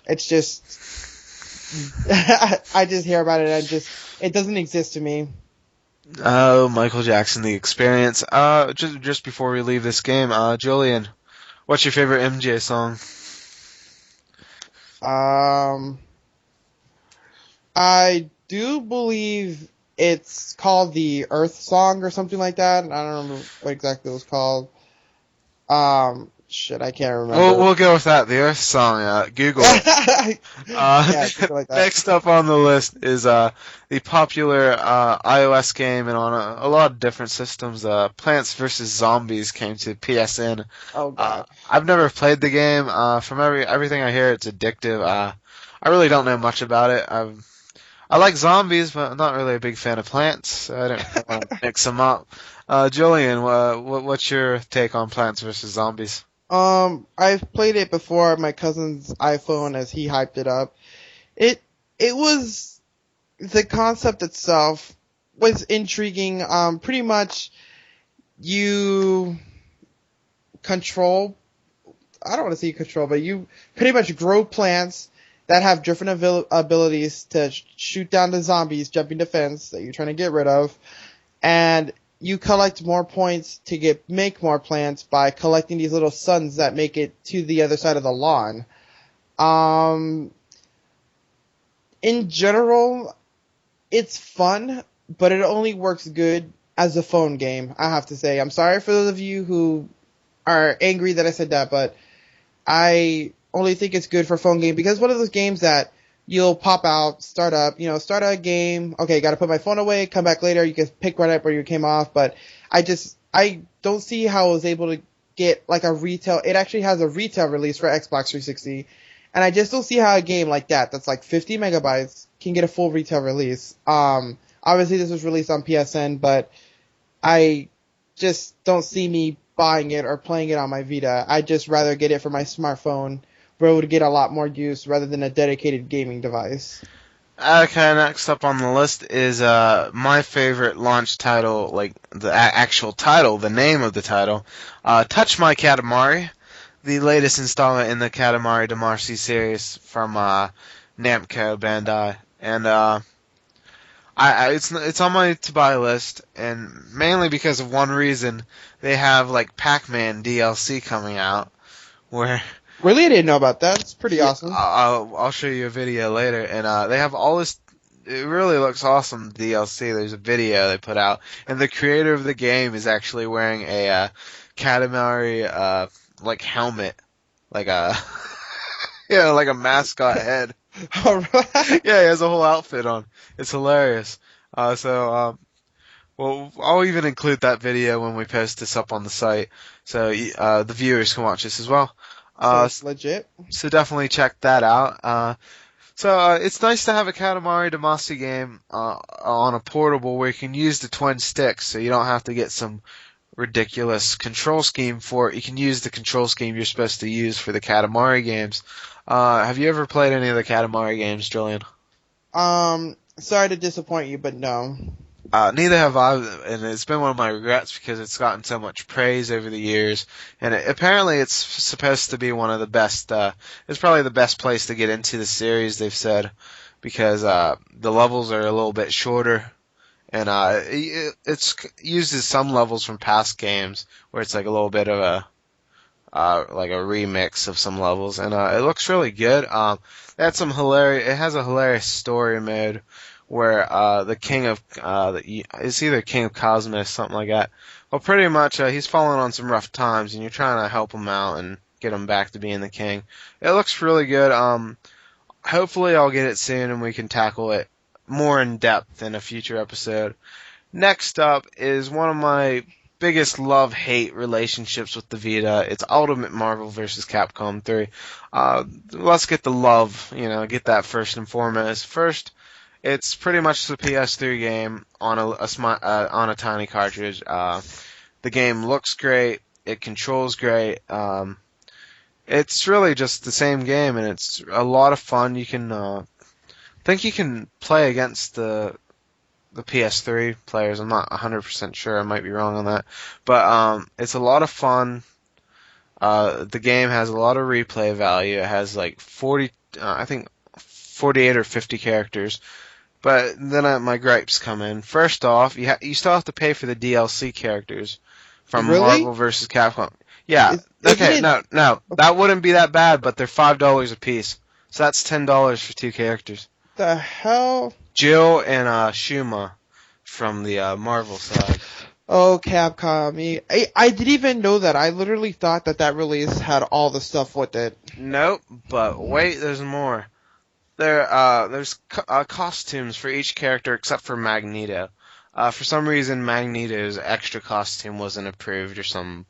It's just, I just hear about it, it doesn't exist to me. Oh, Michael Jackson, The Experience. Just before we leave this game, Julian, what's your favorite MJ song? I do believe it's called the Earth Song or something like that. I don't remember what exactly it was called. I can't remember. We'll go with that. The Earth Song. Google it. Yeah, something like that. Next up on the list is the popular iOS game, and on a lot of different systems. Plants vs Zombies came to PSN. Oh god. I've never played the game. From everything I hear, it's addictive. I really don't know much about it. I like zombies, but I'm not really a big fan of plants, so I don't want to mix them up. Julian, what's your take on Plants vs Zombies? I've played it before on my cousin's iPhone as he hyped it up. It was, the concept itself was intriguing. Pretty much you control, I don't want to say control, but you pretty much grow plants that have different abilities to shoot down the zombies jumping the fence that you're trying to get rid of, and you collect more points to make more plants by collecting these little suns that make it to the other side of the lawn. In general, it's fun, but it only works good as a phone game, I have to say. I'm sorry for those of you who are angry that I said that, but I only think it's good for phone game because it's one of those games that you'll pop out, start a game, okay, gotta put my phone away, come back later, you can pick right up where you came off, but I don't see how I was able to get like it actually has a retail release for Xbox 360, and I just don't see how a game like that's like 50 megabytes, can get a full retail release. Obviously this was released on PSN, but I just don't see me buying it or playing it on my Vita. I'd just rather get it for my smartphone, where it would get a lot more use rather than a dedicated gaming device. Okay, next up on the list is my favorite launch title, like the actual title, the name of the title, Touch My Katamari, the latest installment in the Katamari Damacy series from Namco Bandai, and it's on my to buy list, and mainly because of one reason. They have like Pac-Man DLC coming out, where Really? I didn't know about that. It's pretty awesome. I'll show you a video later, and they have all this. It really looks awesome. DLC. There's a video they put out, and the creator of the game is actually wearing a Katamari like helmet, like a like a mascot head. All right. Yeah, he has a whole outfit on. It's hilarious. Well, I'll even include that video when we post this up on the site, so the viewers can watch this as well. So Uh, it's legit. so definitely check that out. It's nice to have a Katamari Damacy game on a portable where you can use the twin sticks, so you don't have to get some ridiculous control scheme for it. You can use the control scheme you're supposed to use for the Katamari games. Have you ever played any of the Katamari games, Julian? Sorry to disappoint you, but no. Neither have I, and it's been one of my regrets because it's gotten so much praise over the years, and apparently it's supposed to be one of the best. It's probably the best place to get into the series. They've said because the levels are a little bit shorter, and it's uses some levels from past games where it's like a little bit of a like a remix of some levels, and it looks really good. It has a hilarious story mode where the king of it's either King of Cosmos, something like that. Well, pretty much he's fallen on some rough times, and you're trying to help him out and get him back to being the king. It looks really good. Hopefully I'll get it soon, and we can tackle it more in depth in a future episode. Next up is one of my biggest love-hate relationships with the Vita. It's Ultimate Marvel vs. Capcom 3. Let's get the love, get that first and foremost. First, it's pretty much the PS3 game on on a tiny cartridge. The game looks great. It controls great. It's really just the same game, and it's a lot of fun. You can think you can play against the PS3 players. I'm not 100% sure. I might be wrong on that. But it's a lot of fun. The game has a lot of replay value. It has like 48 or 50 characters. But then my gripes come in. First off, you still have to pay for the DLC characters from Really? Marvel vs. Capcom. Yeah. Isn't Okay. it? No. That wouldn't be that bad, but they're $5 a piece. So that's $10 for 2 characters. The hell? Jill and Shuma from the Marvel side. Oh, Capcom. I didn't even know that. I literally thought that release had all the stuff with it. Nope, but wait, there's more. There's costumes for each character except for Magneto. For some reason, Magneto's extra costume wasn't approved or some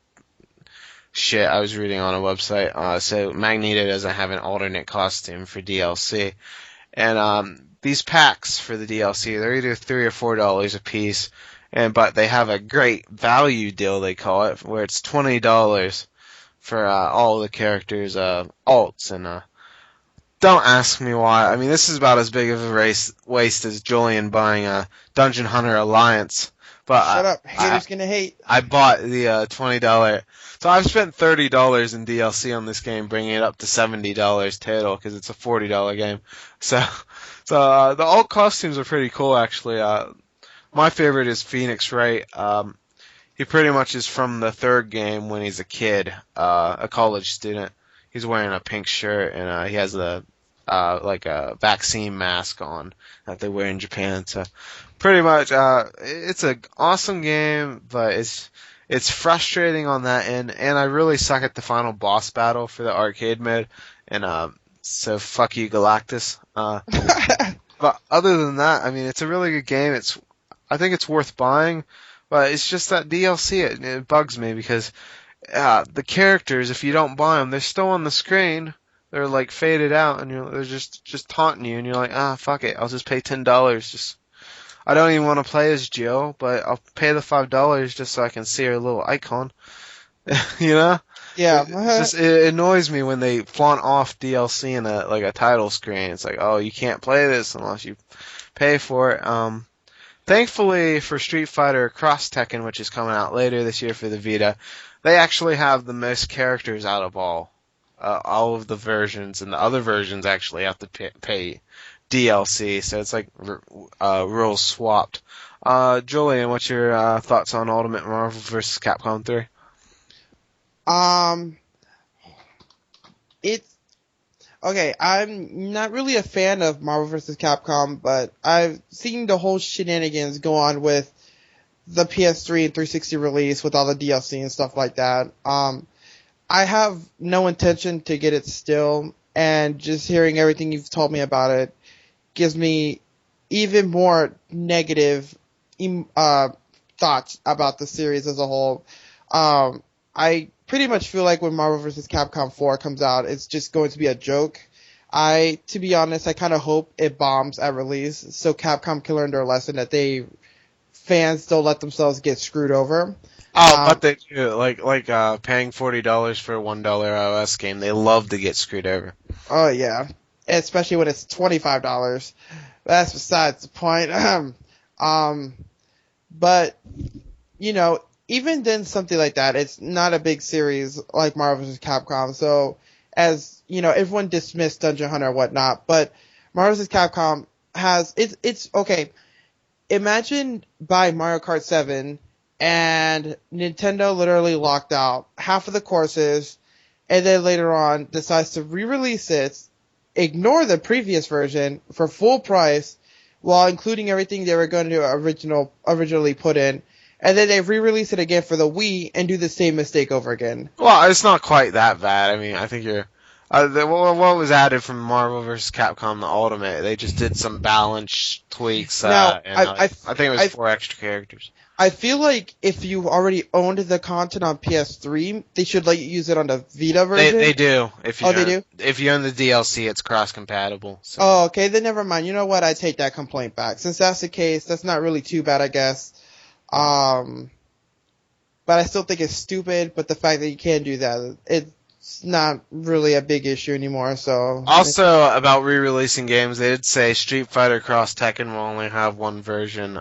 shit I was reading on a website. So Magneto doesn't have an alternate costume for DLC. And these packs for the DLC, they're either $3 or $4 a piece, but they have a great value deal, they call it, where it's $20 for all the characters' alts. And don't ask me why. I mean, this is about as big of a waste as Julian buying a Dungeon Hunter Alliance. But Shut up. Haters gonna hate. I bought the $20. So I've spent $30 in DLC on this game, bringing it up to $70 total because it's a $40 game. So the alt costumes are pretty cool, actually. My favorite is Phoenix Wright. He pretty much is from the third game when he's a kid, a college student. He's wearing a pink shirt and he has like a vaccine mask on that they wear in Japan. So pretty much, it's an awesome game, but it's frustrating on that end, and I really suck at the final boss battle for the arcade mode, and so fuck you, Galactus. But other than that, I mean, it's a really good game. I think it's worth buying, but it's just that DLC. It bugs me because the characters, if you don't buy them, they're still on the screen. They're like faded out, and they're just taunting you, and you're like, fuck it, I'll just pay $10. I don't even want to play as Jill, but I'll pay the $5 just so I can see her little icon. You know? Yeah. It annoys me when they flaunt off DLC in a title screen. It's like, oh, you can't play this unless you pay for it. Thankfully for Street Fighter Cross Tekken, which is coming out later this year for the Vita, they actually have the most characters out of all of the versions, and the other versions actually have to pay DLC, so it's like rules swapped. Julian, what's your thoughts on Ultimate Marvel vs. Capcom 3? It's okay. I'm not really a fan of Marvel vs. Capcom, but I've seen the whole shenanigans go on with the PS3 and 360 release with all the DLC and stuff like that. I have no intention to get it still, and just hearing everything you've told me about it gives me even more negative thoughts about the series as a whole. I pretty much feel like when Marvel vs. Capcom 4 comes out, it's just going to be a joke. To be honest, I kind of hope it bombs at release, so Capcom can learn their lesson that fans don't let themselves get screwed over. Oh, but they do. Paying $40 for a $1 iOS game. They love to get screwed over. Oh yeah, especially when it's $25. That's besides the point. But you know, even then, something like that, it's not a big series like Marvel vs. Capcom. So, as you know, everyone dismissed Dungeon Hunter and whatnot, but Marvel vs. Capcom it's okay. Imagine buying Mario Kart 7 and Nintendo literally locked out half of the courses, and then later on decides to re-release it, ignore the previous version for full price, while including everything they were going to originally put in, and then they re-release it again for the Wii and do the same mistake over again. Well, it's not quite that bad. I mean, I think you're. What was added from Marvel vs. Capcom the Ultimate? They just did some balance tweaks. Now, I think it was 4 extra characters. I feel like if you already owned the content on PS3, they should let you use it on the Vita version. They do. They do? If you own the DLC, it's cross-compatible. So. Oh, okay, then never mind. You know what? I take that complaint back. Since that's the case, that's not really too bad, I guess. But I still think it's stupid, but the fact that you can't do that, it's not really a big issue anymore, so... Also, about re-releasing games, they did say Street Fighter Cross Tekken will only have one version,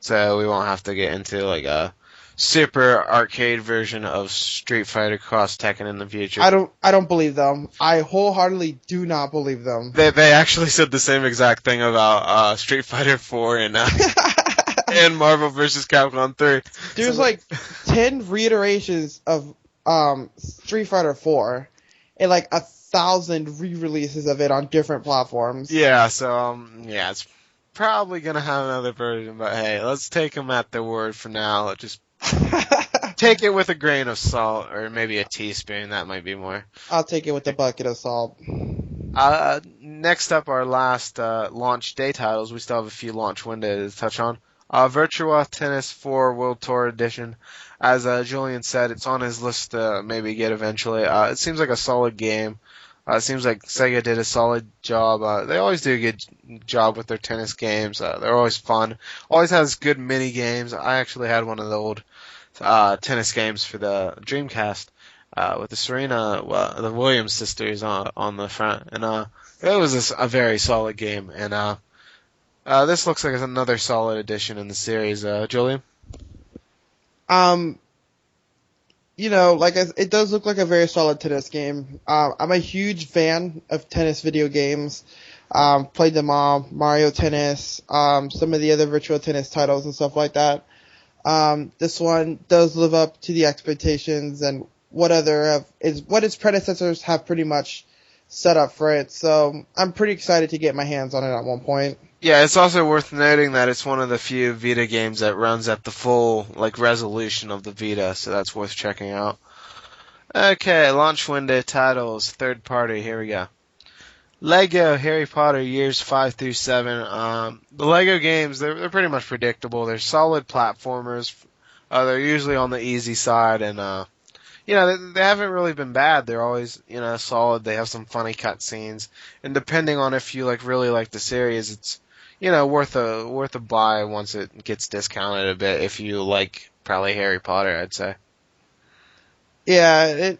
so we won't have to get into like a super arcade version of Street Fighter Cross Tekken in the future. I don't believe them. I wholeheartedly do not believe them. They actually said the same exact thing about Street Fighter 4 and Marvel vs. Capcom 3. There's like 10 reiterations of Street Fighter 4 and like 1,000 re-releases of it on different platforms. Yeah, so it's probably gonna have another version, but hey, let's take them at their word for now. Just take it with a grain of salt, or maybe a teaspoon. That might be more. I'll take it with a bucket of salt. Next up, our last launch day titles. We still have a few launch windows to touch on. Virtua Tennis 4 World Tour Edition. As Julian said, it's on his list to maybe get eventually. It seems like a solid game. It seems like Sega did a solid job. They always do a good job with their tennis games. They're always fun. Always has good mini games. I actually had one of the old tennis games for the Dreamcast with the Williams sisters on the front, and it was a very solid game. And this looks like another solid addition in the series. Julian? It does look like a very solid tennis game. I'm a huge fan of tennis video games. Played them all, Mario Tennis, some of the other Virtua Tennis titles and stuff like that. This one does live up to the expectations and what its predecessors have pretty much set up for it. So I'm pretty excited to get my hands on it at one point. Yeah, it's also worth noting that it's one of the few Vita games that runs at the full resolution of the Vita, so that's worth checking out. Okay, launch window titles, third party, here we go. Lego Harry Potter Years 5 through 7. The Lego games, they're pretty much predictable. They're solid platformers. They're usually on the easy side, and they haven't really been bad. They're always solid. They have some funny cutscenes, and depending on if you really like the series, it's worth a buy once it gets discounted a bit. If you like probably Harry Potter, I'd say. Yeah,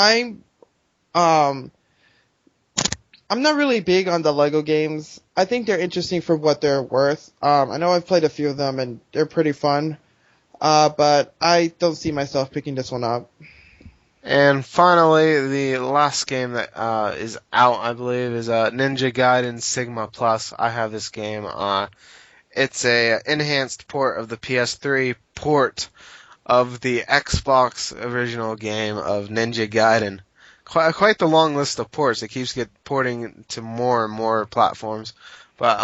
I'm not really big on the Lego games. I think they're interesting for what they're worth. I know I've played a few of them and they're pretty fun. But I don't see myself picking this one up. And finally, the last game that is out, I believe, is Ninja Gaiden Sigma Plus. I have this game. It's a enhanced port of the PS3 port of the Xbox original game of Ninja Gaiden. Quite the long list of ports. It keeps porting to more and more platforms. But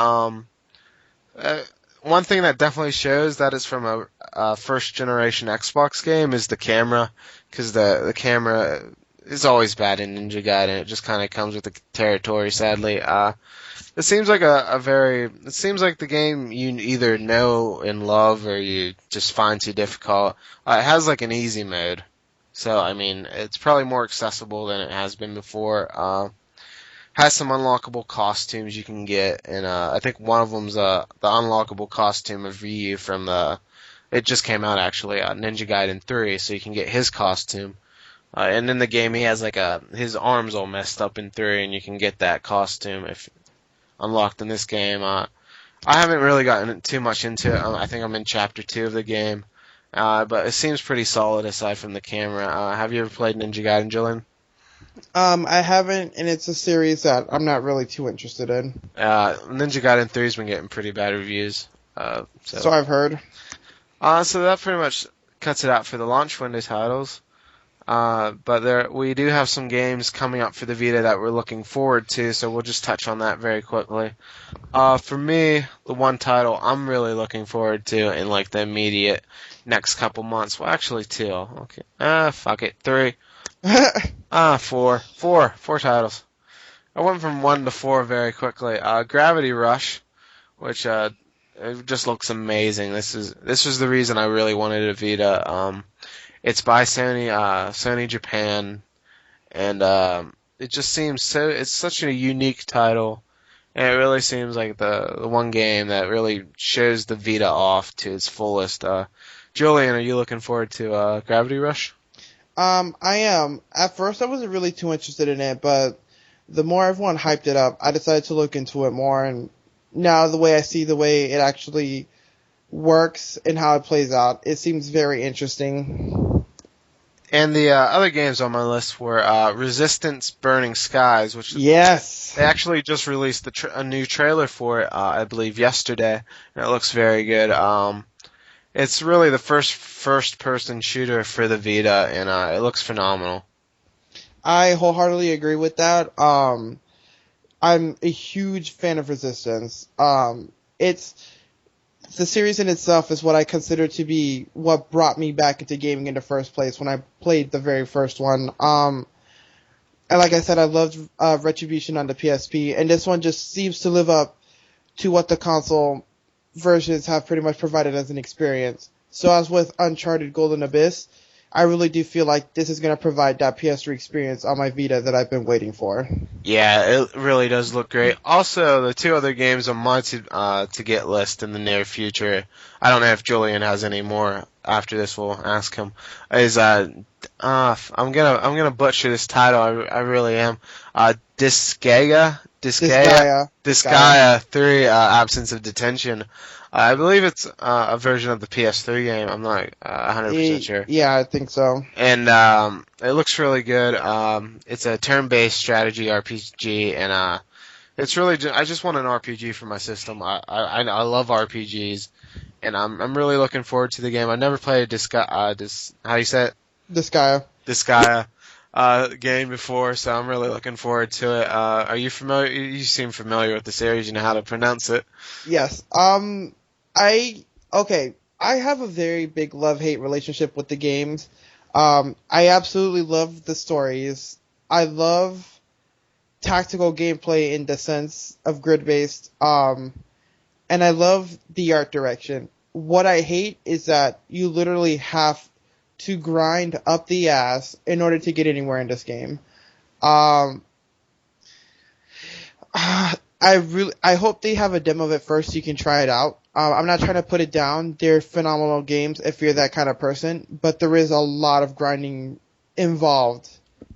one thing that definitely shows that it's from a first generation Xbox game is the camera, because the camera is always bad in Ninja Gaiden. It just kind of comes with the territory, sadly. It seems like it seems like the game you either know and love or you just find too difficult. It has an easy mode, So, I mean, it's probably more accessible than it has been before. Has some unlockable costumes you can get, and I think one of them's the unlockable costume of Ryu from it just came out actually, Ninja Gaiden 3, so you can get his costume. And in the game, he has his arms all messed up in 3, and you can get that costume if unlocked in this game. I haven't really gotten too much into it. I think I'm in chapter 2 of the game, but it seems pretty solid aside from the camera. Have you ever played Ninja Gaiden, Julian? I haven't, and it's a series that I'm not really too interested in. Ninja Gaiden 3's been getting pretty bad reviews. So I've heard. So that pretty much cuts it out for the launch window titles. But we do have some games coming up for the Vita that we're looking forward to, so we'll just touch on that very quickly. For me, the one title I'm really looking forward to in like the immediate next couple months, well actually 2, okay, fuck it, 3, four titles. I went from 1 to 4 very quickly. Gravity Rush, which it just looks amazing. This was the reason I really wanted a Vita. It's by Sony Japan, and it just seems it's such a unique title, and it really seems like the one game that really shows the Vita off to its fullest. Julian, are you looking forward to Gravity Rush? I am. At first, I wasn't really too interested in it, but the more everyone hyped it up, I decided to look into it more, and now the way I see the way it actually works and how it plays out, it seems very interesting. And the other games on my list were Resistance Burning Skies, which Yes. they actually just released a new trailer for it, I believe, yesterday, and it looks very good. It's really the first-person shooter for the Vita, and it looks phenomenal. I wholeheartedly agree with that. I'm a huge fan of Resistance. It's the series in itself is what I consider to be what brought me back into gaming in the first place when I played the very first one. And like I said, I loved Retribution on the PSP, and this one just seems to live up to what the console versions have pretty much provided as an experience. So as with Uncharted Golden Abyss, I really do feel like this is going to provide that PS3 experience on my Vita that I've been waiting for. Yeah, it really does look great. Also, the 2 other games on my to get list in the near future, I don't know if Julian has any more after this, we'll ask him, is I'm gonna butcher this title, I really am. Disgaea 3, Absence of Detention. I believe it's a version of the PS3 game. I'm not 100% sure. Yeah, I think so. And it looks really good. It's a turn-based strategy RPG, and it's really I just want an RPG for my system. I love RPGs, and I'm really looking forward to the game. I've never played how do you say it? Disgaea game before, so I'm really looking forward to it. Are you familiar? You seem familiar with the series. You know how to pronounce it. Yes. I have a very big love-hate relationship with the games. I absolutely love the stories. I love tactical gameplay in the sense of grid-based. And I love the art direction. What I hate is that you literally have to grind up the ass in order to get anywhere in this game. I hope they have a demo of it first so you can try it out. I'm not trying to put it down. They're phenomenal games if you're that kind of person, but there is a lot of grinding involved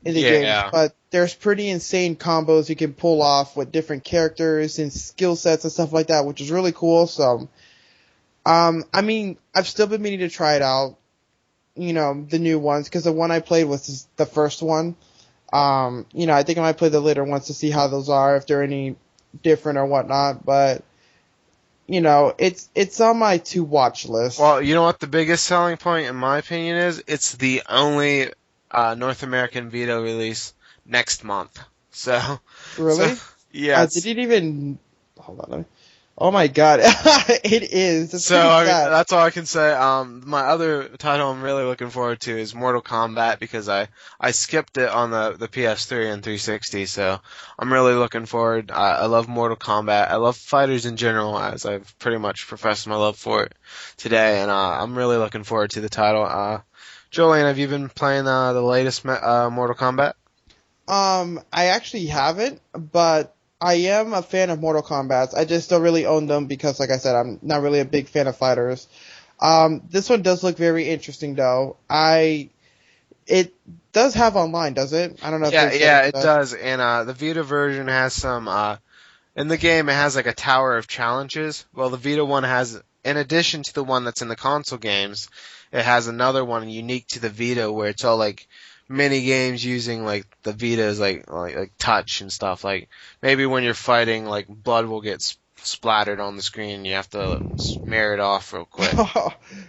in the game. But there's pretty insane combos you can pull off with different characters and skill sets and stuff like that, which is really cool. So, I've still been meaning to try it out. The new ones, because the one I played was the first one. I think I might play the later ones to see how those are, if they're any different or whatnot, but it's on my to watch list. Well, you know what the biggest selling point in my opinion is? It's the only North American Vita release next month. So really? Yeah. Did it even hold on? Oh my god, it is. That's all I can say. My other title I'm really looking forward to is Mortal Kombat because I skipped it on the PS3 and 360, so I'm really looking forward. I love Mortal Kombat. I love fighters in general, as I've pretty much professed my love for it today, and I'm really looking forward to the title. Julian, have you been playing the latest Mortal Kombat? I actually haven't, but I am a fan of Mortal Kombat. I just don't really own them because, like I said, I'm not really a big fan of fighters. This one does look very interesting, though. It does have online, does it? I don't know if Yeah, they said yeah, it it does. does. And the Vita version has some in the game. It has like a tower of challenges. Well, the Vita one has, in addition to the one that's in the console games, it has another one unique to the Vita where it's all like mini games using like the Vita's like touch and stuff. Like maybe when you're fighting, like blood will get splattered on the screen. You have to smear it off real quick.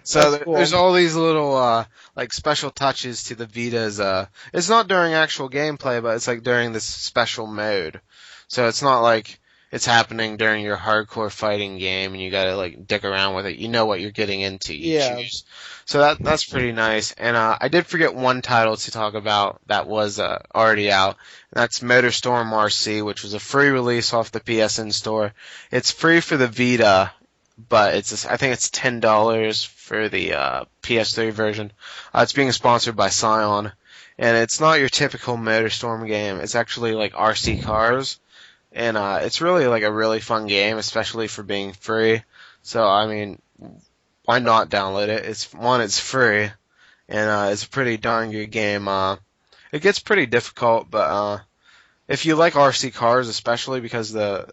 So That's cool. there's all these little like special touches to the Vita's. It's not during actual gameplay, but it's like during this special mode. So it's not like it's happening during your hardcore fighting game and you gotta like dick around with it. You know what you're getting into. You Yeah. choose. So that's pretty nice. And I did forget one title to talk about that was already out. And that's MotorStorm RC, which was a free release off the PSN store. It's free for the Vita, but I think it's $10 for the PS3 version. It's being sponsored by Scion, and it's not your typical MotorStorm game. It's actually like RC cars, and it's really like a really fun game, especially for being free. So I mean, why not download it? It's free, and it's a pretty darn good game. It gets pretty difficult, but if you like RC cars, especially because you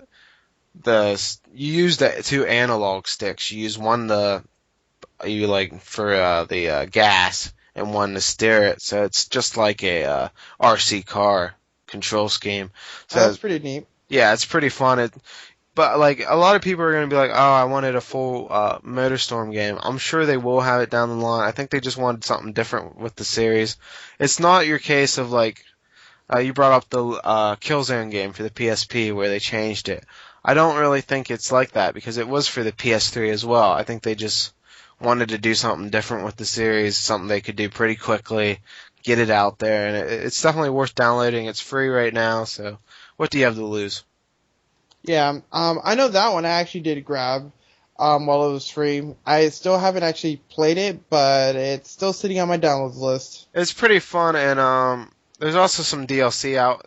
use the two analog sticks. You use one you like for the gas and one to steer it. So it's just like a RC car control scheme. So That's pretty neat. yeah, it's pretty fun. But like a lot of people are going to be like, oh, I wanted a full MotorStorm game. I'm sure they will have it down the line. I think they just wanted something different with the series. It's not your case of like you brought up the Killzone game for the PSP where they changed it. I don't really think it's like that because it was for the PS3 as well. I think they just wanted to do something different with the series, something they could do pretty quickly, get it out there, and it's definitely worth downloading. It's free right now, so what do you have to lose? Yeah. I know that one I actually did grab while it was free. I still haven't actually played it, but it's still sitting on my downloads list. It's pretty fun, and there's also some DLC out.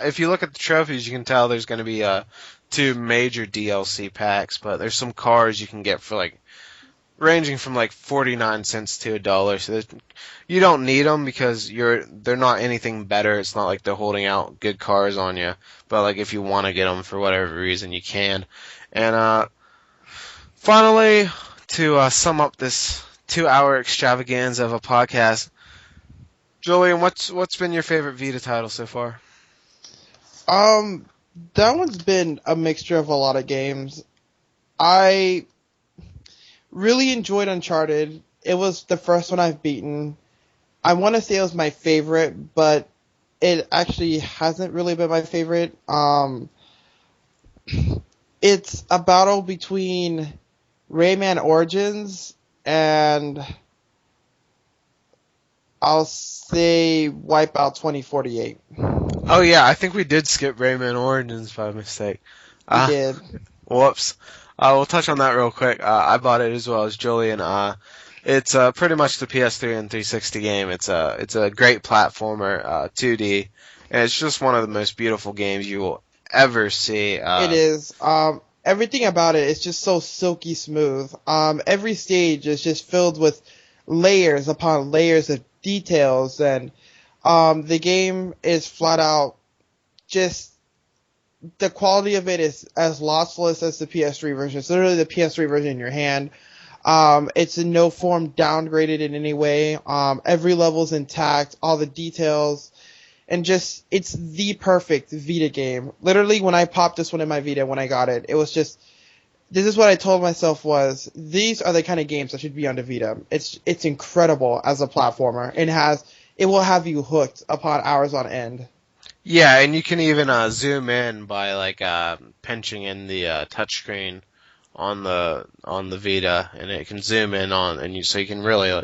If you look at the trophies, you can tell there's going to be two major DLC packs, but there's some cars you can get for like ranging from like 49 cents to $1. So you don't need them because they're not anything better. It's not like they're holding out good cars on you, but like if you want to get them for whatever reason, you can. And finally, to sum up this 2-hour extravaganza of a podcast, Julian, what's been your favorite Vita title so far? That one's been a mixture of a lot of games. I really enjoyed Uncharted. It was the first one I've beaten. I want to say it was my favorite, but it actually hasn't really been my favorite. It's a battle between Rayman Origins and I'll say Wipeout 2048. Oh yeah, I think we did skip Rayman Origins by mistake. We did. Whoops. We'll touch on that real quick. I bought it as well as Julian. It's pretty much the PS3 and 360 game. It's a great platformer, 2D, and it's just one of the most beautiful games you will ever see. It is. Everything about it is just so silky smooth. Every stage is just filled with layers upon layers of details, and the game is flat out just the quality of it is as lossless as the PS3 version. It's literally the PS3 version in your hand. It's in no form downgraded in any way. Every level's intact, all the details, and just, it's the perfect Vita game. Literally, when I popped this one in my Vita when I got it, it was just, this is what I told myself was, these are the kind of games that should be on the Vita. It's incredible as a platformer. It will have you hooked upon hours on end. Yeah, and you can even zoom in by like pinching in the touchscreen on the Vita, and it can zoom in on, and so you can really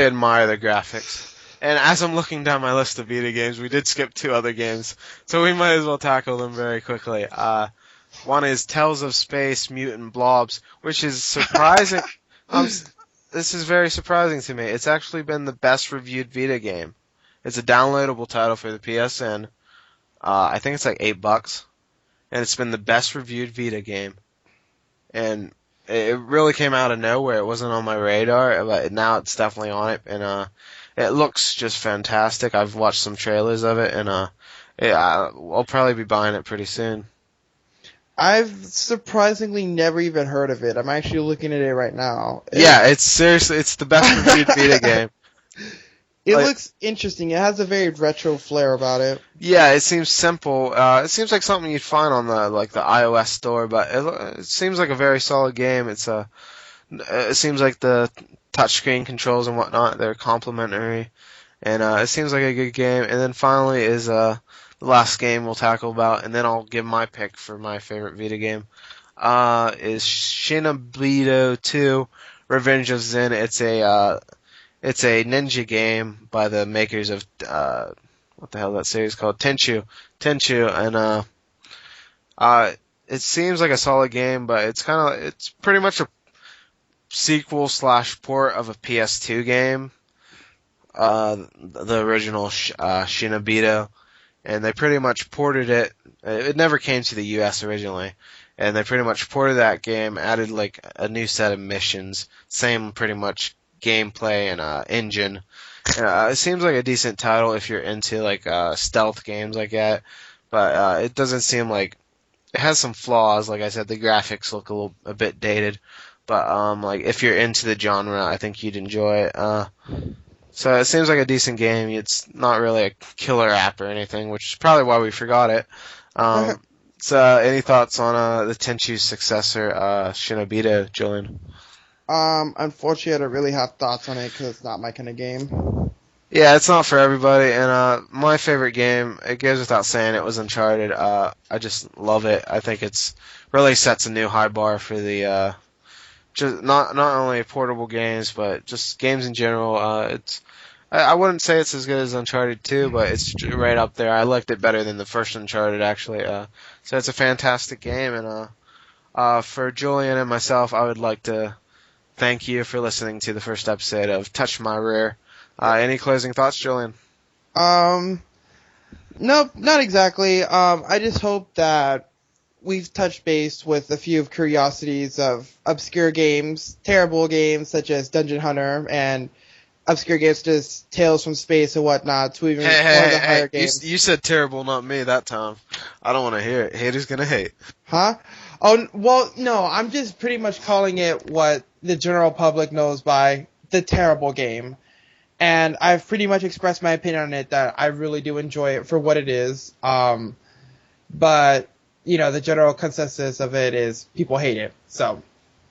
admire the graphics. And as I'm looking down my list of Vita games, we did skip two other games, so we might as well tackle them very quickly. One is Tales of Space Mutant Blobs, which is surprising. this is very surprising to me. It's actually been the best reviewed Vita game. It's a downloadable title for the PSN. I think it's like $8, and it's been the best reviewed Vita game. And it really came out of nowhere. It wasn't on my radar, but now it's definitely on it, and it looks just fantastic. I've watched some trailers of it, and yeah, I'll probably be buying it pretty soon. I've surprisingly never even heard of it. I'm actually looking at it right now. Yeah, it's the best reviewed Vita game. It looks interesting. It has a very retro flair about it. Yeah, it seems simple. It seems like something you'd find on the iOS store, but it seems like a very solid game. It seems like the touchscreen controls and whatnot, they're complementary, and it seems like a good game. And then finally is the last game we'll tackle about, and then I'll give my pick for my favorite Vita game. Is Shinobi 2: Revenge of Zen. It's a ninja game by the makers of what the hell is that series called? Tenchu, and it seems like a solid game, but it's pretty much a sequel / port of a PS2 game, the original Shinobi, and they pretty much ported it. It never came to the US originally, and they pretty much ported that game, added like a new set of missions, same pretty much gameplay and engine. It seems like a decent title if you're into like stealth games like that, but it doesn't seem like it has some flaws. Like I said, the graphics look a bit dated, but like if you're into the genre, I think you'd enjoy it. So it seems like a decent game. It's not really a killer app or anything, which is probably why we forgot it. So any thoughts on the Tenchu's successor, Shinobi, Julian? Unfortunately, I don't really have thoughts on it because it's not my kind of game. Yeah, it's not for everybody, and my favorite game, it goes without saying, it was Uncharted. I just love it. I think it's really sets a new high bar for the just not only portable games, but just games in general. I wouldn't say it's as good as Uncharted 2, but it's right up there. I liked it better than the first Uncharted, actually. So it's a fantastic game, and for Julian and myself, I would like to thank you for listening to the first episode of Touch My Rear. Any closing thoughts, Julian? Nope, not exactly. I just hope that we've touched base with a few of curiosities of obscure games, terrible games such as Dungeon Hunter, and obscure games such as Tales from Space and whatnot, to even one of the higher games. You said terrible, not me that time. I don't want to hear it. Haters gonna hate. Huh? Oh, well, no, I'm just pretty much calling it what the general public knows by the terrible game. And I've pretty much expressed my opinion on it that I really do enjoy it for what it is. But, you know, the general consensus of it is people hate it. So,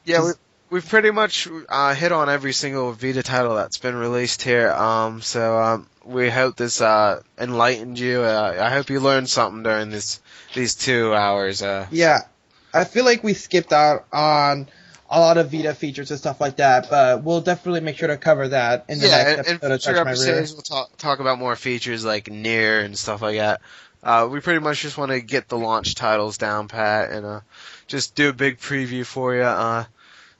yeah, we've pretty much hit on every single Vita title that's been released here. So we hope this enlightened you. I hope you learned something during these 2 hours. Yeah, I feel like we skipped out on a lot of Vita features and stuff like that, but we'll definitely make sure to cover that in the next episode of Touch My Rear. We'll talk about more features like Nier and stuff like that. We pretty much just want to get the launch titles down pat and just do a big preview for you.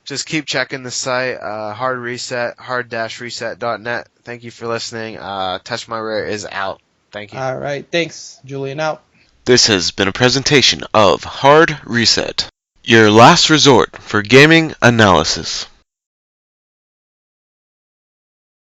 Just keep checking the site, hard-reset.net. Thank you for listening. Touch My Rear is out. Thank you. All right, thanks, Julian. Out. This has been a presentation of Hard Reset, your last resort for gaming analysis.